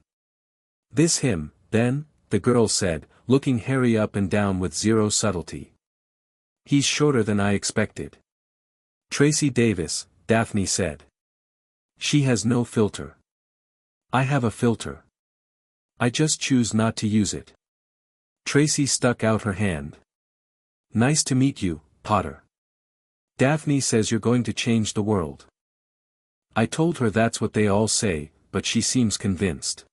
This him, then, the girl said, looking Harry up and down with zero subtlety. He's shorter than I expected. Tracy Davis, Daphne said. She has no filter. I have a filter. I just choose not to use it. Tracy stuck out her hand. Nice to meet you, Potter. Daphne says you're going to change the world. I told her that's what they all say, but she seems convinced.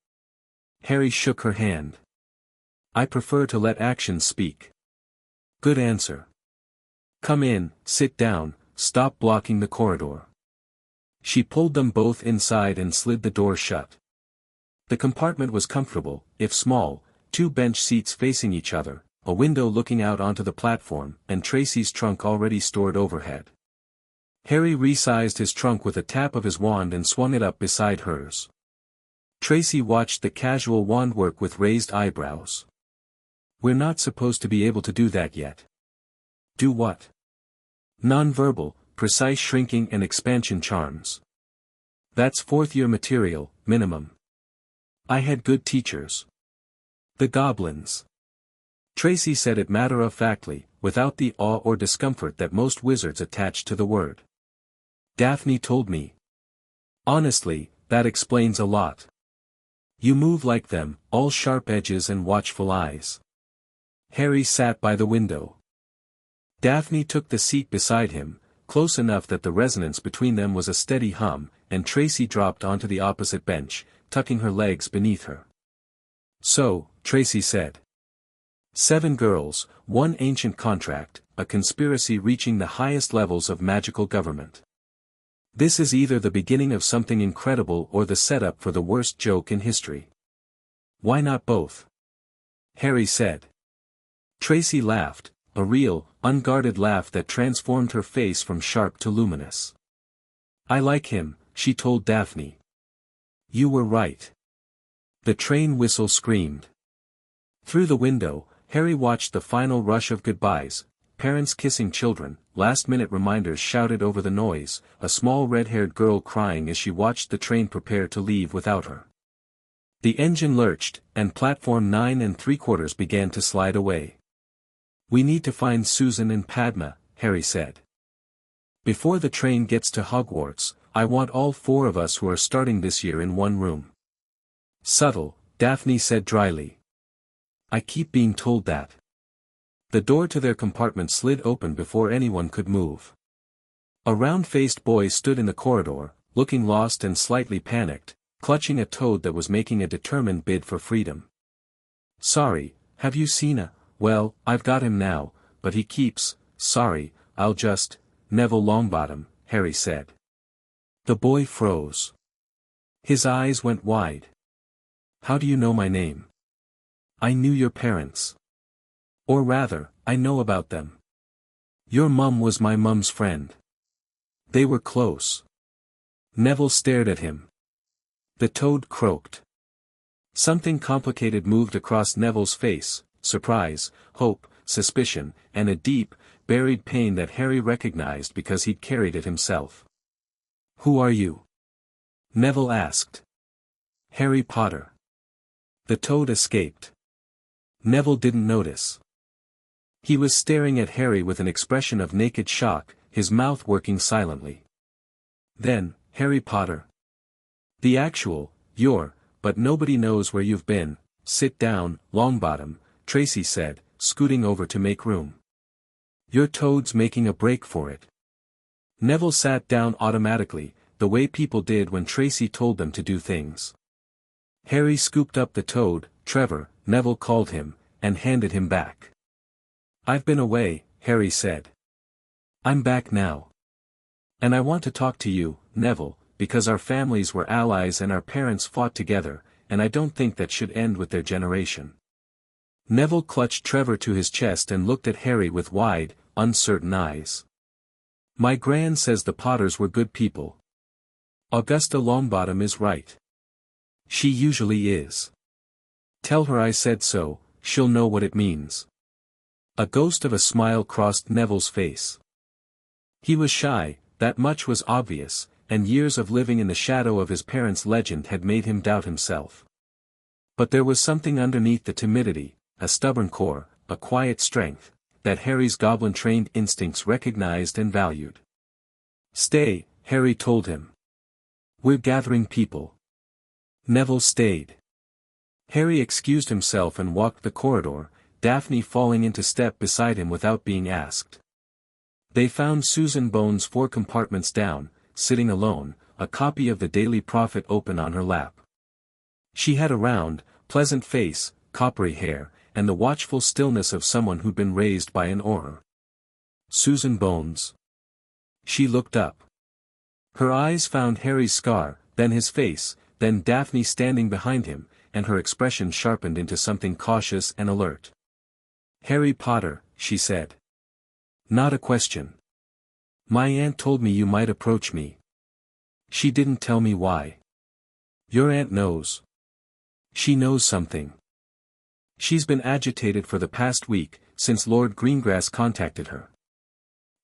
Harry shook her hand. I prefer to let actions speak. Good answer. Come in, sit down, stop blocking the corridor. She pulled them both inside and slid the door shut. The compartment was comfortable, if small, 2 bench seats facing each other, a window looking out onto the platform, and Tracy's trunk already stored overhead. Harry resized his trunk with a tap of his wand and swung it up beside hers. Tracy watched the casual wand work with raised eyebrows. We're not supposed to be able to do that yet. Do what? Non-verbal, precise shrinking and expansion charms. That's 4th-year material, minimum. I had good teachers. The goblins. Tracy said it matter-of-factly, without the awe or discomfort that most wizards attach to the word. Daphne told me. Honestly, that explains a lot. You move like them, all sharp edges and watchful eyes. Harry sat by the window. Daphne took the seat beside him, close enough that the resonance between them was a steady hum, and Tracy dropped onto the opposite bench, tucking her legs beneath her. So, Tracy said. 7 girls, 1 ancient contract, a conspiracy reaching the highest levels of magical government. This is either the beginning of something incredible or the setup for the worst joke in history. Why not both? Harry said. Tracy laughed, a real, unguarded laugh that transformed her face from sharp to luminous. I like him, she told Daphne. You were right. The train whistle screamed. Through the window, Harry watched the final rush of goodbyes, parents kissing children, last-minute reminders shouted over the noise, a small red-haired girl crying as she watched the train prepare to leave without her. The engine lurched, and platform 9 3/4 began to slide away. We need to find Susan and Padma, Harry said. Before the train gets to Hogwarts, I want all 4 of us who are starting this year in one room. Subtle, Daphne said dryly. I keep being told that. The door to their compartment slid open before anyone could move. A round-faced boy stood in the corridor, looking lost and slightly panicked, clutching a toad that was making a determined bid for freedom. Sorry, have you seen a... Well, I've got him now, but he keeps... Sorry, I'll just... Neville Longbottom, Harry said. The boy froze. His eyes went wide. How do you know my name? I knew your parents. Or rather, I know about them. Your mum was my mum's friend. They were close. Neville stared at him. The toad croaked. Something complicated moved across Neville's face, surprise, hope, suspicion, and a deep, buried pain that Harry recognized because he'd carried it himself. Who are you? Neville asked. Harry Potter. The toad escaped. Neville didn't notice. He was staring at Harry with an expression of naked shock, his mouth working silently. Then, Harry Potter. The actual, but nobody knows where you've been. Sit down, Longbottom, Tracy said, scooting over to make room. Your toad's making a break for it. Neville sat down automatically, the way people did when Tracy told them to do things. Harry scooped up the toad, Trevor, Neville called him, and handed him back. I've been away, Harry said. I'm back now. And I want to talk to you, Neville, because our families were allies and our parents fought together, and I don't think that should end with their generation. Neville clutched Trevor to his chest and looked at Harry with wide, uncertain eyes. My gran says the Potters were good people. Augusta Longbottom is right. She usually is. Tell her I said so, she'll know what it means. A ghost of a smile crossed Neville's face. He was shy, that much was obvious, and years of living in the shadow of his parents' legend had made him doubt himself. But there was something underneath the timidity, a stubborn core, a quiet strength, that Harry's goblin-trained instincts recognized and valued. Stay, Harry told him. We're gathering people. Neville stayed. Harry excused himself and walked the corridor, Daphne falling into step beside him without being asked. They found Susan Bones 4 compartments down, sitting alone, a copy of the Daily Prophet open on her lap. She had a round, pleasant face, coppery hair, and the watchful stillness of someone who'd been raised by an auror. Susan Bones. She looked up. Her eyes found Harry's scar, then his face, then Daphne standing behind him, and her expression sharpened into something cautious and alert. Harry Potter, she said. Not a question. My aunt told me you might approach me. She didn't tell me why. Your aunt knows. She knows something. She's been agitated for the past week, since Lord Greengrass contacted her.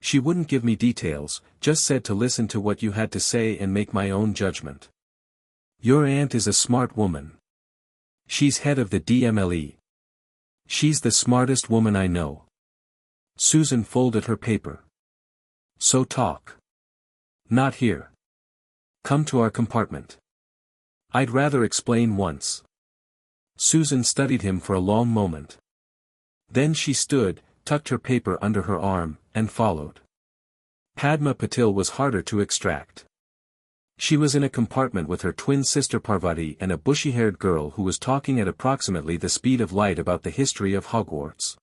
She wouldn't give me details, just said to listen to what you had to say and make my own judgment. Your aunt is a smart woman. She's head of the DMLE. She's the smartest woman I know. Susan folded her paper. So talk. Not here. Come to our compartment. I'd rather explain once. Susan studied him for a long moment. Then she stood, tucked her paper under her arm, and followed. Padma Patil was harder to extract. She was in a compartment with her twin sister Parvati and a bushy-haired girl who was talking at approximately the speed of light about the history of Hogwarts.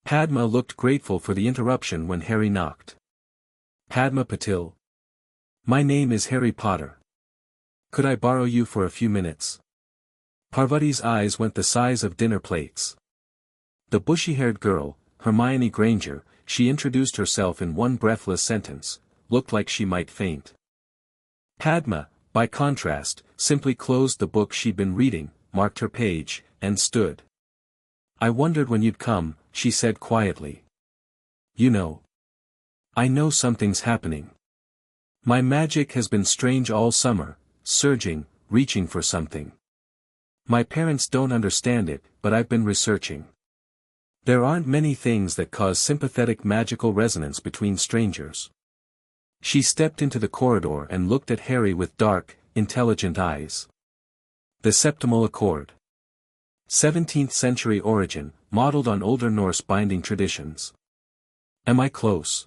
Padma looked grateful for the interruption when Harry knocked. Padma Patil. My name is Harry Potter. Could I borrow you for a few minutes? Parvati's eyes went the size of dinner plates. The bushy-haired girl, Hermione Granger, she introduced herself in one breathless sentence, looked like she might faint. Padma, by contrast, simply closed the book she'd been reading, marked her page, and stood. I wondered when you'd come, she said quietly. You know. I know something's happening. My magic has been strange all summer, surging, reaching for something. My parents don't understand it, but I've been researching. There aren't many things that cause sympathetic magical resonance between strangers. She stepped into the corridor and looked at Harry with dark, intelligent eyes. The septimal accord. 17th century origin, modeled on older Norse binding traditions. Am I close?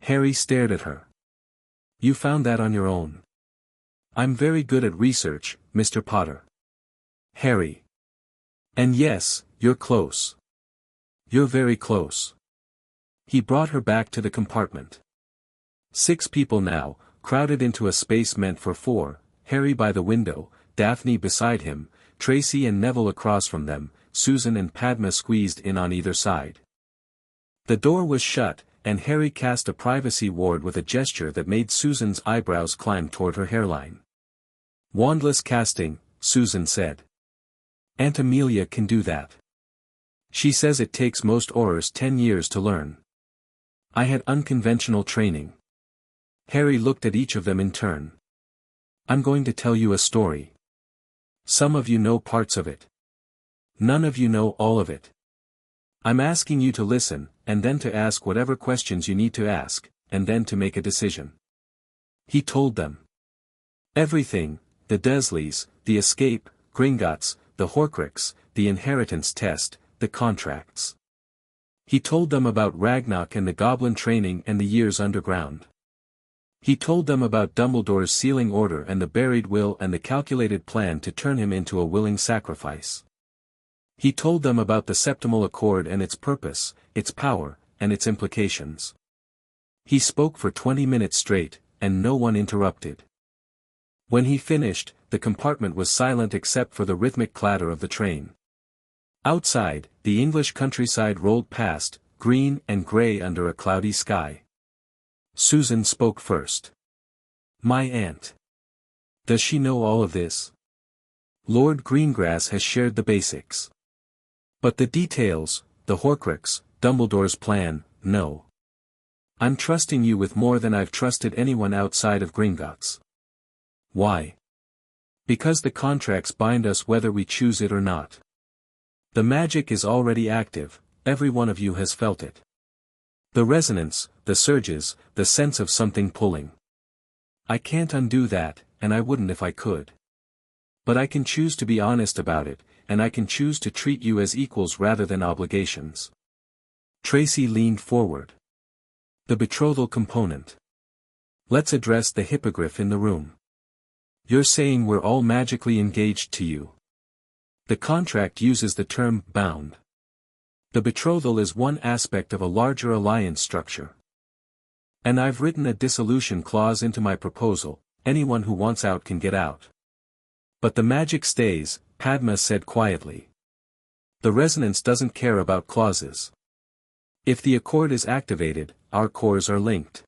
Harry stared at her. You found that on your own. I'm very good at research, Mr. Potter. Harry. And yes, you're close. You're very close. He brought her back to the compartment. 6 people now, crowded into a space meant for 4, Harry by the window, Daphne beside him, Tracy and Neville across from them, Susan and Padma squeezed in on either side. The door was shut, and Harry cast a privacy ward with a gesture that made Susan's eyebrows climb toward her hairline. Wandless casting, Susan said. Aunt Amelia can do that. She says it takes most aurors 10 years to learn. I had unconventional training. Harry looked at each of them in turn. I'm going to tell you a story. Some of you know parts of it. None of you know all of it. I'm asking you to listen, and then to ask whatever questions you need to ask, and then to make a decision. He told them everything: the Dursleys, the escape, Gringotts, the Horcrux, the inheritance test, the contracts. He told them about Ragnok and the goblin training and the years underground. He told them about Dumbledore's sealing order and the buried will and the calculated plan to turn him into a willing sacrifice. He told them about the septimal accord and its purpose, its power, and its implications. He spoke for 20 minutes straight, and no one interrupted. When he finished, the compartment was silent except for the rhythmic clatter of the train. Outside, the English countryside rolled past, green and grey under a cloudy sky. Susan spoke first. My aunt. Does she know all of this? Lord Greengrass has shared the basics. But the details, the Horcrux, Dumbledore's plan, no. I'm trusting you with more than I've trusted anyone outside of Gringotts. Why? Because the contracts bind us whether we choose it or not. The magic is already active, every one of you has felt it. The resonance, the surges, the sense of something pulling. I can't undo that, and I wouldn't if I could. But I can choose to be honest about it, and I can choose to treat you as equals rather than obligations. Tracy leaned forward. The betrothal component. Let's address the hippogriff in the room. You're saying we're all magically engaged to you. The contract uses the term bound. The betrothal is one aspect of a larger alliance structure. And I've written a dissolution clause into my proposal: anyone who wants out can get out. But the magic stays, Padma said quietly. The resonance doesn't care about clauses. If the accord is activated, our cores are linked.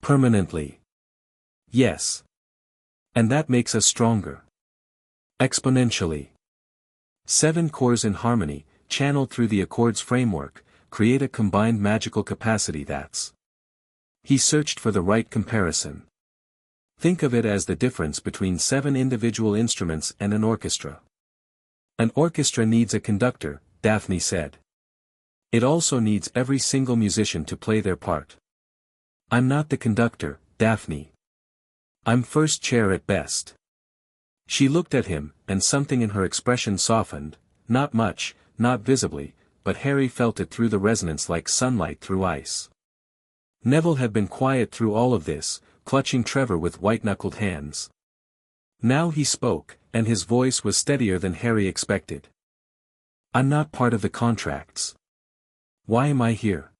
Permanently. Yes. And that makes us stronger. Exponentially. 7 cores in harmony, channeled through the accord's framework, create a combined magical capacity that's. He searched for the right comparison. Think of it as the difference between 7 individual instruments and an orchestra. An orchestra needs a conductor, Daphne said. It also needs every single musician to play their part. I'm not the conductor, Daphne. I'm first chair at best. She looked at him, and something in her expression softened, not much, not visibly, but Harry felt it through the resonance like sunlight through ice. Neville had been quiet through all of this, clutching Trevor with white-knuckled hands. Now he spoke, and his voice was steadier than Harry expected. I'm not part of the contracts. Why am I here?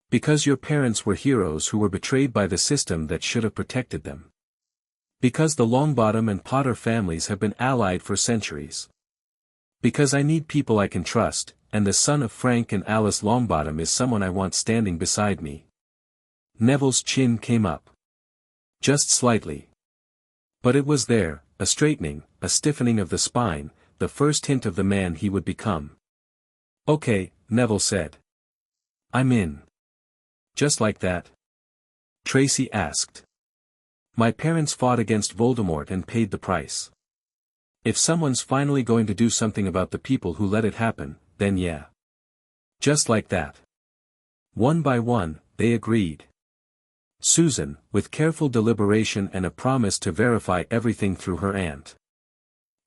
Because your parents were heroes who were betrayed by the system that should have protected them. Because the Longbottom and Potter families have been allied for centuries. Because I need people I can trust, and the son of Frank and Alice Longbottom is someone I want standing beside me. Neville's chin came up. Just slightly. But it was there, a straightening, a stiffening of the spine, the first hint of the man he would become. Okay, Neville said. I'm in. Just like that? Tracy asked. My parents fought against Voldemort and paid the price. If someone's finally going to do something about the people who let it happen, then yeah. Just like that. One by one, they agreed. Susan, with careful deliberation and a promise to verify everything through her aunt.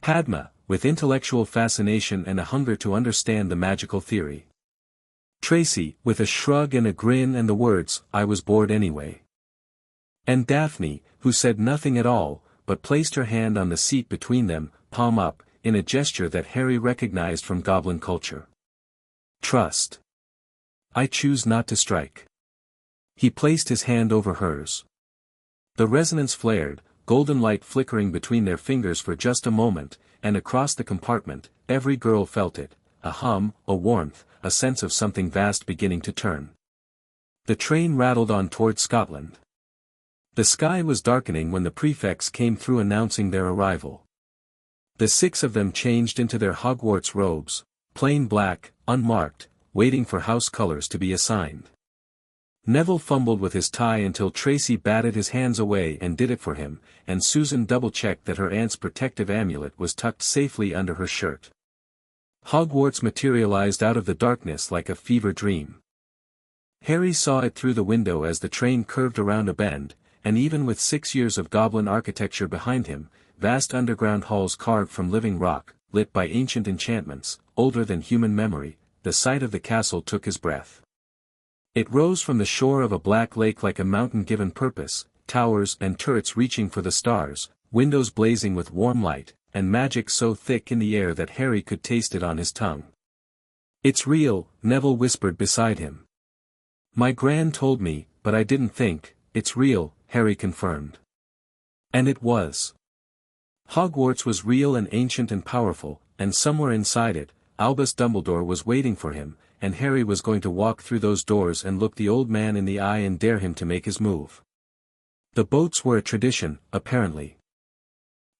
Padma, with intellectual fascination and a hunger to understand the magical theory. Tracy, with a shrug and a grin and the words, I was bored anyway. And Daphne, who said nothing at all, but placed her hand on the seat between them, palm up, in a gesture that Harry recognized from goblin culture. Trust. I choose not to strike. He placed his hand over hers. The resonance flared, golden light flickering between their fingers for just a moment, and across the compartment, every girl felt it, a hum, a warmth, a sense of something vast beginning to turn. The train rattled on toward Scotland. The sky was darkening when the prefects came through announcing their arrival. The 6 of them changed into their Hogwarts robes, plain black, unmarked, waiting for house colors to be assigned. Neville fumbled with his tie until Tracy batted his hands away and did it for him, and Susan double-checked that her aunt's protective amulet was tucked safely under her shirt. Hogwarts materialized out of the darkness like a fever dream. Harry saw it through the window as the train curved around a bend, and even with 6 years of goblin architecture behind him, vast underground halls carved from living rock, lit by ancient enchantments, older than human memory, the sight of the castle took his breath. It rose from the shore of a black lake like a mountain given purpose, towers and turrets reaching for the stars, windows blazing with warm light, and magic so thick in the air that Harry could taste it on his tongue. "It's real," Neville whispered beside him. "My gran told me, but I didn't think, it's real," Harry confirmed. And it was. Hogwarts was real and ancient and powerful, and somewhere inside it, Albus Dumbledore was waiting for him, and Harry was going to walk through those doors and look the old man in the eye and dare him to make his move. The boats were a tradition, apparently.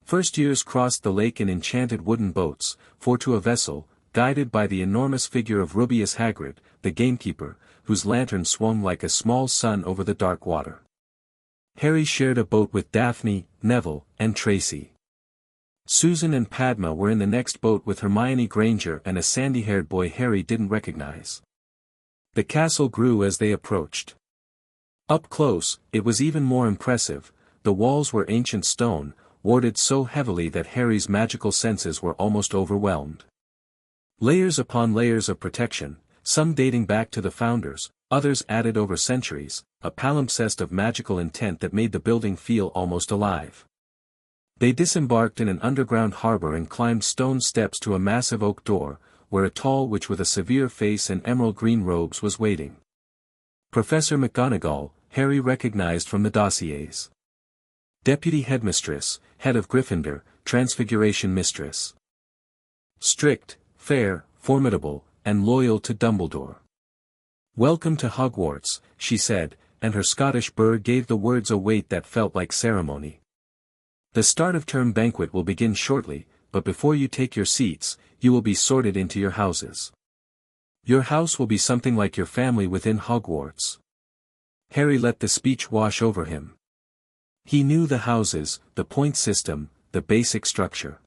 First years crossed the lake in enchanted wooden boats, 4 to a vessel, guided by the enormous figure of Rubeus Hagrid, the gamekeeper, whose lantern swung like a small sun over the dark water. Harry shared a boat with Daphne, Neville, and Tracy. Susan and Padma were in the next boat with Hermione Granger and a sandy-haired boy Harry didn't recognize. The castle grew as they approached. Up close, it was even more impressive. The walls were ancient stone, warded so heavily that Harry's magical senses were almost overwhelmed. Layers upon layers of protection, some dating back to the founders, others added over centuries, a palimpsest of magical intent that made the building feel almost alive. They disembarked in an underground harbor and climbed stone steps to a massive oak door, where a tall witch with a severe face and emerald green robes was waiting. Professor McGonagall, Harry recognized from the dossiers. Deputy Headmistress, Head of Gryffindor, Transfiguration Mistress. Strict, fair, formidable, and loyal to Dumbledore. "Welcome to Hogwarts," she said, and her Scottish burr gave the words a weight that felt like ceremony. "The start of term banquet will begin shortly, but before you take your seats, you will be sorted into your houses. Your house will be something like your family within Hogwarts." Harry let the speech wash over him. He knew the houses, the point system, the basic structure.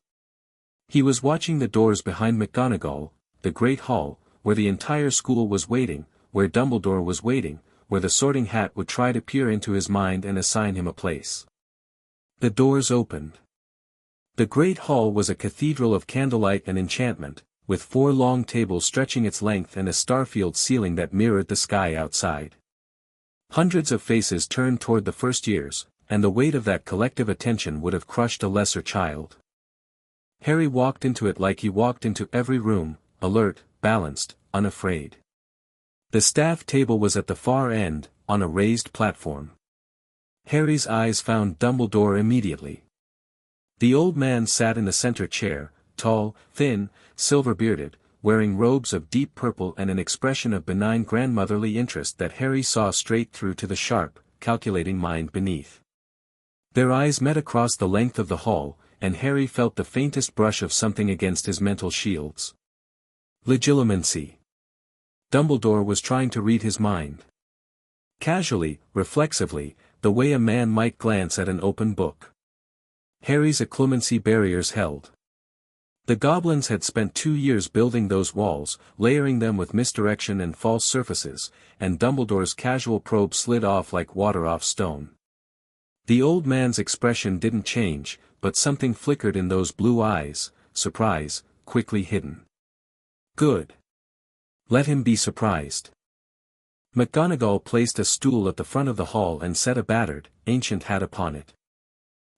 He was watching the doors behind McGonagall, the Great Hall, where the entire school was waiting, where Dumbledore was waiting, where the Sorting Hat would try to peer into his mind and assign him a place. The doors opened. The Great Hall was a cathedral of candlelight and enchantment, with 4 long tables stretching its length and a star-filled ceiling that mirrored the sky outside. Hundreds of faces turned toward the first years, and the weight of that collective attention would have crushed a lesser child. Harry walked into it like he walked into every room, alert, balanced, unafraid. The staff table was at the far end, on a raised platform. Harry's eyes found Dumbledore immediately. The old man sat in the center chair, tall, thin, silver-bearded, wearing robes of deep purple and an expression of benign grandmotherly interest that Harry saw straight through to the sharp, calculating mind beneath. Their eyes met across the length of the hall, and Harry felt the faintest brush of something against his mental shields. Legilimency. Dumbledore was trying to read his mind. Casually, reflexively, the way a man might glance at an open book. Harry's occlumency barriers held. The goblins had spent 2 years building those walls, layering them with misdirection and false surfaces, and Dumbledore's casual probe slid off like water off stone. The old man's expression didn't change, but something flickered in those blue eyes, surprise, quickly hidden. Good. Let him be surprised. McGonagall placed a stool at the front of the hall and set a battered, ancient hat upon it.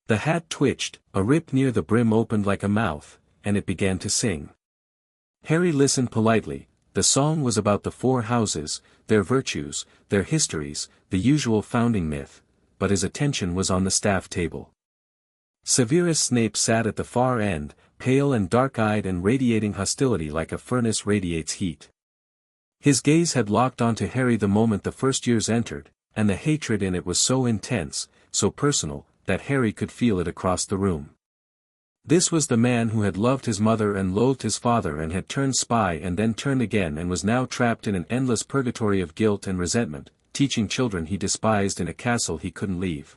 The hat twitched, a rip near the brim opened like a mouth, and it began to sing. Harry listened politely. The song was about the 4 houses, their virtues, their histories, the usual founding myth, but his attention was on the staff table. Severus Snape sat at the far end, pale and dark-eyed and radiating hostility like a furnace radiates heat. His gaze had locked onto Harry the moment the first years entered, and the hatred in it was so intense, so personal, that Harry could feel it across the room. This was the man who had loved his mother and loathed his father and had turned spy and then turned again and was now trapped in an endless purgatory of guilt and resentment, teaching children he despised in a castle he couldn't leave.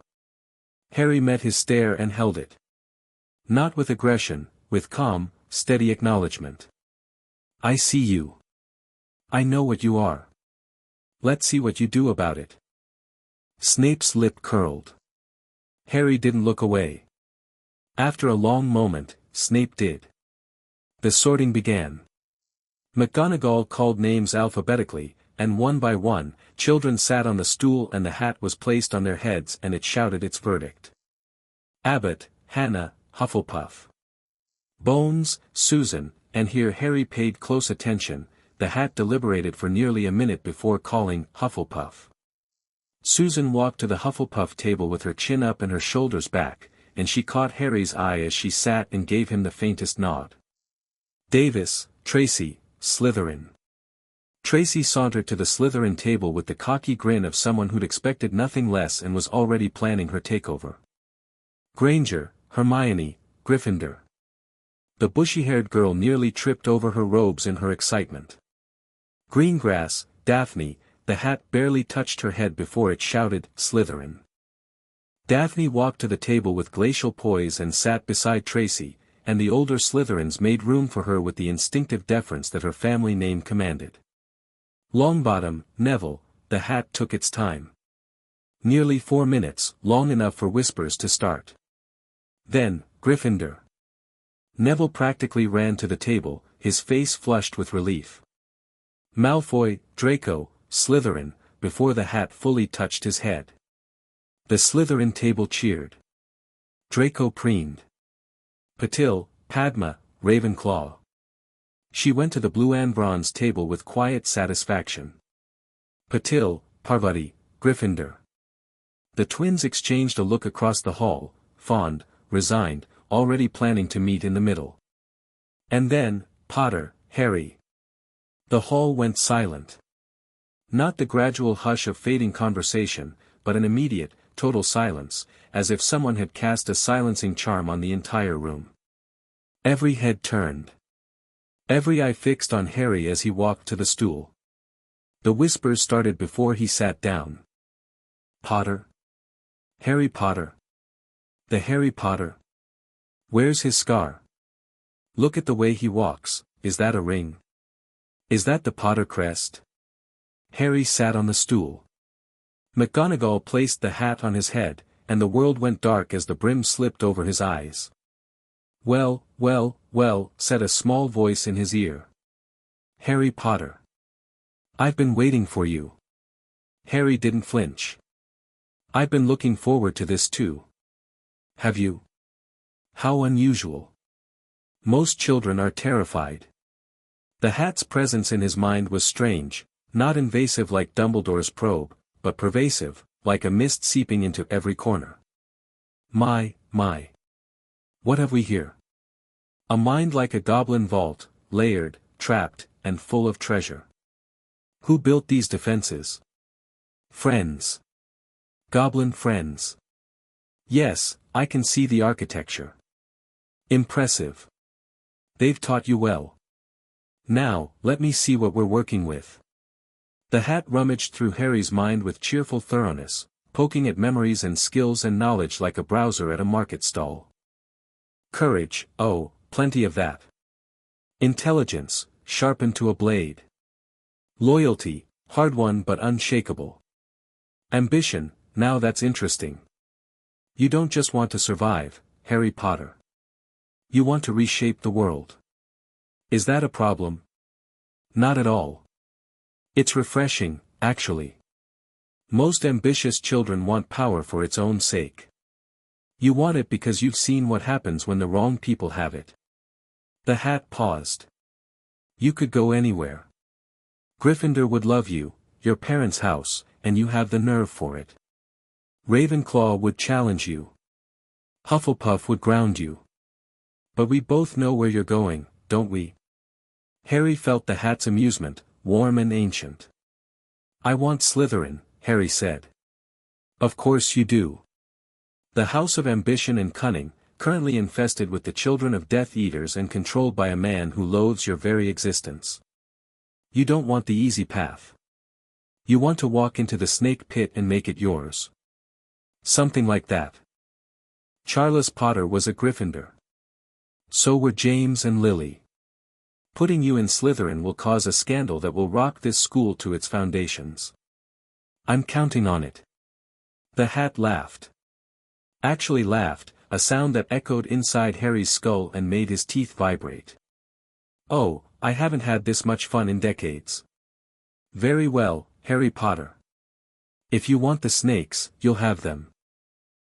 Harry met his stare and held it. Not with aggression, with calm, steady acknowledgement. I see you. I know what you are. Let's see what you do about it. Snape's lip curled. Harry didn't look away. After a long moment, Snape did. The sorting began. McGonagall called names alphabetically, and one by one, children sat on the stool and the hat was placed on their heads and it shouted its verdict. Abbott, Hannah, Hufflepuff. Bones, Susan, and here Harry paid close attention, the hat deliberated for nearly a minute before calling Hufflepuff. Susan walked to the Hufflepuff table with her chin up and her shoulders back, and she caught Harry's eye as she sat and gave him the faintest nod. Davis, Tracy, Slytherin. Tracy sauntered to the Slytherin table with the cocky grin of someone who'd expected nothing less and was already planning her takeover. Granger, Hermione, Gryffindor. The bushy-haired girl nearly tripped over her robes in her excitement. Greengrass, Daphne, the hat barely touched her head before it shouted, Slytherin. Daphne walked to the table with glacial poise and sat beside Tracy, and the older Slytherins made room for her with the instinctive deference that her family name commanded. Longbottom, Neville, the hat took its time. Nearly 4 minutes, long enough for whispers to start. Then, Gryffindor. Neville practically ran to the table, his face flushed with relief. Malfoy, Draco, Slytherin, before the hat fully touched his head. The Slytherin table cheered. Draco preened. Patil, Padma, Ravenclaw. She went to the blue and bronze table with quiet satisfaction. Patil, Parvati, Gryffindor. The twins exchanged a look across the hall, fond, resigned, already planning to meet in the middle. And then, Potter, Harry. The hall went silent. Not the gradual hush of fading conversation, but an immediate, total silence, as if someone had cast a silencing charm on the entire room. Every head turned. Every eye fixed on Harry as he walked to the stool. The whispers started before he sat down. Potter? Harry Potter? The Harry Potter? Where's his scar? Look at the way he walks, is that a ring? Is that the Potter crest? Harry sat on the stool. McGonagall placed the hat on his head, and the world went dark as the brim slipped over his eyes. Well, well, well, said a small voice in his ear. Harry Potter. I've been waiting for you. Harry didn't flinch. I've been looking forward to this too. Have you? How unusual. Most children are terrified. The hat's presence in his mind was strange, not invasive like Dumbledore's probe, but pervasive, like a mist seeping into every corner. My. What have we here? A mind like a goblin vault, layered, trapped, and full of treasure. Who built these defenses? Friends. Goblin friends. Yes, I can see the architecture. Impressive. They've taught you well. Now, let me see what we're working with. The hat rummaged through Harry's mind with cheerful thoroughness, poking at memories and skills and knowledge like a browser at a market stall. Courage, oh, plenty of that. Intelligence, sharpened to a blade. Loyalty, hard-won but unshakable. Ambition, now that's interesting. You don't just want to survive, Harry Potter. You want to reshape the world. Is that a problem? Not at all. It's refreshing, actually. Most ambitious children want power for its own sake. You want it because you've seen what happens when the wrong people have it. The hat paused. You could go anywhere. Gryffindor would love you, your parents' house, and you have the nerve for it. Ravenclaw would challenge you. Hufflepuff would ground you. But we both know where you're going, don't we? Harry felt the hat's amusement, warm and ancient. I want Slytherin, Harry said. Of course you do. The House of Ambition and Cunning, currently infested with the children of Death Eaters and controlled by a man who loathes your very existence. You don't want the easy path. You want to walk into the snake pit and make it yours. Something like that. Charles Potter was a Gryffindor. So were James and Lily. Putting you in Slytherin will cause a scandal that will rock this school to its foundations. I'm counting on it. The hat laughed. Actually laughed, a sound that echoed inside Harry's skull and made his teeth vibrate. Oh, I haven't had this much fun in decades. Very well, Harry Potter. If you want the snakes, you'll have them.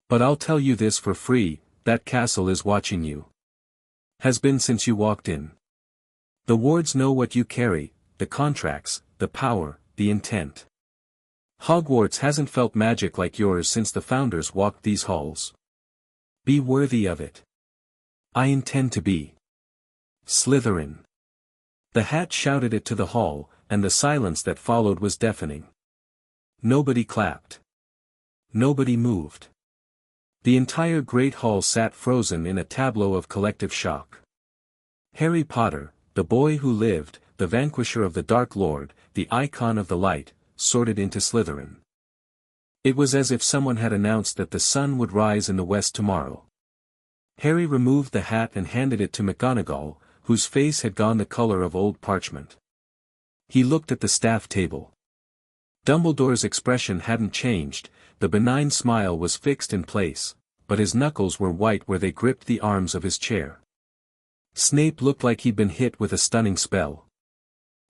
But I'll tell you this for free, that castle is watching you. Has been since you walked in. The wards know what you carry, the contracts, the power, the intent. Hogwarts hasn't felt magic like yours since the founders walked these halls. Be worthy of it. I intend to be. Slytherin. The hat shouted it to the hall, and the silence that followed was deafening. Nobody clapped. Nobody moved. The entire great hall sat frozen in a tableau of collective shock. Harry Potter, the boy who lived, the vanquisher of the Dark Lord, the icon of the light, sorted into Slytherin. It was as if someone had announced that the sun would rise in the west tomorrow. Harry removed the hat and handed it to McGonagall, whose face had gone the color of old parchment. He looked at the staff table. Dumbledore's expression hadn't changed, the benign smile was fixed in place, but his knuckles were white where they gripped the arms of his chair. Snape looked like he'd been hit with a stunning spell.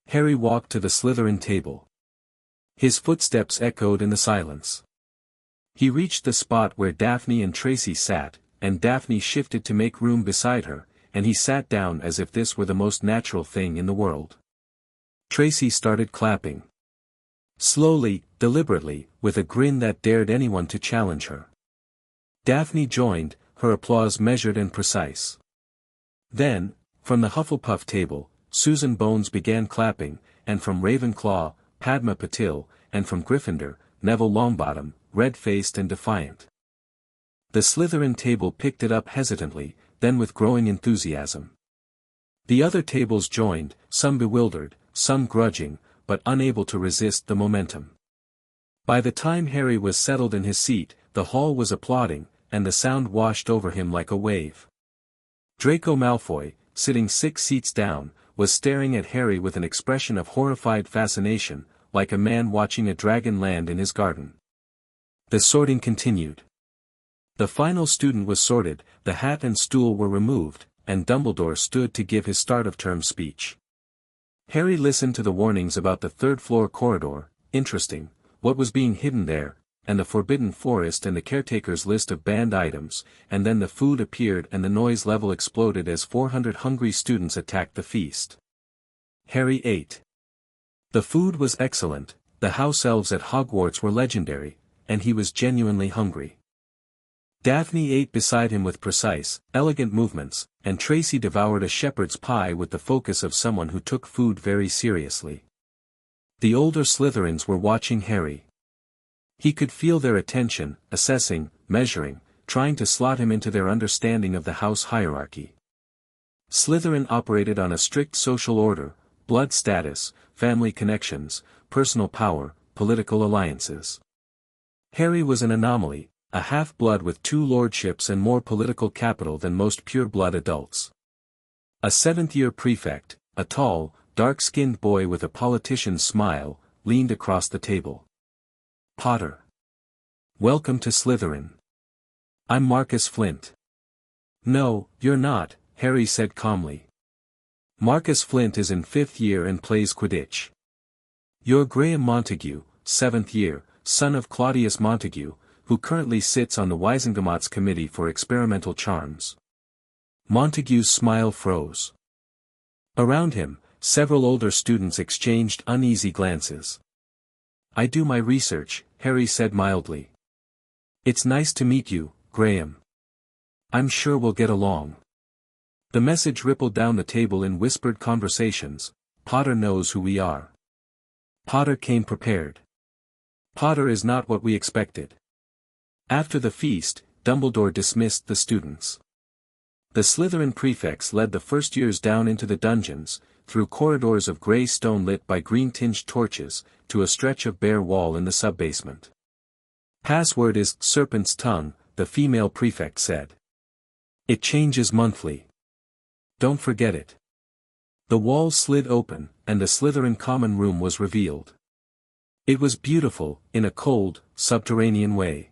Harry walked to the Slytherin table. His footsteps echoed in the silence. He reached the spot where Daphne and Tracy sat, and Daphne shifted to make room beside her, and he sat down as if this were the most natural thing in the world. Tracy started clapping. Slowly, deliberately, with a grin that dared anyone to challenge her. Daphne joined, her applause measured and precise. Then, from the Hufflepuff table, Susan Bones began clapping, and from Ravenclaw, Padma Patil, and from Gryffindor, Neville Longbottom, red-faced and defiant. The Slytherin table picked it up hesitantly, then with growing enthusiasm. The other tables joined, some bewildered, some grudging, but unable to resist the momentum. By the time Harry was settled in his seat, the hall was applauding, and the sound washed over him like a wave. Draco Malfoy, sitting 6 seats down, was staring at Harry with an expression of horrified fascination, like a man watching a dragon land in his garden. The sorting continued. The final student was sorted, the hat and stool were removed, and Dumbledore stood to give his start-of-term speech. Harry listened to the warnings about the third-floor corridor, interesting, what was being hidden there, and the forbidden forest and the caretaker's list of banned items, and then the food appeared and the noise level exploded as 400 hungry students attacked the feast. Harry ate. The food was excellent, the house elves at Hogwarts were legendary, and he was genuinely hungry. Daphne ate beside him with precise, elegant movements, and Tracy devoured a shepherd's pie with the focus of someone who took food very seriously. The older Slytherins were watching Harry. He could feel their attention, assessing, measuring, trying to slot him into their understanding of the house hierarchy. Slytherin operated on a strict social order, blood status, family connections, personal power, political alliances. Harry was an anomaly, a half-blood with 2 lordships and more political capital than most pure-blood adults. A 7th-year prefect, a tall, dark-skinned boy with a politician's smile, leaned across the table. Potter. Welcome to Slytherin. I'm Marcus Flint. No, you're not, Harry said calmly. Marcus Flint is in 5th year and plays Quidditch. You're Graham Montague, 7th year, son of Claudius Montague, who currently sits on the Wisengamot's Committee for Experimental Charms. Montague's smile froze. Around him, several older students exchanged uneasy glances. I do my research, Harry said mildly. It's nice to meet you, Graham. I'm sure we'll get along. The message rippled down the table in whispered conversations. Potter knows who we are. Potter came prepared. Potter is not what we expected. After the feast, Dumbledore dismissed the students. The Slytherin prefects led the first years down into the dungeons, through corridors of grey stone lit by green-tinged torches, to a stretch of bare wall in the sub-basement. Password is Serpent's Tongue, the female prefect said. It changes monthly. Don't forget it. The walls slid open, and the Slytherin common room was revealed. It was beautiful, in a cold, subterranean way.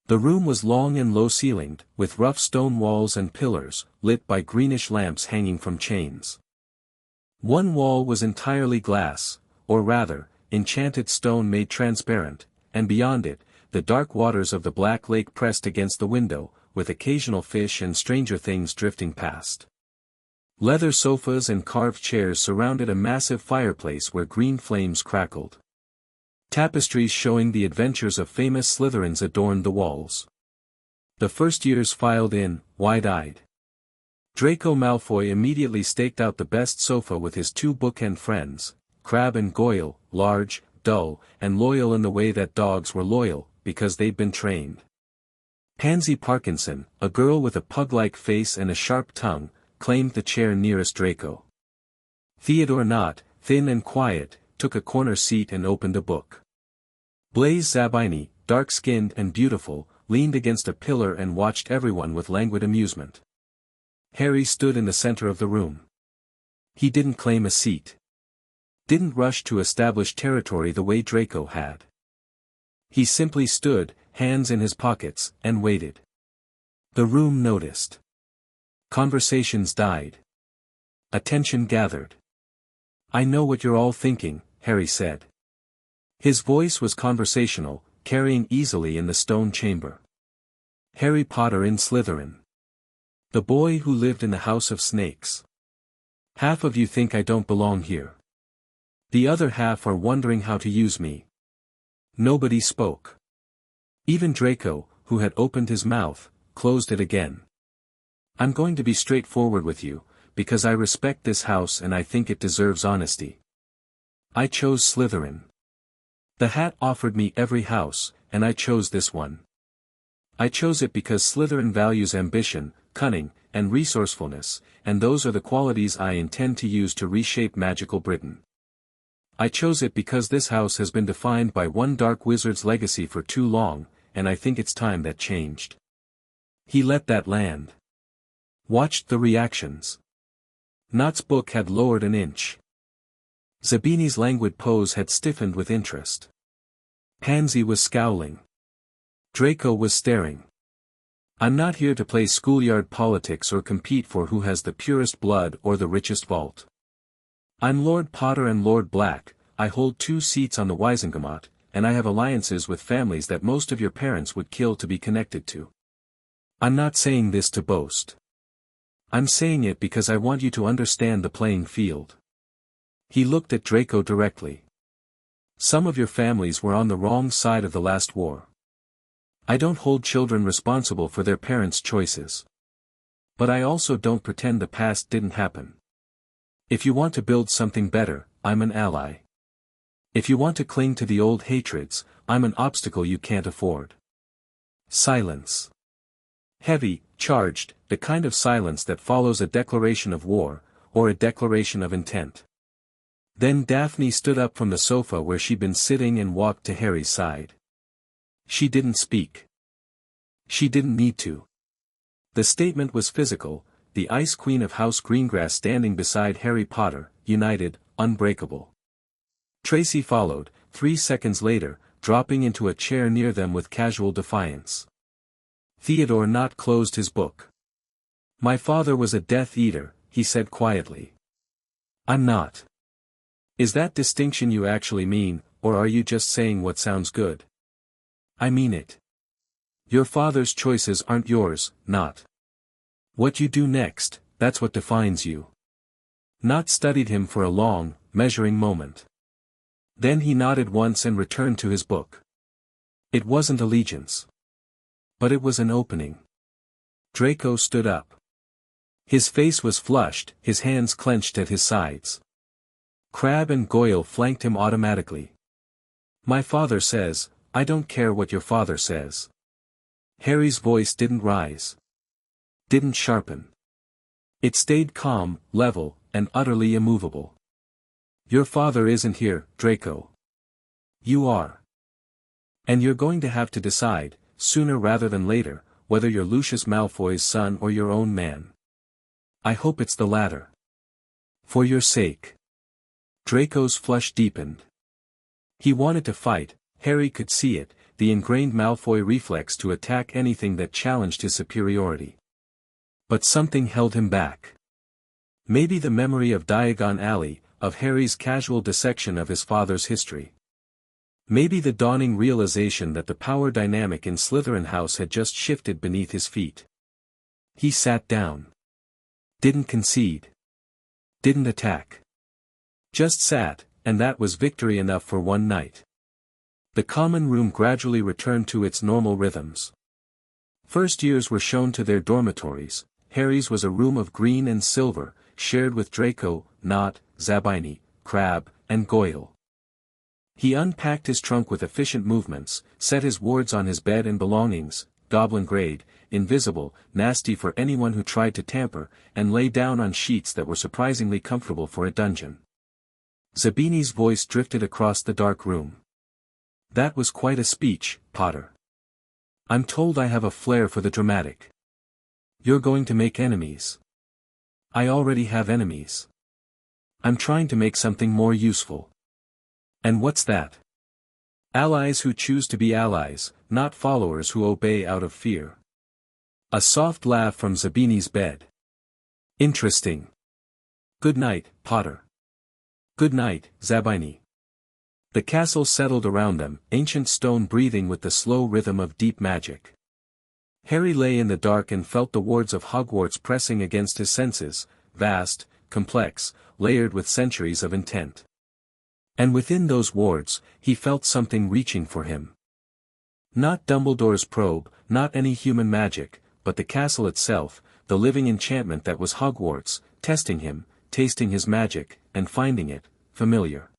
The room was long and low-ceilinged, with rough stone walls and pillars, lit by greenish lamps hanging from chains. One wall was entirely glass, or rather, enchanted stone made transparent, and beyond it, the dark waters of the Black Lake pressed against the window, with occasional fish and stranger things drifting past. Leather sofas and carved chairs surrounded a massive fireplace where green flames crackled. Tapestries showing the adventures of famous Slytherins adorned the walls. The first years filed in, wide-eyed. Draco Malfoy immediately staked out the best sofa with his two bookend friends, Crabbe and Goyle, large, dull, and loyal in the way that dogs were loyal, because they'd been trained. Pansy Parkinson, a girl with a pug-like face and a sharp tongue, claimed the chair nearest Draco. Theodore Nott, thin and quiet, took a corner seat and opened a book. Blaise Zabini, dark-skinned and beautiful, leaned against a pillar and watched everyone with languid amusement. Harry stood in the center of the room. He didn't claim a seat. Didn't rush to establish territory the way Draco had. He simply stood, hands in his pockets, and waited. The room noticed. Conversations died. Attention gathered. "I know what you're all thinking," Harry said. His voice was conversational, carrying easily in the stone chamber. Harry Potter in Slytherin. The boy who lived in the House of Snakes. Half of you think I don't belong here. The other half are wondering how to use me. Nobody spoke. Even Draco, who had opened his mouth, closed it again. "I'm going to be straightforward with you, because I respect this house and I think it deserves honesty. I chose Slytherin. The hat offered me every house, and I chose this one. I chose it because Slytherin values ambition, cunning, and resourcefulness, and those are the qualities I intend to use to reshape magical Britain. I chose it because this house has been defined by one dark wizard's legacy for too long, and I think it's time that changed." He let that land. Watched the reactions. Nott's book had lowered an inch. Zabini's languid pose had stiffened with interest. Pansy was scowling. Draco was staring. "I'm not here to play schoolyard politics or compete for who has the purest blood or the richest vault. I'm Lord Potter and Lord Black, I hold 2 seats on the Wizengamot, and I have alliances with families that most of your parents would kill to be connected to. I'm not saying this to boast. I'm saying it because I want you to understand the playing field." He looked at Draco directly. "Some of your families were on the wrong side of the last war. I don't hold children responsible for their parents' choices. But I also don't pretend the past didn't happen. If you want to build something better, I'm an ally. If you want to cling to the old hatreds, I'm an obstacle you can't afford." Silence. Heavy, charged, the kind of silence that follows a declaration of war, or a declaration of intent. Then Daphne stood up from the sofa where she'd been sitting and walked to Harry's side. She didn't speak. She didn't need to. The statement was physical, the Ice Queen of House Greengrass standing beside Harry Potter, united, unbreakable. Tracy followed, 3 seconds later, dropping into a chair near them with casual defiance. Theodore Nott closed his book. "My father was a Death Eater," he said quietly. "I'm not. Is that distinction you actually mean, or are you just saying what sounds good?" "I mean it. Your father's choices aren't yours, Nott. What you do next, that's what defines you." Nott studied him for a long, measuring moment. Then he nodded once and returned to his book. It wasn't allegiance. But it was an opening. Draco stood up. His face was flushed, his hands clenched at his sides. Crabbe and Goyle flanked him automatically. "My father says, I don't care what your father says." Harry's voice didn't rise. didn't sharpen. It stayed calm, level, and utterly immovable. Your father isn't here, Draco. You are. And you're going to have to decide, sooner rather than later, whether you're Lucius Malfoy's son or your own man. I hope it's the latter. For your sake. Draco's flush deepened. He wanted to fight, Harry could see it, the ingrained Malfoy reflex to attack anything that challenged his superiority. But something held him back. Maybe the memory of Diagon Alley, of Harry's casual dissection of his father's history. Maybe the dawning realization that the power dynamic in Slytherin House had just shifted beneath his feet. He sat down. Didn't concede. Didn't attack. Just sat, and that was victory enough for one night. The common room gradually returned to its normal rhythms. First years were shown to their dormitories. Harry's was a room of green and silver, shared with Draco, Nott, Zabini, Crabbe, and Goyle. He unpacked his trunk with efficient movements, set his wards on his bed and belongings, goblin grade, invisible, nasty for anyone who tried to tamper, and lay down on sheets that were surprisingly comfortable for a dungeon. Zabini's voice drifted across the dark room. That was quite a speech, Potter. I'm told I have a flair for the dramatic. You're going to make enemies. I already have enemies. I'm trying to make something more useful. And what's that? Allies who choose to be allies, not followers who obey out of fear. A soft laugh from Zabini's bed. Interesting. Good night, Potter. Good night, Zabini. The castle settled around them, ancient stone breathing with the slow rhythm of deep magic. Harry lay in the dark and felt the wards of Hogwarts pressing against his senses, vast, complex, layered with centuries of intent. And within those wards, he felt something reaching for him. Not Dumbledore's probe, not any human magic, but the castle itself, the living enchantment that was Hogwarts, testing him, tasting his magic, and finding it familiar.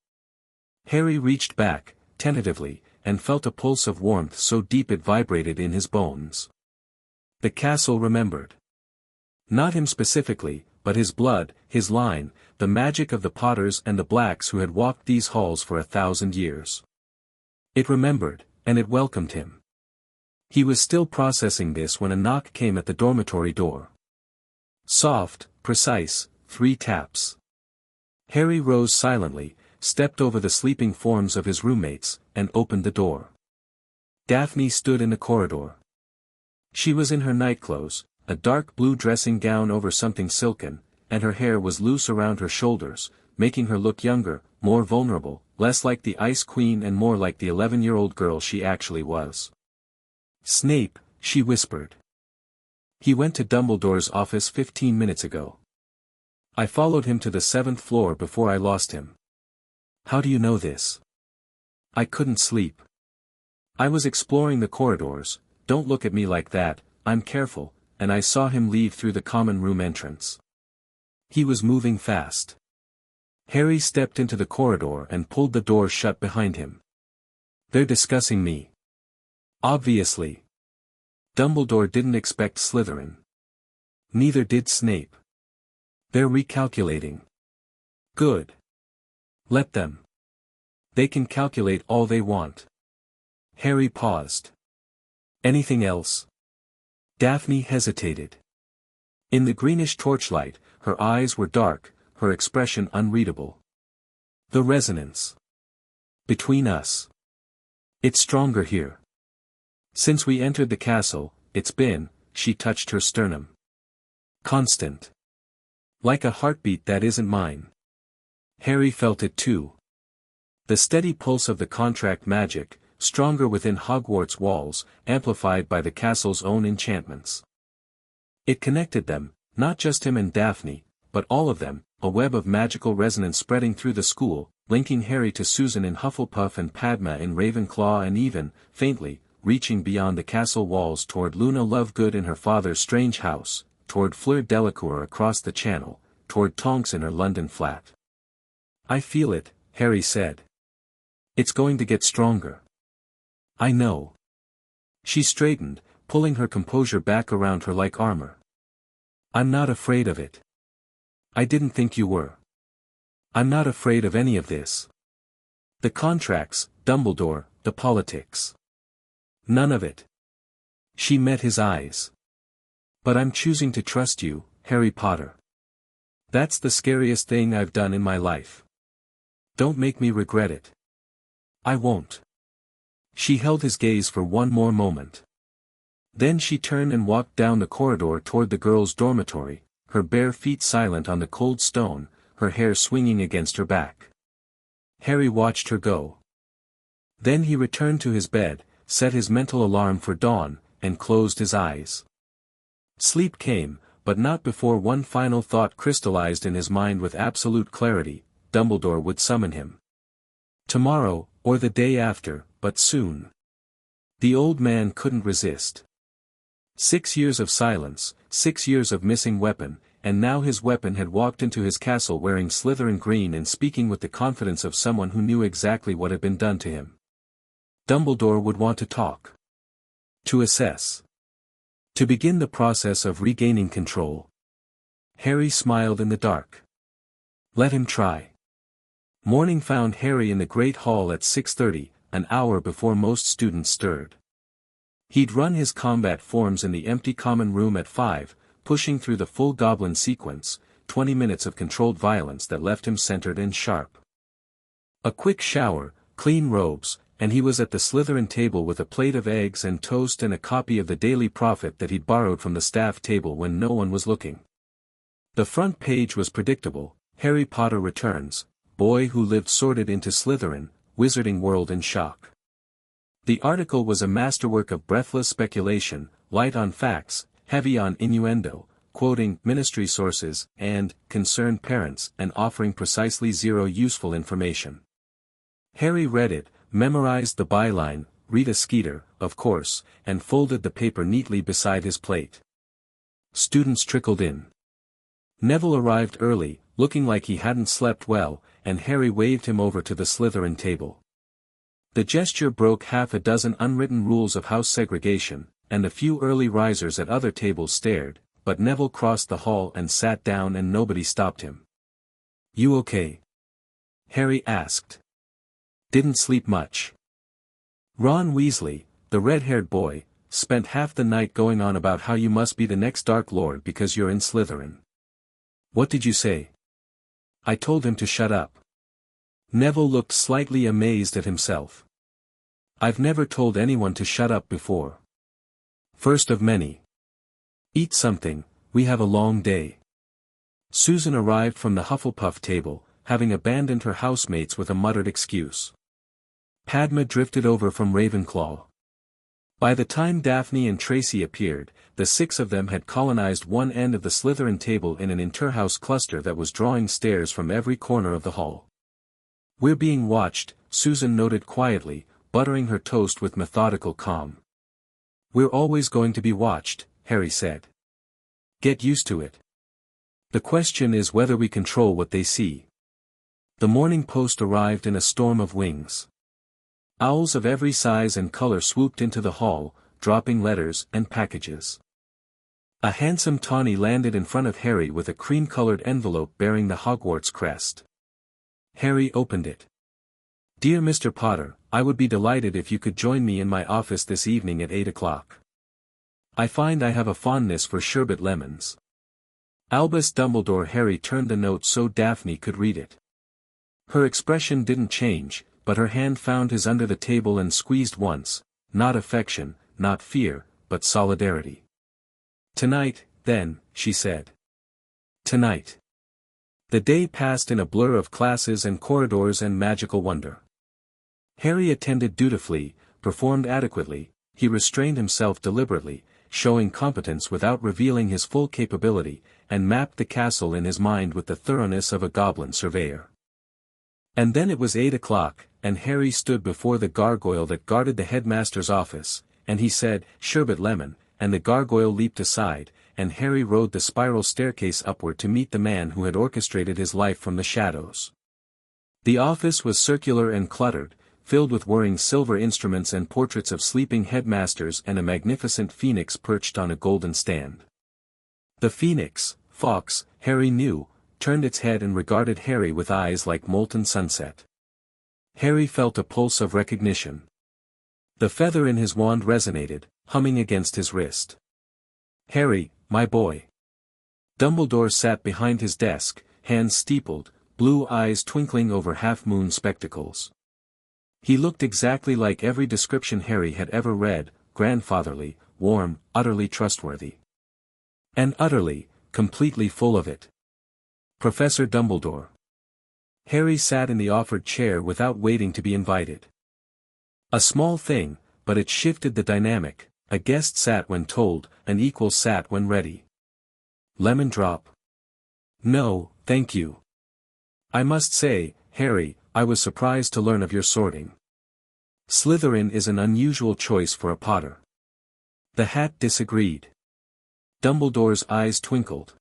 Harry reached back, tentatively, and felt a pulse of warmth so deep it vibrated in his bones. The castle remembered. Not him specifically, but his blood, his line, the magic of the Potters and the Blacks who had walked these halls for 1,000 years. It remembered, and it welcomed him. He was still processing this when a knock came at the dormitory door. Soft, precise, 3 taps. Harry rose silently, stepped over the sleeping forms of his roommates, and opened the door. Daphne stood in the corridor. She was in her nightclothes, a dark blue dressing gown over something silken, and her hair was loose around her shoulders, making her look younger, more vulnerable, less like the Ice Queen and more like the 11-year-old girl she actually was. Snape, she whispered. He went to Dumbledore's office 15 minutes ago. I followed him to the 7th floor before I lost him. How do you know this? I couldn't sleep. I was exploring the corridors, don't look at me like that, I'm careful, and I saw him leave through the common room entrance. He was moving fast. Harry stepped into the corridor and pulled the door shut behind him. They're discussing me. Obviously. Dumbledore didn't expect Slytherin. Neither did Snape. They're recalculating. Good. Let them. They can calculate all they want. Harry paused. Anything else? Daphne hesitated. In the greenish torchlight, her eyes were dark, her expression unreadable. The resonance. Between us. It's stronger here. Since we entered the castle, it's been, she touched her sternum. Constant. Like a heartbeat that isn't mine. Harry felt it too. The steady pulse of the contract magic, stronger within Hogwarts walls, amplified by the castle's own enchantments. It connected them, not just him and Daphne, but all of them, a web of magical resonance spreading through the school, linking Harry to Susan in Hufflepuff and Padma in Ravenclaw and even, faintly, reaching beyond the castle walls toward Luna Lovegood in her father's strange house, toward Fleur Delacour across the channel, toward Tonks in her London flat. I feel it, Harry said. It's going to get stronger. I know. She straightened, pulling her composure back around her like armor. I'm not afraid of it. I didn't think you were. I'm not afraid of any of this. The contracts, Dumbledore, the politics. None of it. She met his eyes. But I'm choosing to trust you, Harry Potter. That's the scariest thing I've done in my life. Don't make me regret it. I won't. She held his gaze for one more moment. Then she turned and walked down the corridor toward the girls' dormitory, her bare feet silent on the cold stone, her hair swinging against her back. Harry watched her go. Then he returned to his bed, set his mental alarm for dawn, and closed his eyes. Sleep came, but not before one final thought crystallized in his mind with absolute clarity: Dumbledore would summon him. Tomorrow, or the day after, but soon. The old man couldn't resist. 6 years of silence, 6 years of missing weapon, and now his weapon had walked into his castle wearing Slytherin green and speaking with the confidence of someone who knew exactly what had been done to him. Dumbledore would want to talk. To assess. To begin the process of regaining control. Harry smiled in the dark. Let him try. Morning found Harry in the Great Hall at 6:30, an hour before most students stirred. He'd run his combat forms in the empty common room at 5, pushing through the full goblin sequence, 20 minutes of controlled violence that left him centered and sharp. A quick shower, clean robes, and he was at the Slytherin table with a plate of eggs and toast and a copy of the Daily Prophet that he'd borrowed from the staff table when no one was looking. The front page was predictable: Harry Potter returns, boy who lived sorted into Slytherin, wizarding world in shock. The article was a masterwork of breathless speculation, light on facts, heavy on innuendo, quoting ministry sources and concerned parents and offering precisely zero useful information. Harry read it, memorized the byline, Rita Skeeter, of course, and folded the paper neatly beside his plate. Students trickled in. Neville arrived early, looking like he hadn't slept well, and Harry waved him over to the Slytherin table. The gesture broke half a dozen unwritten rules of house segregation, and a few early risers at other tables stared, but Neville crossed the hall and sat down and nobody stopped him. You okay? Harry asked. Didn't sleep much. Ron Weasley, the red-haired boy, spent half the night going on about how you must be the next Dark Lord because you're in Slytherin. What did you say? I told him to shut up. Neville looked slightly amazed at himself. I've never told anyone to shut up before. First of many. Eat something, we have a long day. Susan arrived from the Hufflepuff table, having abandoned her housemates with a muttered excuse. Padma drifted over from Ravenclaw. By the time Daphne and Tracy appeared, the 6 of them had colonized one end of the Slytherin table in an interhouse cluster that was drawing stares from every corner of the hall. We're being watched, Susan noted quietly, buttering her toast with methodical calm. We're always going to be watched, Harry said. Get used to it. The question is whether we control what they see. The Morning Post arrived in a storm of wings. Owls of every size and color swooped into the hall, dropping letters and packages. A handsome tawny landed in front of Harry with a cream-colored envelope bearing the Hogwarts crest. Harry opened it. Dear Mr. Potter, I would be delighted if you could join me in my office this evening at 8 o'clock. I find I have a fondness for sherbet lemons. Albus Dumbledore. Harry turned the note so Daphne could read it. Her expression didn't change, but her hand found his under the table and squeezed once, not affection, not fear, but solidarity. Tonight, then, she said. Tonight. The day passed in a blur of classes and corridors and magical wonder. Harry attended dutifully, performed adequately, he restrained himself deliberately, showing competence without revealing his full capability, and mapped the castle in his mind with the thoroughness of a goblin surveyor. And then it was 8 o'clock, and Harry stood before the gargoyle that guarded the headmaster's office, and he said, "Sherbet lemon," and the gargoyle leaped aside, and Harry rode the spiral staircase upward to meet the man who had orchestrated his life from the shadows. The office was circular and cluttered, filled with whirring silver instruments and portraits of sleeping headmasters and a magnificent phoenix perched on a golden stand. The phoenix, Fawkes, Harry knew, turned its head and regarded Harry with eyes like molten sunset. Harry felt a pulse of recognition. The feather in his wand resonated, humming against his wrist. "Harry, my boy." Dumbledore sat behind his desk, hands steepled, blue eyes twinkling over half-moon spectacles. He looked exactly like every description Harry had ever read, grandfatherly, warm, utterly trustworthy. And utterly, completely full of it. Professor Dumbledore. Harry sat in the offered chair without waiting to be invited. A small thing, but it shifted the dynamic. A guest sat when told, an equal sat when ready. Lemon drop? No, thank you. I must say, Harry, I was surprised to learn of your sorting. Slytherin is an unusual choice for a Potter. The hat disagreed. Dumbledore's eyes twinkled.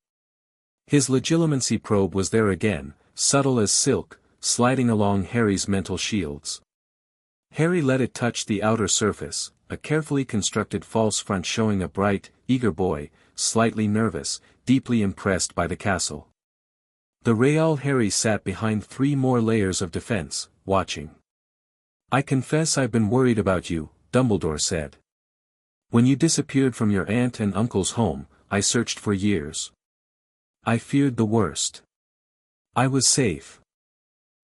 His legitimacy probe was there again, subtle as silk, sliding along Harry's mental shields. Harry let it touch the outer surface, a carefully constructed false front showing a bright, eager boy, slightly nervous, deeply impressed by the castle. The real Harry sat behind 3 more layers of defense, watching. "I confess I've been worried about you," Dumbledore said. "When you disappeared from your aunt and uncle's home, I searched for years. I feared the worst. I was safe.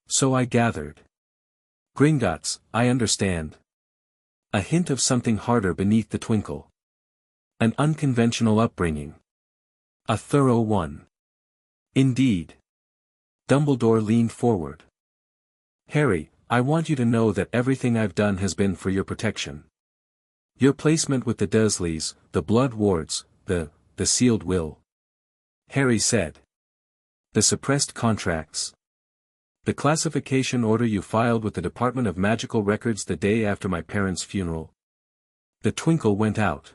So I gathered. Gringotts, I understand." A hint of something harder beneath the twinkle. An unconventional upbringing. A thorough one. Indeed. Dumbledore leaned forward. "Harry, I want you to know that everything I've done has been for your protection. Your placement with the Dursleys, the Blood Wards, the sealed will." Harry said. "The suppressed contracts. The classification order you filed with the Department of Magical Records the day after my parents' funeral." The twinkle went out.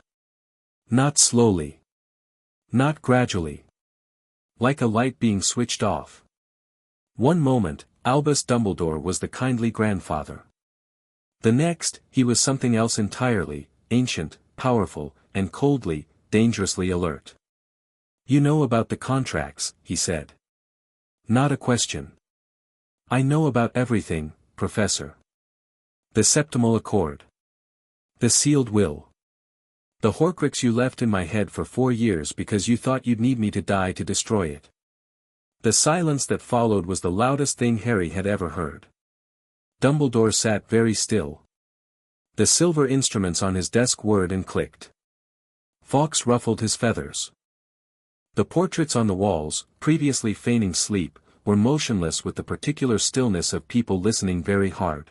Not slowly. Not gradually. Like a light being switched off. One moment, Albus Dumbledore was the kindly grandfather. The next, he was something else entirely, ancient, powerful, and coldly, dangerously alert. "You know about the contracts," he said. Not a question. "I know about everything, Professor. The Septimal Accord. The sealed will. The Horcrux you left in my head for 4 years because you thought you'd need me to die to destroy it." The silence that followed was the loudest thing Harry had ever heard. Dumbledore sat very still. The silver instruments on his desk whirred and clicked. Fawkes ruffled his feathers. The portraits on the walls, previously feigning sleep, were motionless with the particular stillness of people listening very hard.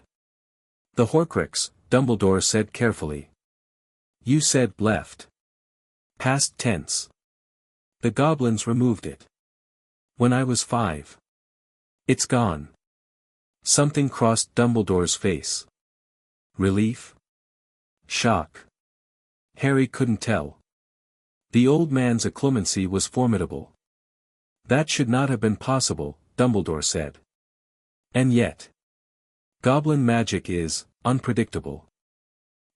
"The Horcrux," Dumbledore said carefully. "You said left. Past tense. The goblins removed it. When I was 5. It's gone." Something crossed Dumbledore's face. Relief? Shock? Harry couldn't tell. The old man's occlumency was formidable. "That should not have been possible," Dumbledore said. "And yet. Goblin magic is unpredictable.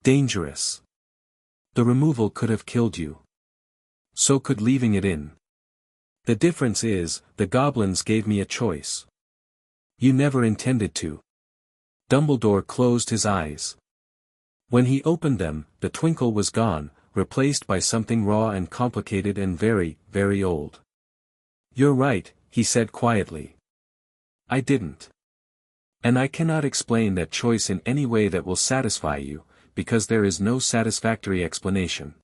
Dangerous. The removal could have killed you. So could leaving it in. The difference is, the goblins gave me a choice. You never intended to." Dumbledore closed his eyes. When he opened them, the twinkle was gone, replaced by something raw and complicated and very, very old. "You're right," he said quietly. "I didn't. And I cannot explain that choice in any way that will satisfy you, because there is no satisfactory explanation.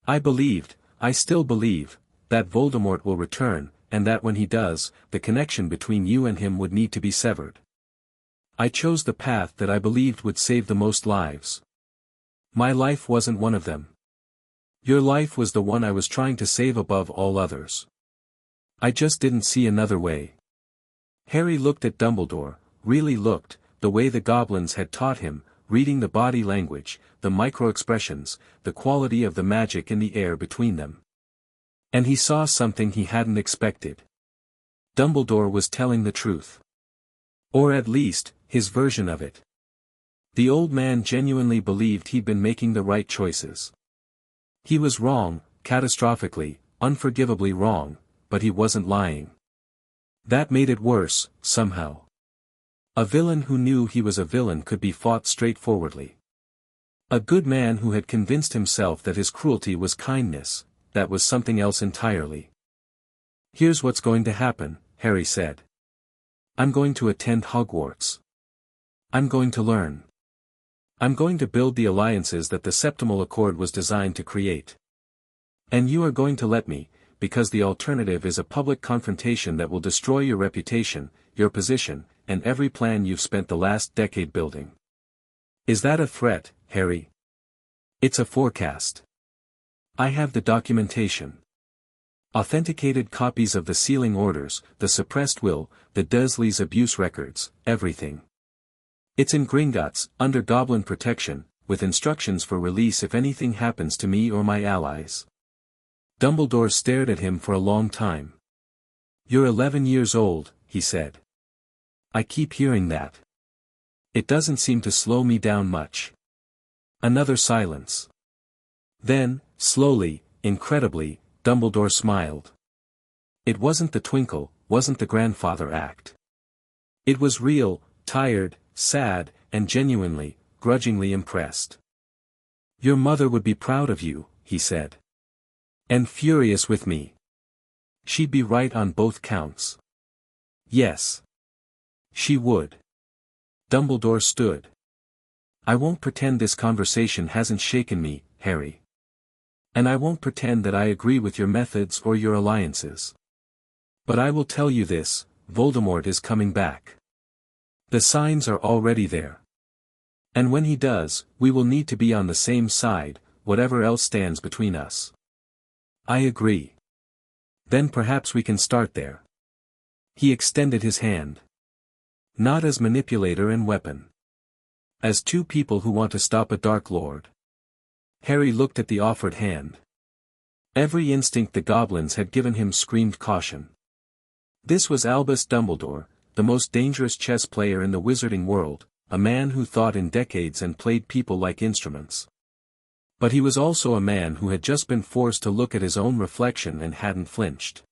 I believed, I still believe, that Voldemort will return, and that when he does, the connection between you and him would need to be severed. I chose the path that I believed would save the most lives. My life wasn't one of them. Your life was the one I was trying to save above all others. I just didn't see another way." Harry looked at Dumbledore, really looked, the way the goblins had taught him, reading the body language, the micro-expressions, the quality of the magic in the air between them. And he saw something he hadn't expected. Dumbledore was telling the truth. Or at least, his version of it. The old man genuinely believed he'd been making the right choices. He was wrong, catastrophically, unforgivably wrong, but he wasn't lying. That made it worse, somehow. A villain who knew he was a villain could be fought straightforwardly. A good man who had convinced himself that his cruelty was kindness, that was something else entirely. "Here's what's going to happen," Harry said. "I'm going to attend Hogwarts. I'm going to learn. I'm going to build the alliances that the Septimal Accord was designed to create. And you are going to let me, because the alternative is a public confrontation that will destroy your reputation, your position, and every plan you've spent the last decade building." "Is that a threat, Harry?" "It's a forecast. I have the documentation. Authenticated copies of the sealing orders, the suppressed will, the Dursleys' abuse records, everything. It's in Gringotts, under goblin protection, with instructions for release if anything happens to me or my allies." Dumbledore stared at him for a long time. "You're 11 years old," he said. "I keep hearing that. It doesn't seem to slow me down much." Another silence. Then, slowly, incredibly, Dumbledore smiled. It wasn't the twinkle, wasn't the grandfather act. It was real, tired, sad, and genuinely, grudgingly impressed. "Your mother would be proud of you," he said. "And furious with me. She'd be right on both counts." "Yes. She would." Dumbledore stood. "I won't pretend this conversation hasn't shaken me, Harry. And I won't pretend that I agree with your methods or your alliances. But I will tell you this, Voldemort is coming back. The signs are already there. And when he does, we will need to be on the same side, whatever else stands between us." "I agree. Then perhaps we can start there." He extended his hand. "Not as manipulator and weapon. As two people who want to stop a Dark Lord." Harry looked at the offered hand. Every instinct the goblins had given him screamed caution. This was Albus Dumbledore, the most dangerous chess player in the wizarding world, a man who thought in decades and played people like instruments. But he was also a man who had just been forced to look at his own reflection and hadn't flinched.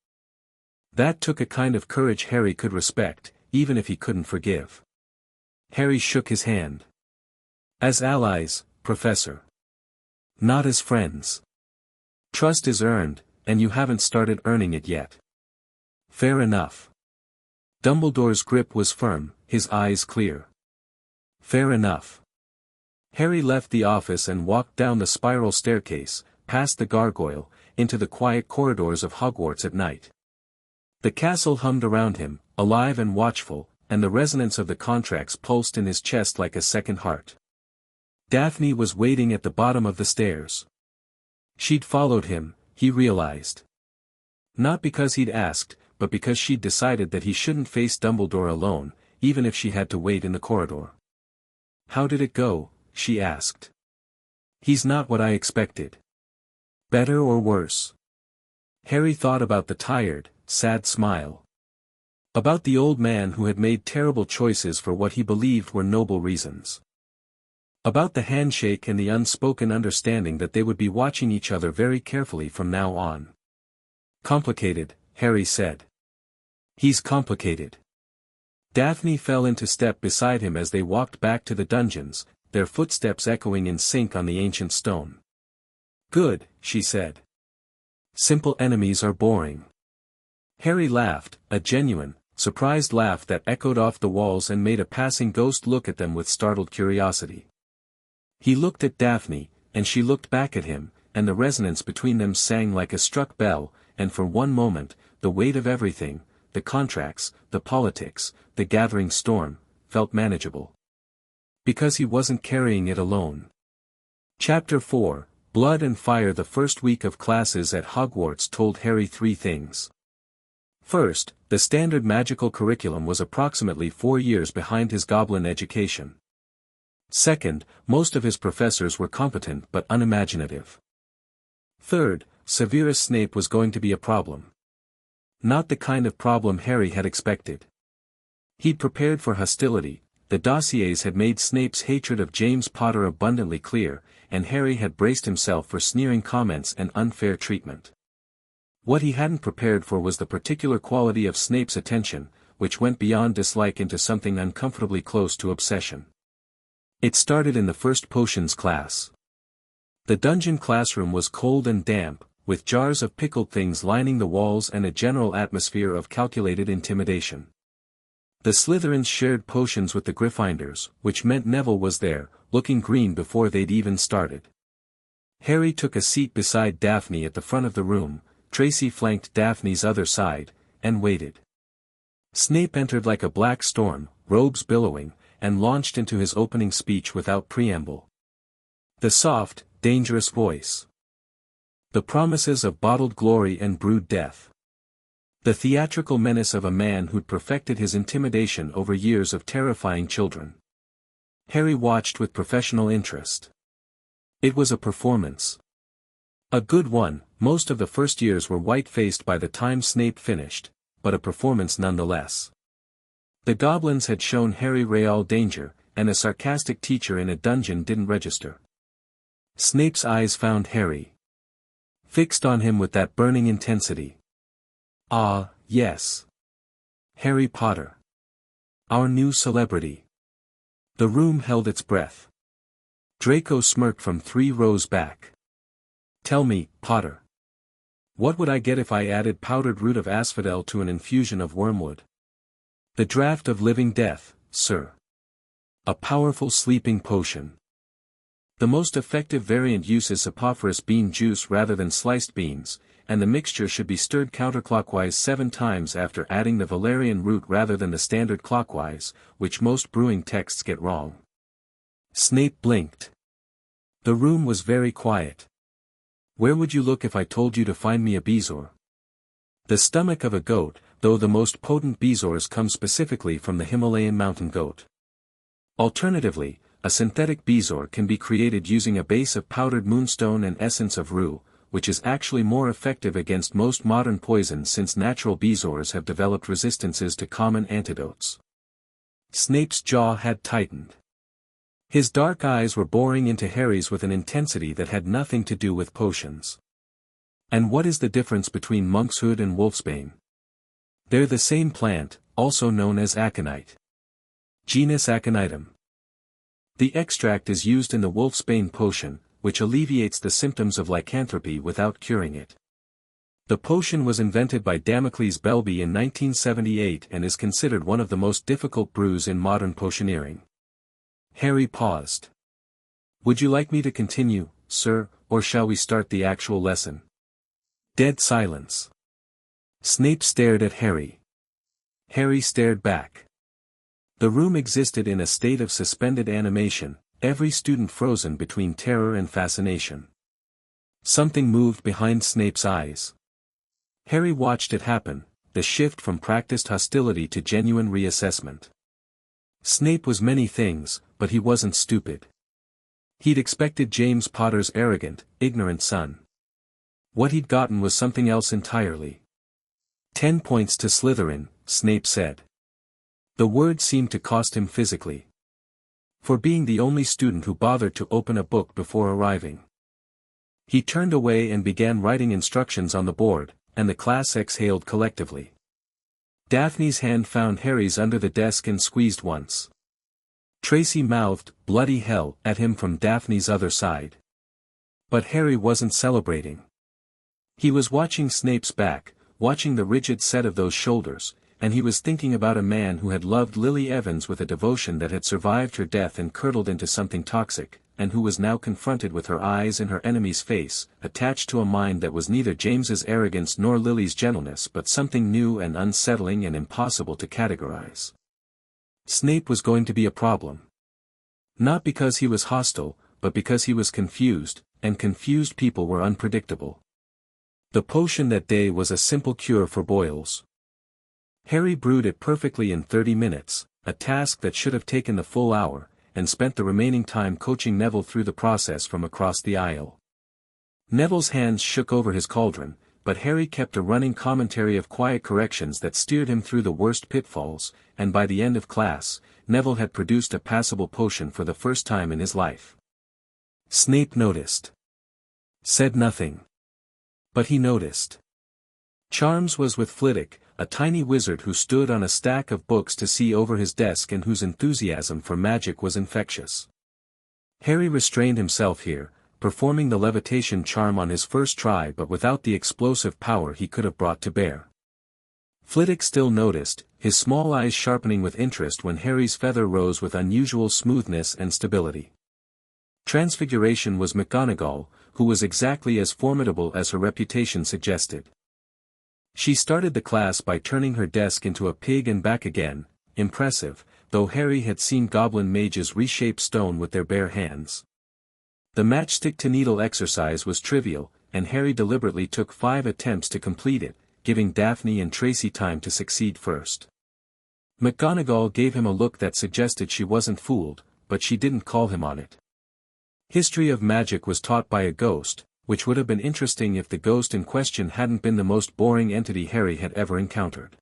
That took a kind of courage Harry could respect, even if he couldn't forgive. Harry shook his hand. "As allies, Professor. Not as friends. Trust is earned, and you haven't started earning it yet." "Fair enough." Dumbledore's grip was firm, his eyes clear. "Fair enough." Harry left the office and walked down the spiral staircase, past the gargoyle, into the quiet corridors of Hogwarts at night. The castle hummed around him, alive and watchful, and the resonance of the contracts pulsed in his chest like a second heart. Daphne was waiting at the bottom of the stairs. She'd followed him, he realized. Not because he'd asked, but because she'd decided that he shouldn't face Dumbledore alone, even if she had to wait in the corridor. "How did it go?" she asked. "He's not what I expected." "Better or worse?" Harry thought about the tired, sad smile. About the old man who had made terrible choices for what he believed were noble reasons. About the handshake and the unspoken understanding that they would be watching each other very carefully from now on. "Complicated," Harry said. "He's complicated." Daphne fell into step beside him as they walked back to the dungeons, their footsteps echoing in sync on the ancient stone. "Good," she said. "Simple enemies are boring." Harry laughed, a genuine, surprised laugh that echoed off the walls and made a passing ghost look at them with startled curiosity. He looked at Daphne, and she looked back at him, and the resonance between them sang like a struck bell, and for one moment, the weight of everything, the contracts, the politics, the gathering storm, felt manageable. Because he wasn't carrying it alone. Chapter 4, Blood and Fire. The first week of classes at Hogwarts told Harry three things. First, the standard magical curriculum was approximately 4 years behind his goblin education. Second, most of his professors were competent but unimaginative. Third, Severus Snape was going to be a problem. Not the kind of problem Harry had expected. He'd prepared for hostility, the dossiers had made Snape's hatred of James Potter abundantly clear, and Harry had braced himself for sneering comments and unfair treatment. What he hadn't prepared for was the particular quality of Snape's attention, which went beyond dislike into something uncomfortably close to obsession. It started in the first potions class. The dungeon classroom was cold and damp, with jars of pickled things lining the walls and a general atmosphere of calculated intimidation. The Slytherins shared potions with the Gryffindors, which meant Neville was there, looking green before they'd even started. Harry took a seat beside Daphne at the front of the room, Tracy flanked Daphne's other side, and waited. Snape entered like a black storm, robes billowing, and launched into his opening speech without preamble. The soft, dangerous voice. The promises of bottled glory and brewed death. The theatrical menace of a man who'd perfected his intimidation over years of terrifying children. Harry watched with professional interest. It was a performance. A good one. Most of the first years were white-faced by the time Snape finished, but a performance nonetheless. The goblins had shown Harry real danger, and a sarcastic teacher in a dungeon didn't register. Snape's eyes found Harry. Fixed on him with that burning intensity. Ah, yes. Harry Potter. Our new celebrity. The room held its breath. Draco smirked from 3 rows back. Tell me, Potter. What would I get if I added powdered root of asphodel to an infusion of wormwood? The draught of living death, sir. A powerful sleeping potion. The most effective variant uses saprophyros bean juice rather than sliced beans, and the mixture should be stirred counterclockwise 7 times after adding the valerian root rather than the standard clockwise, which most brewing texts get wrong. Snape blinked. The room was very quiet. Where would you look if I told you to find me a bezoar? The stomach of a goat, though the most potent bezoars come specifically from the Himalayan mountain goat. Alternatively, a synthetic bezoar can be created using a base of powdered moonstone and essence of rue, which is actually more effective against most modern poisons since natural bezoars have developed resistances to common antidotes. Snape's jaw had tightened. His dark eyes were boring into Harry's with an intensity that had nothing to do with potions. And what is the difference between monkshood and wolfsbane? They're the same plant, also known as aconite. Genus Aconitum. The extract is used in the wolfsbane potion, which alleviates the symptoms of lycanthropy without curing it. The potion was invented by Damocles Belby in 1978 and is considered one of the most difficult brews in modern potioneering. Harry paused. Would you like me to continue, sir, or shall we start the actual lesson? Dead silence. Snape stared at Harry. Harry stared back. The room existed in a state of suspended animation, every student frozen between terror and fascination. Something moved behind Snape's eyes. Harry watched it happen, the shift from practiced hostility to genuine reassessment. Snape was many things, but he wasn't stupid. He'd expected James Potter's arrogant, ignorant son. What he'd gotten was something else entirely. 10 points to Slytherin, Snape said. The word seemed to cost him physically. For being the only student who bothered to open a book before arriving. He turned away and began writing instructions on the board, and the class exhaled collectively. Daphne's hand found Harry's under the desk and squeezed once. Tracy mouthed, "Bloody hell," at him from Daphne's other side. But Harry wasn't celebrating. He was watching Snape's back, watching the rigid set of those shoulders, and he was thinking about a man who had loved Lily Evans with a devotion that had survived her death and curdled into something toxic, and who was now confronted with her eyes in her enemy's face, attached to a mind that was neither James's arrogance nor Lily's gentleness but something new and unsettling and impossible to categorize. Snape was going to be a problem. Not because he was hostile, but because he was confused, and confused people were unpredictable. The potion that day was a simple cure for boils. Harry brewed it perfectly in 30 minutes, a task that should have taken the full hour, and spent the remaining time coaching Neville through the process from across the aisle. Neville's hands shook over his cauldron, but Harry kept a running commentary of quiet corrections that steered him through the worst pitfalls, and by the end of class, Neville had produced a passable potion for the first time in his life. Snape noticed. Said nothing. But he noticed. Charms was with Flitwick, a tiny wizard who stood on a stack of books to see over his desk and whose enthusiasm for magic was infectious. Harry restrained himself here, performing the levitation charm on his first try but without the explosive power he could have brought to bear. Flitwick still noticed, his small eyes sharpening with interest when Harry's feather rose with unusual smoothness and stability. Transfiguration was McGonagall, who was exactly as formidable as her reputation suggested. She started the class by turning her desk into a pig and back again, impressive, though Harry had seen goblin mages reshape stone with their bare hands. The matchstick-to-needle exercise was trivial, and Harry deliberately took 5 attempts to complete it, giving Daphne and Tracy time to succeed first. McGonagall gave him a look that suggested she wasn't fooled, but she didn't call him on it. History of magic was taught by a ghost, which would have been interesting if the ghost in question hadn't been the most boring entity Harry had ever encountered.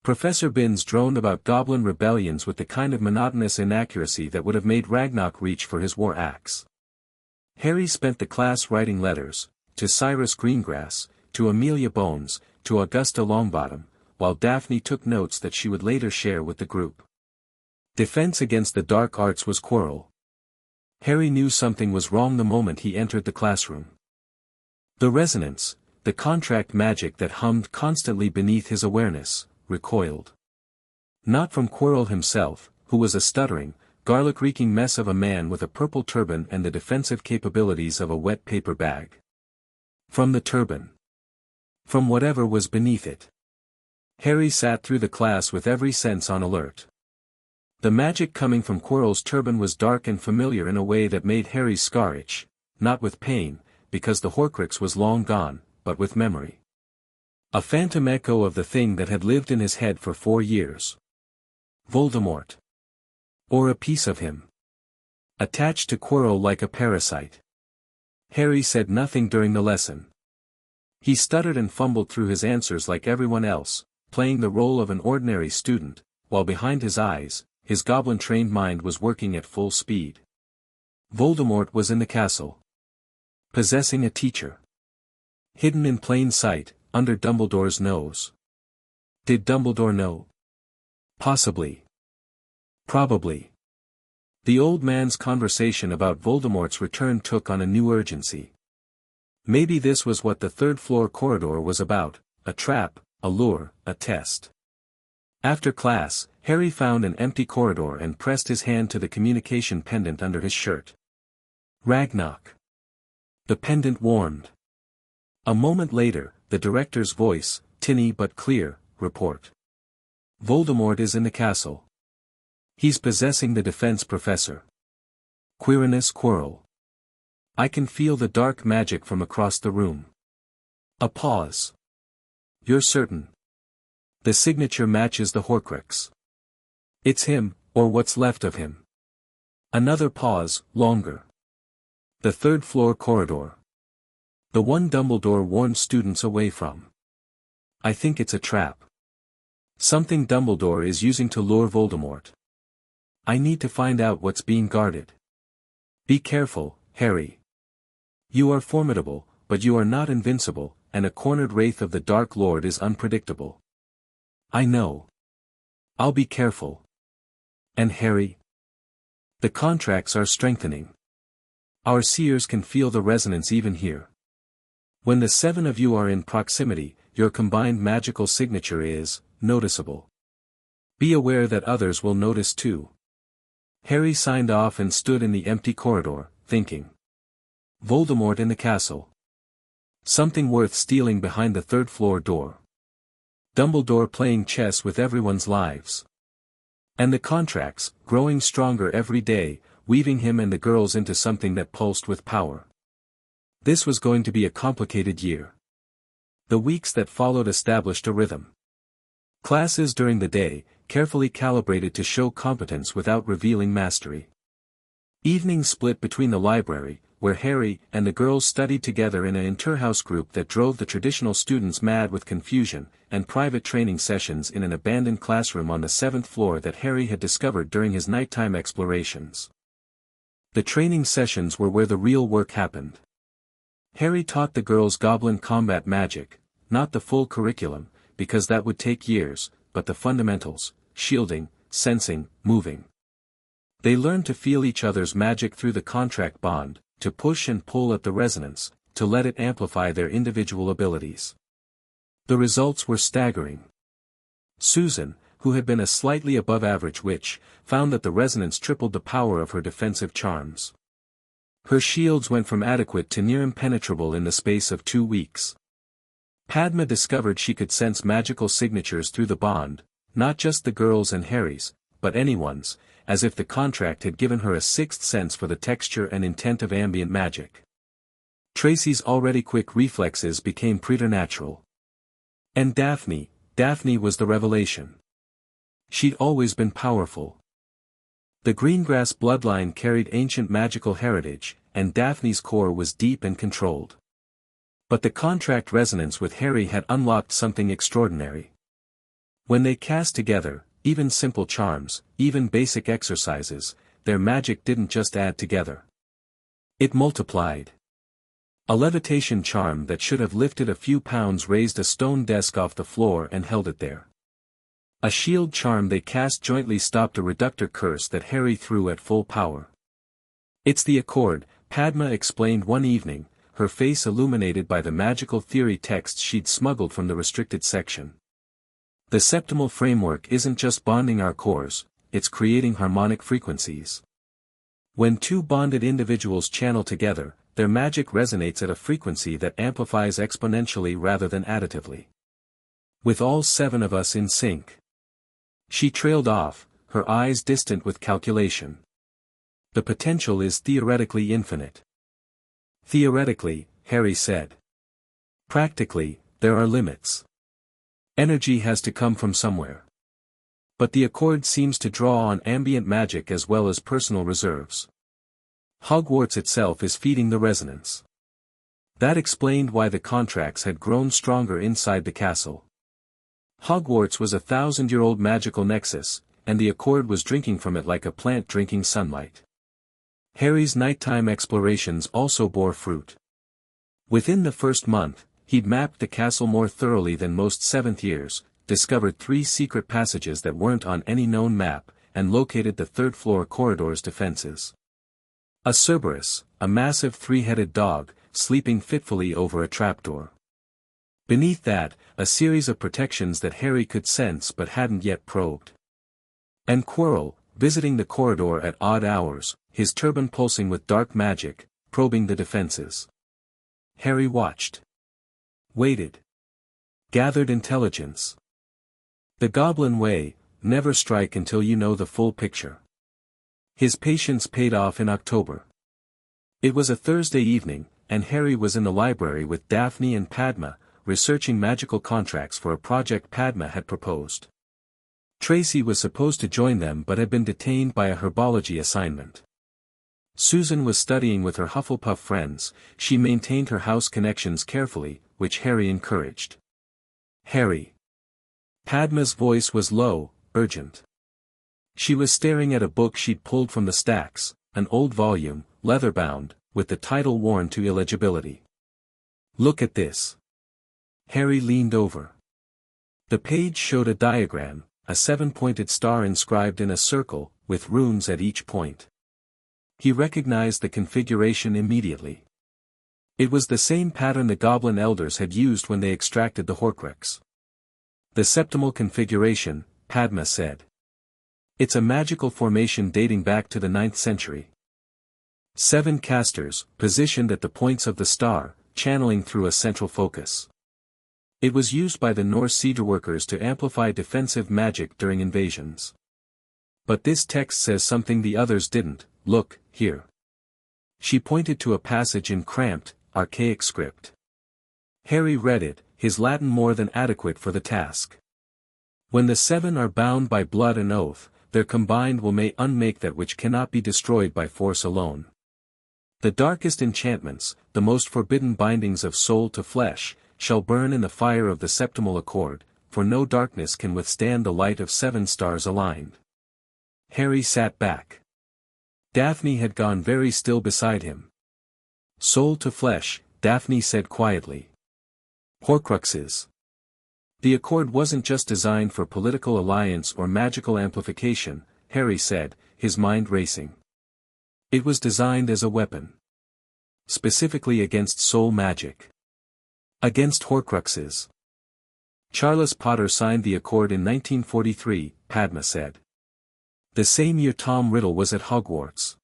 Professor Binns droned about goblin rebellions with the kind of monotonous inaccuracy that would have made Ragnok reach for his war axe. Harry spent the class writing letters, to Cyrus Greengrass, to Amelia Bones, to Augusta Longbottom, while Daphne took notes that she would later share with the group. Defense against the dark arts was Quirrell. Harry knew something was wrong the moment he entered the classroom. The resonance, the contract magic that hummed constantly beneath his awareness, recoiled. Not from Quirrell himself, who was a stuttering, garlic-reeking mess of a man with a purple turban and the defensive capabilities of a wet paper bag. From the turban. From whatever was beneath it. Harry sat through the class with every sense on alert. The magic coming from Quirrell's turban was dark and familiar in a way that made Harry's scar itch, not with pain, because the Horcrux was long gone, but with memory. A phantom echo of the thing that had lived in his head for 4 years. Voldemort. Or a piece of him. Attached to Quirrell like a parasite. Harry said nothing during the lesson. He stuttered and fumbled through his answers like everyone else, playing the role of an ordinary student, while behind his eyes, his goblin-trained mind was working at full speed. Voldemort was in the castle. Possessing a teacher. Hidden in plain sight, under Dumbledore's nose. Did Dumbledore know? Possibly. Probably. The old man's conversation about Voldemort's return took on a new urgency. Maybe this was what the third-floor corridor was about, a trap, a lure, a test. After class, Harry found an empty corridor and pressed his hand to the communication pendant under his shirt. Ragnok. The pendant warmed. A moment later, the director's voice, tinny but clear, report. Voldemort is in the castle. He's possessing the defense professor. Quirinus Quirrell. I can feel the dark magic from across the room. A pause. You're certain? The signature matches the Horcrux. It's him, or what's left of him. Another pause, longer. The third-floor corridor. The one Dumbledore warned students away from. I think it's a trap. Something Dumbledore is using to lure Voldemort. I need to find out what's being guarded. Be careful, Harry. You are formidable, but you are not invincible, and a cornered wraith of the Dark Lord is unpredictable. I know. I'll be careful. And Harry? The contracts are strengthening. Our seers can feel the resonance even here. When the 7 of you are in proximity, your combined magical signature is noticeable. Be aware that others will notice too. Harry signed off and stood in the empty corridor, thinking. Voldemort in the castle. Something worth stealing behind the third-floor door. Dumbledore playing chess with everyone's lives. And the contracts, growing stronger every day, weaving him and the girls into something that pulsed with power. This was going to be a complicated year. The weeks that followed established a rhythm. Classes during the day, carefully calibrated to show competence without revealing mastery. Evenings split between the library, where Harry and the girls studied together in an inter-house group that drove the traditional students mad with confusion, and private training sessions in an abandoned classroom on the 7th floor that Harry had discovered during his nighttime explorations. The training sessions were where the real work happened. Harry taught the girls goblin combat magic, not the full curriculum, because that would take years, but the fundamentals: shielding, sensing, moving. They learned to feel each other's magic through the contract bond, to push and pull at the resonance, to let it amplify their individual abilities. The results were staggering. Susan, who had been a slightly above-average witch, found that the resonance tripled the power of her defensive charms. Her shields went from adequate to near impenetrable in the space of 2 weeks. Padma discovered she could sense magical signatures through the bond, not just the girls' and Harry's, but anyone's, as if the contract had given her a sixth sense for the texture and intent of ambient magic. Tracy's already quick reflexes became preternatural. And Daphne was the revelation. She'd always been powerful. The Greengrass bloodline carried ancient magical heritage, and Daphne's core was deep and controlled. But the contract resonance with Harry had unlocked something extraordinary. When they cast together, even simple charms, even basic exercises, their magic didn't just add together. It multiplied. A levitation charm that should have lifted a few pounds raised a stone desk off the floor and held it there. A shield charm they cast jointly stopped a reductor curse that Harry threw at full power. "It's the accord," Padma explained one evening, her face illuminated by the magical theory texts she'd smuggled from the restricted section. "The septimal framework isn't just bonding our cores, it's creating harmonic frequencies. When two bonded individuals channel together, their magic resonates at a frequency that amplifies exponentially rather than additively. With all 7 of us in sync." She trailed off, her eyes distant with calculation. "The potential is theoretically infinite." "Theoretically," Harry said. "Practically, there are limits. Energy has to come from somewhere. But the accord seems to draw on ambient magic as well as personal reserves. Hogwarts itself is feeding the resonance." That explained why the contracts had grown stronger inside the castle. Hogwarts was a 1,000-year-old magical nexus, and the accord was drinking from it like a plant drinking sunlight. Harry's nighttime explorations also bore fruit. Within the first month, he'd mapped the castle more thoroughly than most 7th years, discovered 3 secret passages that weren't on any known map, and located the 3rd-floor corridor's defenses. A Cerberus, a massive 3-headed dog, sleeping fitfully over a trapdoor. Beneath that, a series of protections that Harry could sense but hadn't yet probed. And Quirrell, visiting the corridor at odd hours, his turban pulsing with dark magic, probing the defenses. Harry watched. Waited. Gathered intelligence. The goblin way: never strike until you know the full picture. His patience paid off in October. It was a Thursday evening, and Harry was in the library with Daphne and Padma, researching magical contracts for a project Padma had proposed. Tracy was supposed to join them but had been detained by a herbology assignment. Susan was studying with her Hufflepuff friends. She maintained her house connections carefully, which Harry encouraged. "Harry." Padma's voice was low, urgent. She was staring at a book she'd pulled from the stacks, an old volume, leather-bound, with the title worn to illegibility. "Look at this." Harry leaned over. The page showed a diagram, a 7-pointed star inscribed in a circle, with runes at each point. He recognized the configuration immediately. It was the same pattern the Goblin Elders had used when they extracted the Horcrux. "The septimal configuration," Padma said. "It's a magical formation dating back to the 9th century. 7 casters, positioned at the points of the star, channeling through a central focus. It was used by the Norse siege-workers to amplify defensive magic during invasions. But this text says something the others didn't. Look, here." She pointed to a passage in cramped, archaic script. Harry read it, his Latin more than adequate for the task. "When the 7 are bound by blood and oath, their combined will may unmake that which cannot be destroyed by force alone. The darkest enchantments, the most forbidden bindings of soul to flesh, shall burn in the fire of the septimal accord, for no darkness can withstand the light of 7 stars aligned." Harry sat back. Daphne had gone very still beside him. "Soul to flesh," Daphne said quietly. Horcruxes. The Accord wasn't just designed for political alliance or magical amplification, Harry said, his mind racing. It was designed as a weapon. Specifically against soul magic. Against Horcruxes. Charles Potter signed the Accord in 1943, Padma said. The same year Tom Riddle was at Hogwarts.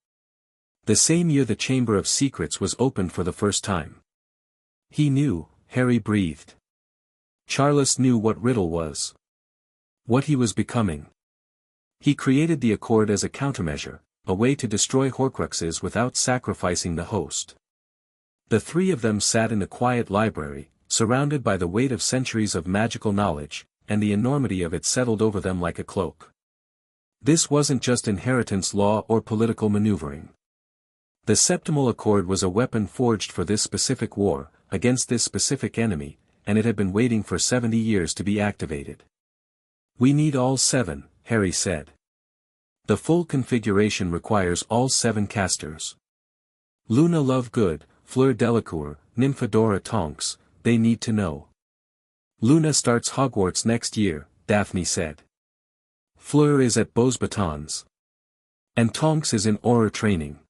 The same year the Chamber of Secrets was opened for the first time. He knew, Harry breathed. Charles knew what Riddle was. What he was becoming. He created the Accord as a countermeasure, a way to destroy Horcruxes without sacrificing the host. The three of them sat in a quiet library, surrounded by the weight of centuries of magical knowledge, and the enormity of it settled over them like a cloak. This wasn't just inheritance law or political maneuvering. The Septimal Accord was a weapon forged for this specific war, against this specific enemy, and it had been waiting for 70 years to be activated. We need all 7, Harry said. The full configuration requires all 7 casters. Luna Lovegood, Fleur Delacour, Nymphadora Tonks, they need to know. Luna starts Hogwarts next year, Daphne said. Fleur is at Beaux Batons. And Tonks is in Auror training.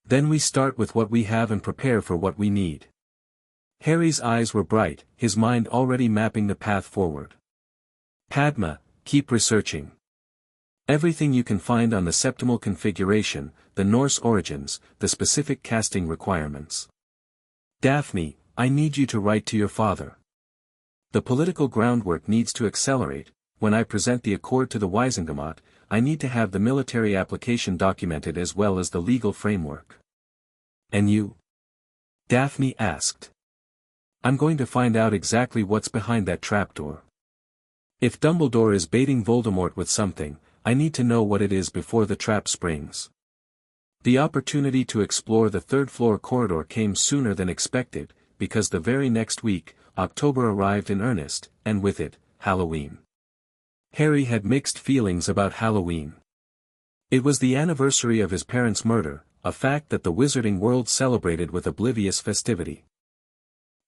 Then we start with what we have and prepare for what we need. Harry's eyes were bright, his mind already mapping the path forward. Padma, keep researching. Everything you can find on the septimal configuration, the Norse origins, the specific casting requirements. Daphne, I need you to write to your father. The political groundwork needs to accelerate. When I present the Accord to the Wisengamot, I need to have the military application documented as well as the legal framework. And you? Daphne asked. I'm going to find out exactly what's behind that trapdoor. If Dumbledore is baiting Voldemort with something, I need to know what it is before the trap springs. The opportunity to explore the third-floor corridor came sooner than expected, because the very next week, October arrived in earnest, and with it, Halloween. Harry had mixed feelings about Halloween. It was the anniversary of his parents' murder, a fact that the wizarding world celebrated with oblivious festivity.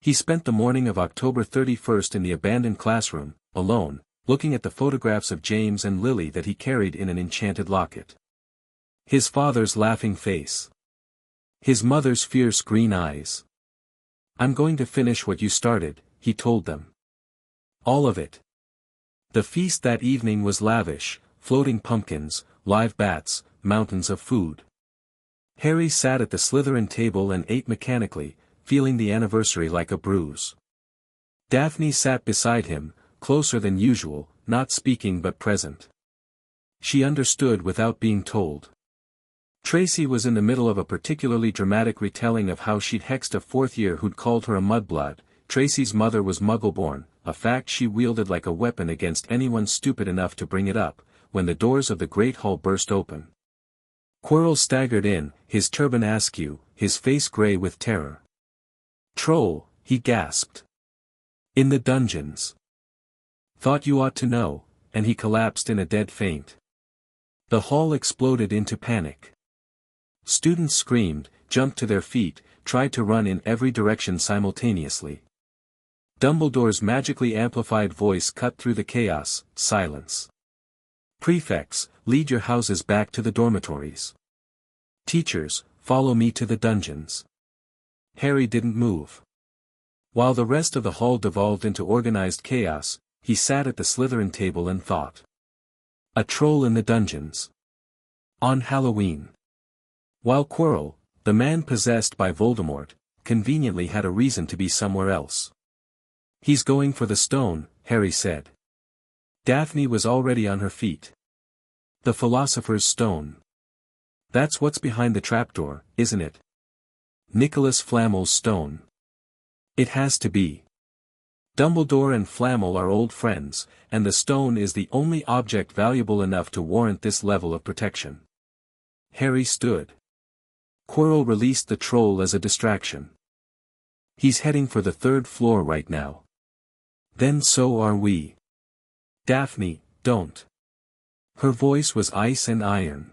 He spent the morning of October 31st in the abandoned classroom, alone, looking at the photographs of James and Lily that he carried in an enchanted locket. His father's laughing face. His mother's fierce green eyes. I'm going to finish what you started, he told them. All of it. The feast that evening was lavish, floating pumpkins, live bats, mountains of food. Harry sat at the Slytherin table and ate mechanically, feeling the anniversary like a bruise. Daphne sat beside him, closer than usual, not speaking but present. She understood without being told. Tracy was in the middle of a particularly dramatic retelling of how she'd hexed a 4th year who'd called her a mudblood. Tracy's mother was Muggle-born, a fact she wielded like a weapon against anyone stupid enough to bring it up, when the doors of the Great Hall burst open. Quirrell staggered in, his turban askew, his face grey with terror. Troll, he gasped. In the dungeons. Thought you ought to know, and he collapsed in a dead faint. The hall exploded into panic. Students screamed, jumped to their feet, tried to run in every direction simultaneously. Dumbledore's magically amplified voice cut through the chaos. Silence. Prefects, lead your houses back to the dormitories. Teachers, follow me to the dungeons. Harry didn't move. While the rest of the hall devolved into organized chaos, he sat at the Slytherin table and thought. A troll in the dungeons. On Halloween. While Quirrell, the man possessed by Voldemort, conveniently had a reason to be somewhere else. He's going for the stone, Harry said. Daphne was already on her feet. The Philosopher's Stone. That's what's behind the trapdoor, isn't it? Nicholas Flamel's stone. It has to be. Dumbledore and Flamel are old friends, and the stone is the only object valuable enough to warrant this level of protection. Harry stood. Quirrell released the troll as a distraction. He's heading for the 3rd floor right now. Then so are we. Daphne, don't. Her voice was ice and iron.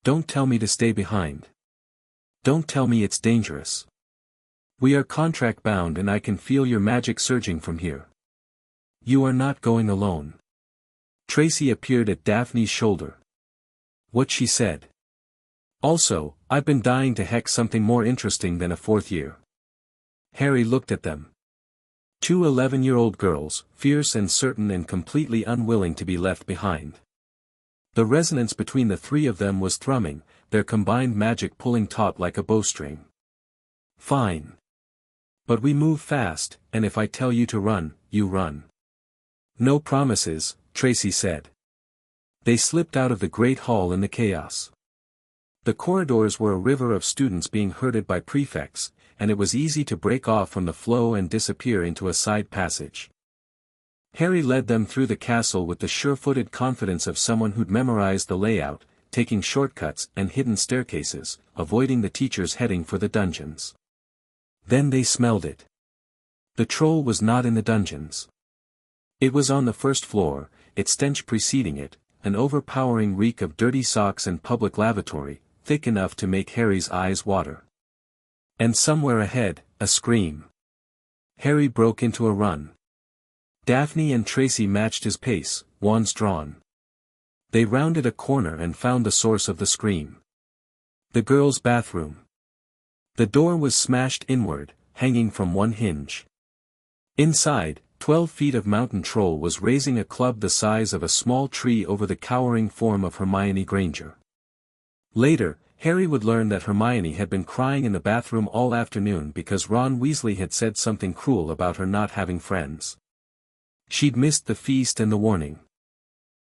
Don't tell me to stay behind. Don't tell me it's dangerous. We are contract bound and I can feel your magic surging from here. You are not going alone. Tracy appeared at Daphne's shoulder. What she said. Also, I've been dying to hex something more interesting than a fourth year. Harry looked at them. Two 11-year-old girls, fierce and certain and completely unwilling to be left behind. The resonance between the three of them was thrumming, their combined magic pulling taut like a bowstring. Fine. But we move fast, and if I tell you to run, you run. No promises, Tracy said. They slipped out of the great hall in the chaos. The corridors were a river of students being herded by prefects, and it was easy to break off from the flow and disappear into a side passage. Harry led them through the castle with the sure-footed confidence of someone who'd memorized the layout, taking shortcuts and hidden staircases, avoiding the teachers heading for the dungeons. Then they smelled it. The troll was not in the dungeons. It was on the first floor, its stench preceding it, an overpowering reek of dirty socks and public lavatory, thick enough to make Harry's eyes water. And somewhere ahead, a scream. Harry broke into a run. Daphne and Tracy matched his pace, wands drawn. They rounded a corner and found the source of the scream. The girls' bathroom. The door was smashed inward, hanging from one hinge. Inside, 12 feet of mountain troll was raising a club the size of a small tree over the cowering form of Hermione Granger. Later, Harry would learn that Hermione had been crying in the bathroom all afternoon because Ron Weasley had said something cruel about her not having friends. She'd missed the feast and the warning.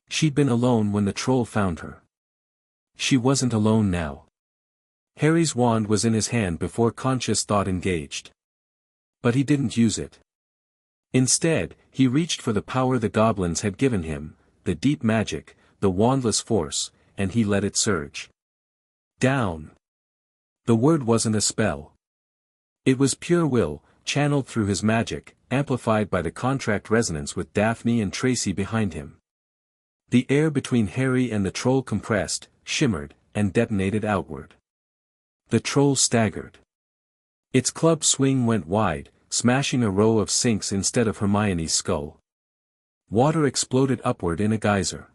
She'd been alone when the troll found her. She wasn't alone now. Harry's wand was in his hand before conscious thought engaged. But he didn't use it. Instead, he reached for the power the goblins had given him, the deep magic, the wandless force, and he let it surge. Down. The word wasn't a spell. It was pure will, channeled through his magic, amplified by the contract resonance with Daphne and Tracy behind him. The air between Harry and the troll compressed, shimmered, and detonated outward. The troll staggered. Its club swing went wide, smashing a row of sinks instead of Hermione's skull. Water exploded upward in a geyser.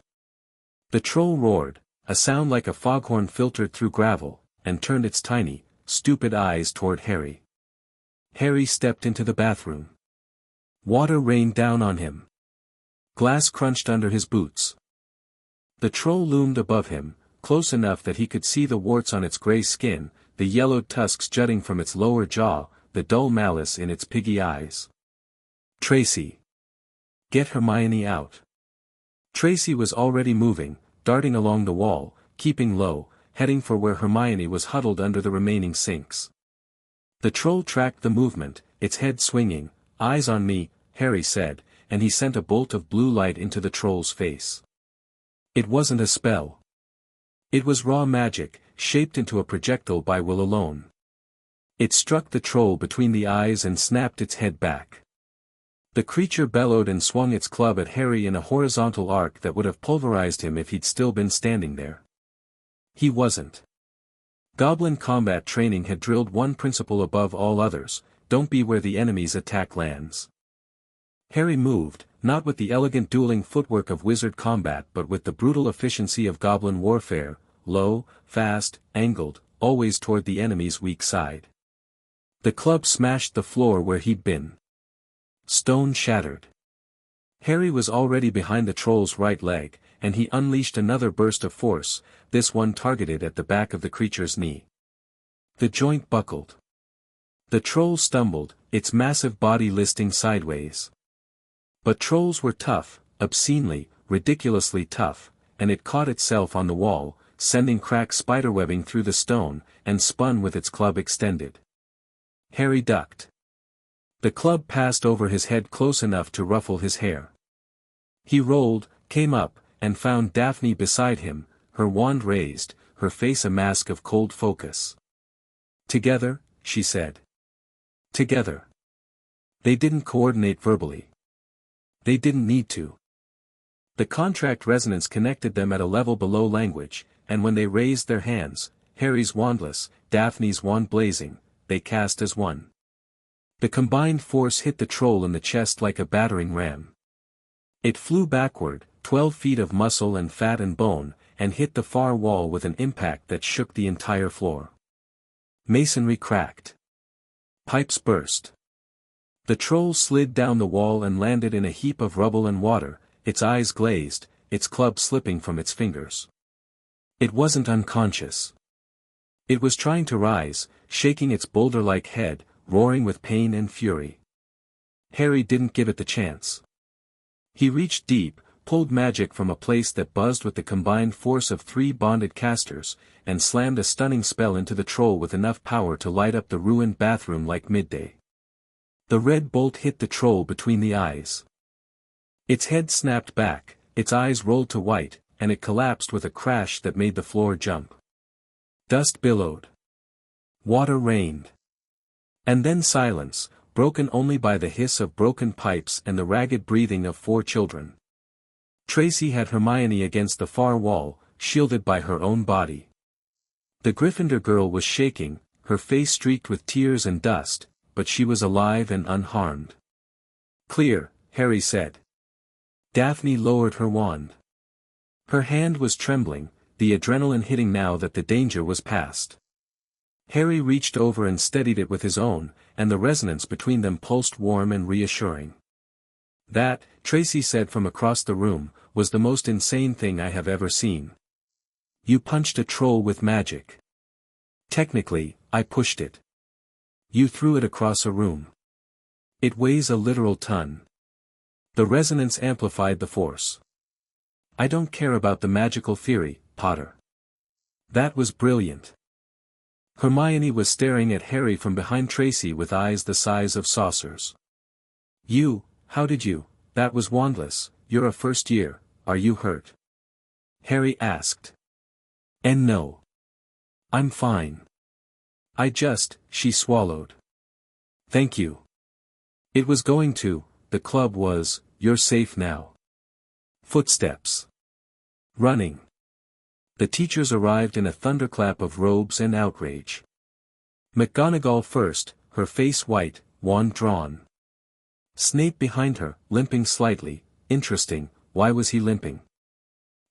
The troll roared, a sound like a foghorn filtered through gravel, and turned its tiny, stupid eyes toward Harry. Harry stepped into the bathroom. Water rained down on him. Glass crunched under his boots. The troll loomed above him, close enough that he could see the warts on its gray skin, the yellowed tusks jutting from its lower jaw, the dull malice in its piggy eyes. Tracy. Get Hermione out. Tracy was already moving, darting along the wall, keeping low, heading for where Hermione was huddled under the remaining sinks. The troll tracked the movement, its head swinging. Eyes on me, Harry said, and he sent a bolt of blue light into the troll's face. It wasn't a spell. It was raw magic, shaped into a projectile by will alone. It struck the troll between the eyes and snapped its head back. The creature bellowed and swung its club at Harry in a horizontal arc that would have pulverized him if he'd still been standing there. He wasn't. Goblin combat training had drilled one principle above all others: don't be where the enemy's attack lands. Harry moved, not with the elegant dueling footwork of wizard combat but with the brutal efficiency of goblin warfare, low, fast, angled, always toward the enemy's weak side. The club smashed the floor where he'd been. Stone shattered. Harry was already behind the troll's right leg, and he unleashed another burst of force, this one targeted at the back of the creature's knee. The joint buckled. The troll stumbled, its massive body listing sideways. But trolls were tough, obscenely, ridiculously tough, and it caught itself on the wall, sending cracked spiderwebbing through the stone, and spun with its club extended. Harry ducked. The club passed over his head close enough to ruffle his hair. He rolled, came up, and found Daphne beside him, her wand raised, her face a mask of cold focus. Together, she said. Together. They didn't coordinate verbally. They didn't need to. The contract resonance connected them at a level below language, and when they raised their hands, Harry's wandless, Daphne's wand blazing, they cast as one. The combined force hit the troll in the chest like a battering ram. It flew backward, 12 feet of muscle and fat and bone, and hit the far wall with an impact that shook the entire floor. Masonry cracked. Pipes burst. The troll slid down the wall and landed in a heap of rubble and water, its eyes glazed, its club slipping from its fingers. It wasn't unconscious. It was trying to rise, shaking its boulder-like head, roaring with pain and fury. Harry didn't give it the chance. He reached deep, pulled magic from a place that buzzed with the combined force of 3 bonded casters, and slammed a stunning spell into the troll with enough power to light up the ruined bathroom like midday. The red bolt hit the troll between the eyes. Its head snapped back, its eyes rolled to white, and it collapsed with a crash that made the floor jump. Dust billowed. Water rained. And then silence, broken only by the hiss of broken pipes and the ragged breathing of 4 children. Tracy had Hermione against the far wall, shielded by her own body. The Gryffindor girl was shaking, her face streaked with tears and dust, but she was alive and unharmed. "Clear," Harry said. Daphne lowered her wand. Her hand was trembling, the adrenaline hitting now that the danger was past. Harry reached over and steadied it with his own, and the resonance between them pulsed warm and reassuring. "That," Tracy said from across the room, "was the most insane thing I have ever seen. You punched a troll with magic. Technically, I pushed it. You threw it across a room. It weighs a literal ton." The resonance amplified the force. "I don't care about the magical theory, Potter. That was brilliant." Hermione was staring at Harry from behind Tracy with eyes the size of saucers. How did you, that was wandless, you're a first year, are you hurt?" Harry asked. "And no. I'm fine. She swallowed. "Thank you. It was going to, the club was, you're safe now." Footsteps. Running. The teachers arrived in a thunderclap of robes and outrage. McGonagall first, her face white, wand drawn. Snape behind her, limping slightly. Interesting, why was he limping?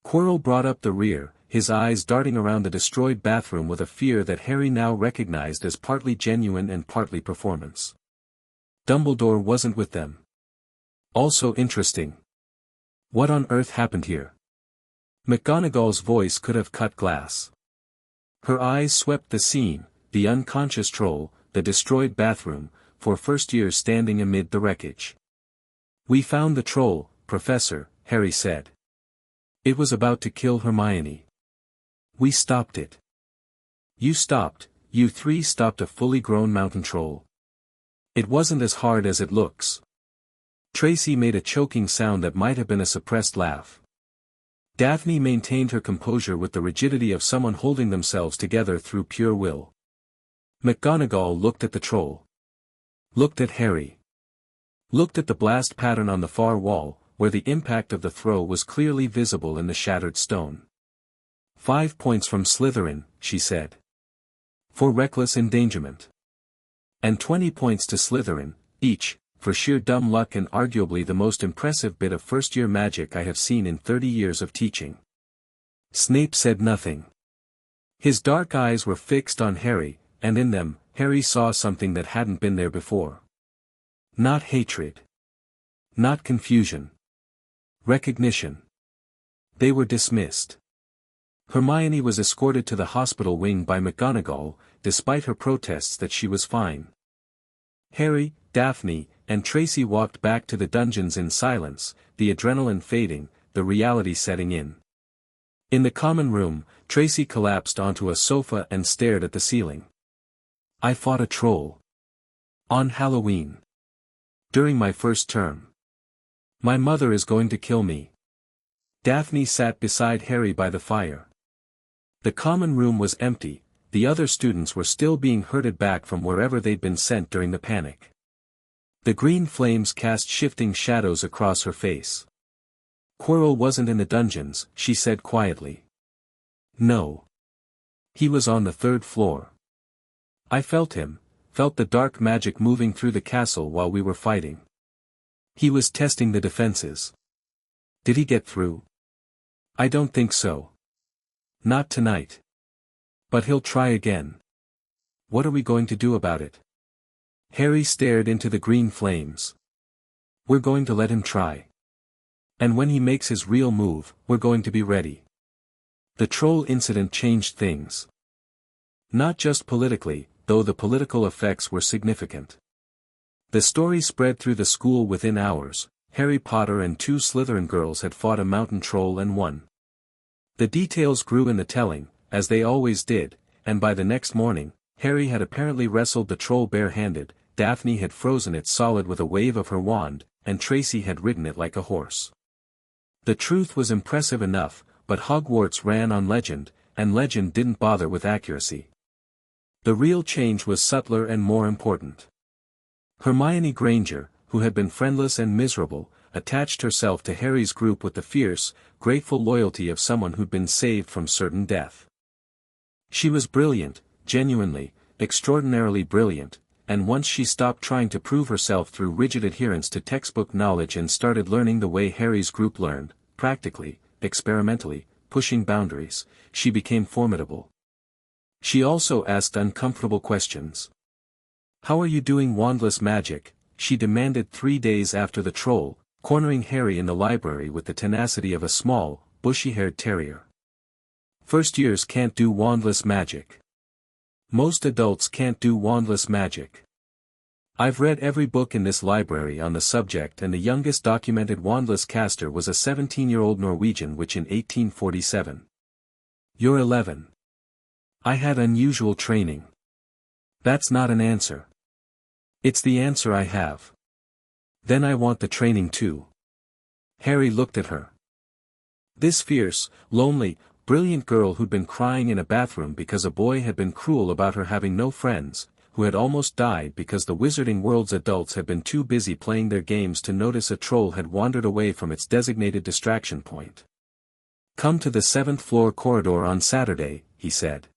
Quirrell brought up the rear, his eyes darting around the destroyed bathroom with a fear that Harry now recognized as partly genuine and partly performance. Dumbledore wasn't with them. Also interesting. What on earth happened here? McGonagall's voice could have cut glass. Her eyes swept the scene, the unconscious troll, the destroyed bathroom, for first years standing amid the wreckage. "We found the troll, Professor," Harry said. "It was about to kill Hermione. We stopped it." "You stopped, you 3 stopped a fully grown mountain troll. It wasn't as hard as it looks." Tracy made a choking sound that might have been a suppressed laugh. Daphne maintained her composure with the rigidity of someone holding themselves together through pure will. McGonagall looked at the troll. Looked at Harry. Looked at the blast pattern on the far wall, where the impact of the throw was clearly visible in the shattered stone. 5 points from Slytherin, she said. For reckless endangerment. And 20 points to Slytherin, each, for sheer dumb luck and arguably the most impressive bit of first-year magic I have seen in 30 years of teaching. Snape said nothing. His dark eyes were fixed on Harry, and in them, Harry saw something that hadn't been there before. Not hatred. Not confusion. Recognition. They were dismissed. Hermione was escorted to the hospital wing by McGonagall, despite her protests that she was fine. Harry, Daphne, and Tracy walked back to the dungeons in silence, the adrenaline fading, the reality setting in. In the common room, Tracy collapsed onto a sofa and stared at the ceiling. "I fought a troll. On Halloween. During my first term. My mother is going to kill me." Daphne sat beside Harry by the fire. The common room was empty, the other students were still being herded back from wherever they'd been sent during the panic. The green flames cast shifting shadows across her face. "Quirrell wasn't in the dungeons," she said quietly. "No. He was on the 3rd floor. I felt him, felt the dark magic moving through the castle while we were fighting. He was testing the defenses. Did he get through? I don't think so. Not tonight. But he'll try again. What are we going to do about it? Harry stared into the green flames. We're going to let him try. And when he makes his real move, we're going to be ready. The troll incident changed things. Not just politically, though the political effects were significant. The story spread through the school within hours. Harry Potter and 2 Slytherin girls had fought a mountain troll and won. The details grew in the telling, as they always did, and by the next morning, Harry had apparently wrestled the troll bare-handed, Daphne had frozen it solid with a wave of her wand, and Tracy had ridden it like a horse. The truth was impressive enough, but Hogwarts ran on legend, and legend didn't bother with accuracy. The real change was subtler and more important. Hermione Granger, who had been friendless and miserable, attached herself to Harry's group with the fierce, grateful loyalty of someone who'd been saved from certain death. She was brilliant, genuinely, extraordinarily brilliant, and once she stopped trying to prove herself through rigid adherence to textbook knowledge and started learning the way Harry's group learned, practically, experimentally, pushing boundaries, she became formidable. She also asked uncomfortable questions. "How are you doing wandless magic?" she demanded 3 days after the troll, cornering Harry in the library with the tenacity of a small, bushy-haired terrier. First years can't do wandless magic. Most adults can't do wandless magic. I've read every book in this library on the subject, and the youngest documented wandless caster was a 17-year-old Norwegian witch in 1847. You're 11. I had unusual training. That's not an answer. It's the answer I have. Then I want the training too. Harry looked at her. This fierce, lonely, brilliant girl who'd been crying in a bathroom because a boy had been cruel about her having no friends, who had almost died because the Wizarding World's adults had been too busy playing their games to notice a troll had wandered away from its designated distraction point. "Come to the 7th floor corridor on Saturday," he said.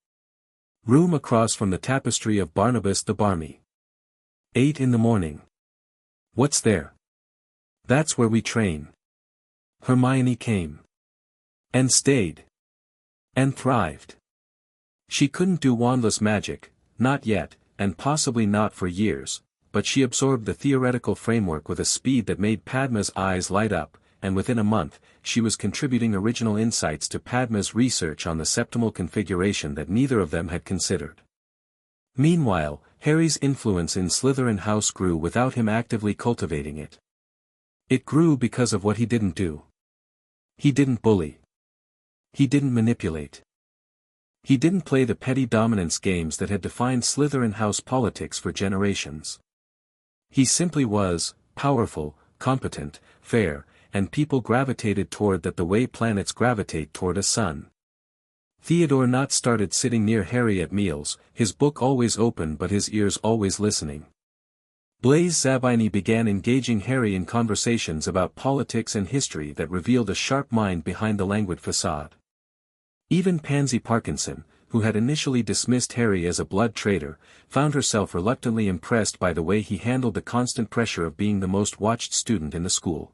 "Room across from the tapestry of Barnabas the Barmy. 8 in the morning. What's there?" "That's where we train." Hermione came. And stayed. And thrived. She couldn't do wandless magic, not yet, and possibly not for years, but she absorbed the theoretical framework with a speed that made Padma's eyes light up, and within a month, she was contributing original insights to Padma's research on the septimal configuration that neither of them had considered. Meanwhile, Harry's influence in Slytherin House grew without him actively cultivating it. It grew because of what he didn't do. He didn't bully. He didn't manipulate. He didn't play the petty dominance games that had defined Slytherin House politics for generations. He simply was, powerful, competent, fair, and people gravitated toward that the way planets gravitate toward a sun. Theodore Nott started sitting near Harry at meals, his book always open but his ears always listening. Blaise Zabini began engaging Harry in conversations about politics and history that revealed a sharp mind behind the languid facade. Even Pansy Parkinson, who had initially dismissed Harry as a blood traitor, found herself reluctantly impressed by the way he handled the constant pressure of being the most watched student in the school.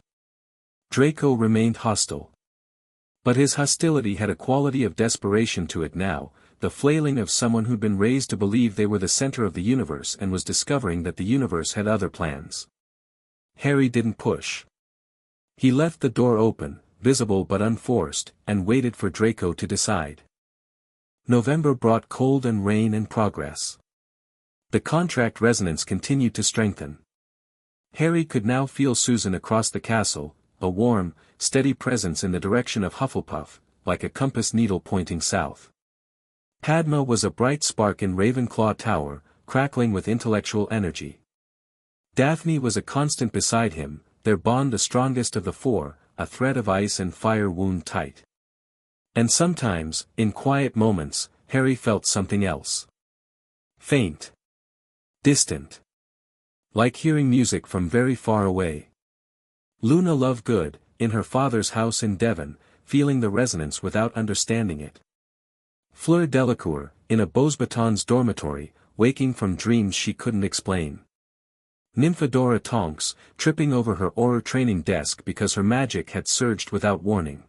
Draco remained hostile. But his hostility had a quality of desperation to it now, the flailing of someone who'd been raised to believe they were the center of the universe and was discovering that the universe had other plans. Harry didn't push. He left the door open, visible but unforced, and waited for Draco to decide. November brought cold and rain and progress. The contract resonance continued to strengthen. Harry could now feel Susan across the castle, a warm, steady presence in the direction of Hufflepuff, like a compass needle pointing south. Padma was a bright spark in Ravenclaw Tower, crackling with intellectual energy. Daphne was a constant beside him, their bond the strongest of the four, a thread of ice and fire wound tight. And sometimes, in quiet moments, Harry felt something else. Faint. Distant. Like hearing music from very far away. Luna Lovegood, in her father's house in Devon, feeling the resonance without understanding it. Fleur Delacour, in a Beauxbatons dormitory, waking from dreams she couldn't explain. Nymphadora Tonks, tripping over her aura training desk because her magic had surged without warning.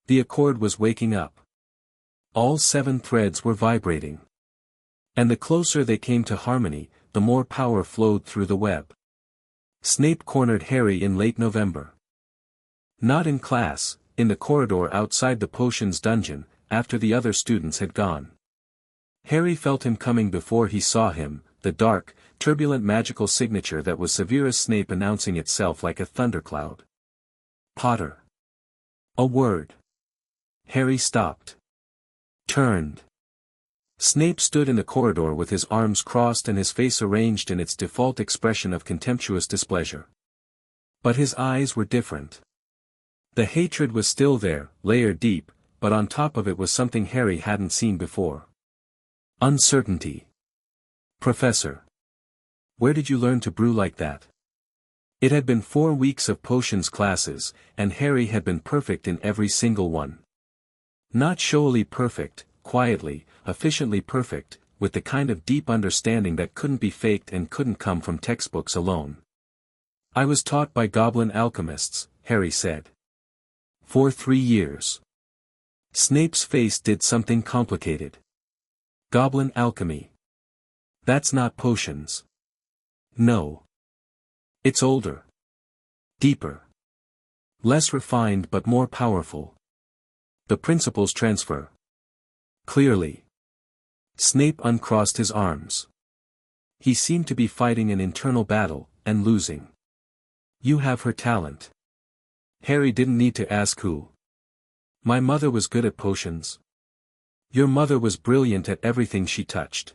The Accord was waking up. All 7 threads were vibrating. And the closer they came to harmony, the more power flowed through the web. Snape cornered Harry in late November. Not in class, in the corridor outside the potions dungeon, after the other students had gone. Harry felt him coming before he saw him, the dark, turbulent magical signature that was Severus Snape announcing itself like a thundercloud. Potter. A word. Harry stopped. Turned. Snape stood in the corridor with his arms crossed and his face arranged in its default expression of contemptuous displeasure. But his eyes were different. The hatred was still there, layered deep, but on top of it was something Harry hadn't seen before. Uncertainty. Professor. Where did you learn to brew like that? It had been 4 weeks of potions classes, and Harry had been perfect in every single one. Not showily perfect, quietly, efficiently perfect, with the kind of deep understanding that couldn't be faked and couldn't come from textbooks alone. I was taught by goblin alchemists, Harry said. For 3 years. Snape's face did something complicated. Goblin alchemy. That's not potions. No. It's older. Deeper. Less refined but more powerful. The principles transfer. Clearly. Snape uncrossed his arms. He seemed to be fighting an internal battle, and losing. You have her talent. Harry didn't need to ask who. My mother was good at potions. Your mother was brilliant at everything she touched.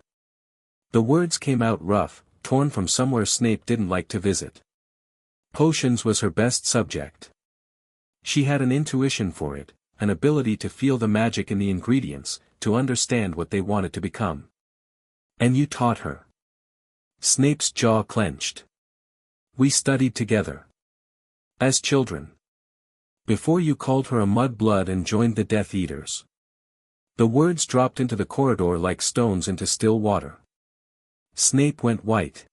The words came out rough, torn from somewhere Snape didn't like to visit. Potions was her best subject. She had an intuition for it, an ability to feel the magic in the ingredients, to understand what they wanted to become. And you taught her. Snape's jaw clenched. We studied together. As children. Before you called her a mudblood and joined the Death Eaters. The words dropped into the corridor like stones into still water. Snape went white.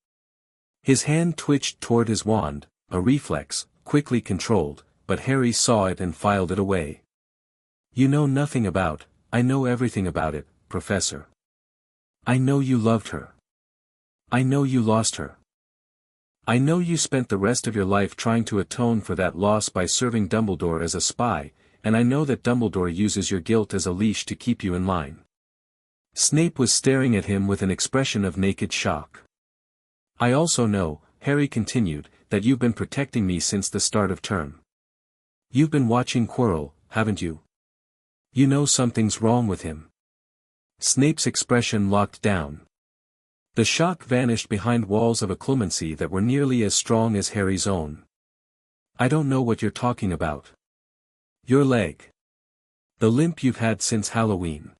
His hand twitched toward his wand, a reflex, quickly controlled, but Harry saw it and filed it away. You know nothing about, I know everything about it, Professor. I know you loved her. I know you lost her. I know you spent the rest of your life trying to atone for that loss by serving Dumbledore as a spy, and I know that Dumbledore uses your guilt as a leash to keep you in line. Snape was staring at him with an expression of naked shock. I also know, Harry continued, that you've been protecting me since the start of term. You've been watching Quirrell, haven't you? You know something's wrong with him. Snape's expression locked down. The shock vanished behind walls of occlumency that were nearly as strong as Harry's own. I don't know what you're talking about. Your leg. The limp you've had since Halloween.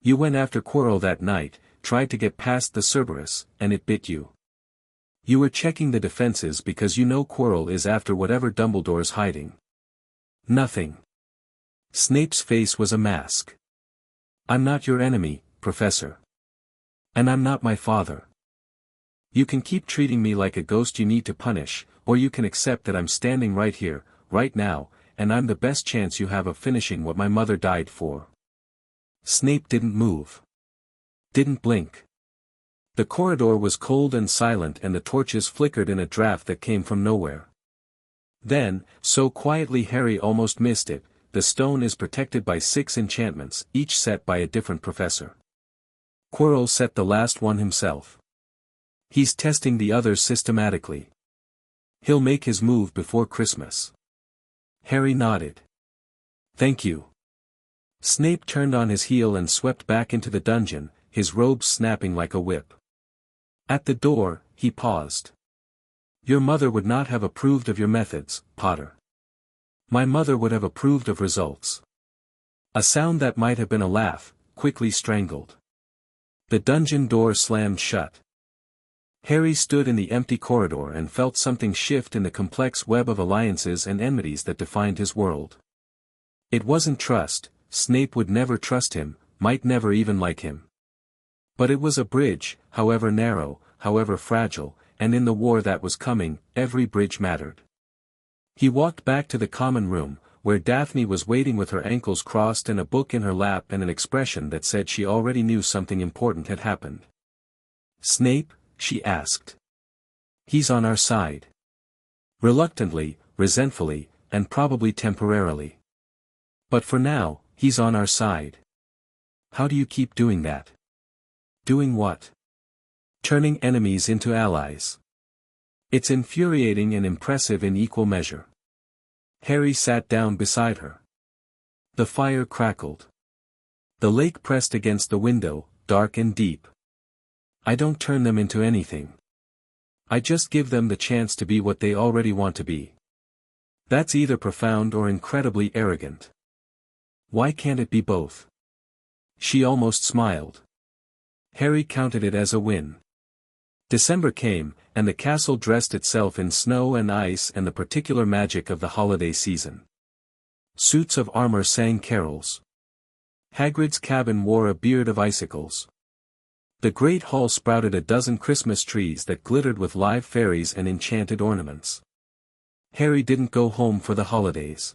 You went after Quirrell that night, tried to get past the Cerberus, and it bit you. You were checking the defenses because you know Quirrell is after whatever Dumbledore's hiding. Nothing. Snape's face was a mask. I'm not your enemy, Professor. And I'm not my father. You can keep treating me like a ghost you need to punish, or you can accept that I'm standing right here, right now, and I'm the best chance you have of finishing what my mother died for. Snape didn't move. Didn't blink. The corridor was cold and silent and the torches flickered in a draft that came from nowhere. Then, so quietly Harry almost missed it, the stone is protected by 6 enchantments, each set by a different professor. Quirrell set the last one himself. He's testing the others systematically. He'll make his move before Christmas. Harry nodded. Thank you. Snape turned on his heel and swept back into the dungeon, his robes snapping like a whip. At the door, he paused. Your mother would not have approved of your methods, Potter. My mother would have approved of results. A sound that might have been a laugh, quickly strangled. The dungeon door slammed shut. Harry stood in the empty corridor and felt something shift in the complex web of alliances and enmities that defined his world. It wasn't trust, Snape would never trust him, might never even like him. But it was a bridge, however narrow, however fragile, and in the war that was coming, every bridge mattered. He walked back to the common room, where Daphne was waiting with her ankles crossed and a book in her lap and an expression that said she already knew something important had happened. "Snape?" she asked. "He's on our side." Reluctantly, resentfully, and probably temporarily. "But for now, he's on our side." "How do you keep doing that?" "Doing what?" "Turning enemies into allies. It's infuriating and impressive in equal measure." Harry sat down beside her. The fire crackled. The lake pressed against the window, dark and deep. "I don't turn them into anything. I just give them the chance to be what they already want to be. That's either profound or incredibly arrogant. Why can't it be both?" She almost smiled. Harry counted it as a win. December came, and the castle dressed itself in snow and ice and the particular magic of the holiday season. Suits of armor sang carols. Hagrid's cabin wore a beard of icicles. The great hall sprouted a dozen Christmas trees that glittered with live fairies and enchanted ornaments. Harry didn't go home for the holidays.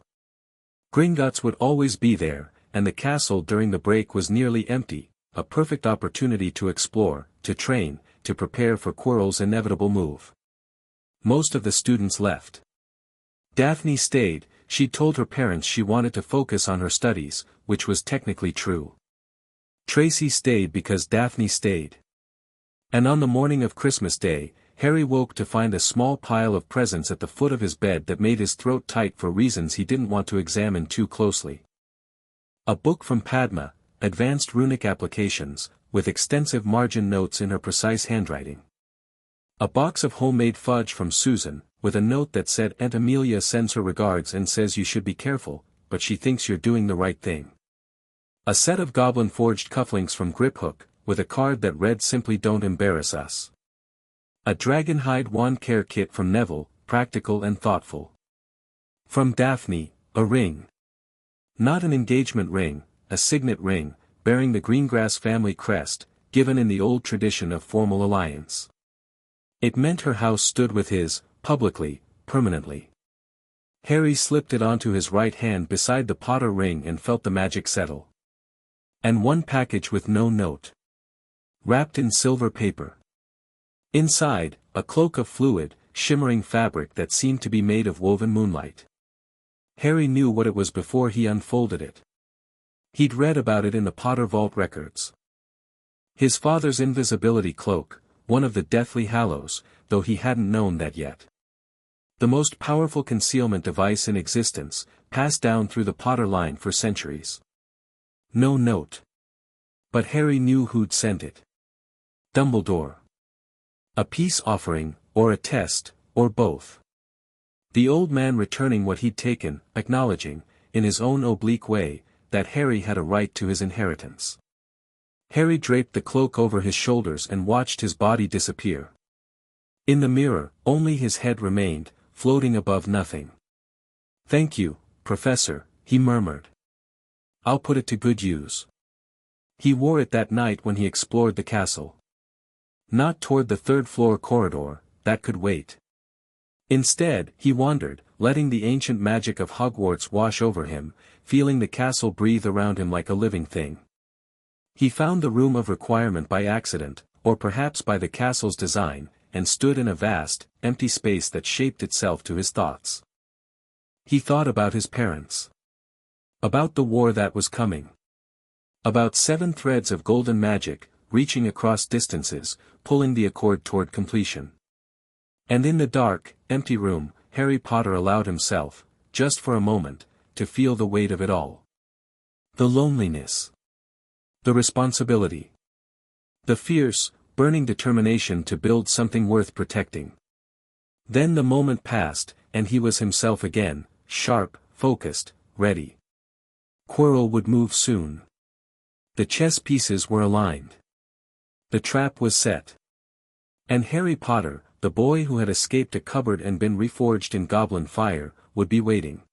Gringotts would always be there, and the castle during the break was nearly empty, a perfect opportunity to explore, to train, to prepare for Quirrell's inevitable move. Most of the students left. Daphne stayed. She told her parents she wanted to focus on her studies, which was technically true. Tracy stayed because Daphne stayed. And on the morning of Christmas Day, Harry woke to find a small pile of presents at the foot of his bed that made his throat tight for reasons he didn't want to examine too closely. A book from Padma, Advanced Runic Applications, with extensive margin notes in her precise handwriting. A box of homemade fudge from Susan, with a note that said Aunt Amelia sends her regards and says you should be careful, but she thinks you're doing the right thing. A set of goblin-forged cufflinks from Griphook, with a card that read simply "Don't embarrass us." A dragonhide wand care kit from Neville, practical and thoughtful. From Daphne, a ring. Not an engagement ring, a signet ring, bearing the Greengrass family crest, given in the old tradition of formal alliance. It meant her house stood with his, publicly, permanently. Harry slipped it onto his right hand beside the Potter ring and felt the magic settle. And one package with no note. Wrapped in silver paper. Inside, a cloak of fluid, shimmering fabric that seemed to be made of woven moonlight. Harry knew what it was before he unfolded it. He'd read about it in the Potter Vault records. His father's invisibility cloak, one of the Deathly Hallows, though he hadn't known that yet. The most powerful concealment device in existence, passed down through the Potter line for centuries. No note. But Harry knew who'd sent it. Dumbledore. A peace offering, or a test, or both. The old man returning what he'd taken, acknowledging, in his own oblique way, that Harry had a right to his inheritance. Harry draped the cloak over his shoulders and watched his body disappear. In the mirror, only his head remained, floating above nothing. "Thank you, Professor," he murmured. "I'll put it to good use." He wore it that night when he explored the castle. Not toward the third-floor corridor, that could wait. Instead, he wandered, letting the ancient magic of Hogwarts wash over him, feeling the castle breathe around him like a living thing. He found the room of requirement by accident, or perhaps by the castle's design, and stood in a vast, empty space that shaped itself to his thoughts. He thought about his parents. About the war that was coming. About 7 threads of golden magic, reaching across distances, pulling the accord toward completion. And in the dark, empty room, Harry Potter allowed himself, just for a moment, to feel the weight of it all. The loneliness. The responsibility. The fierce, burning determination to build something worth protecting. Then the moment passed, and he was himself again, sharp, focused, ready. Quirrell would move soon. The chess pieces were aligned. The trap was set. And Harry Potter, the boy who had escaped a cupboard and been reforged in goblin fire, would be waiting.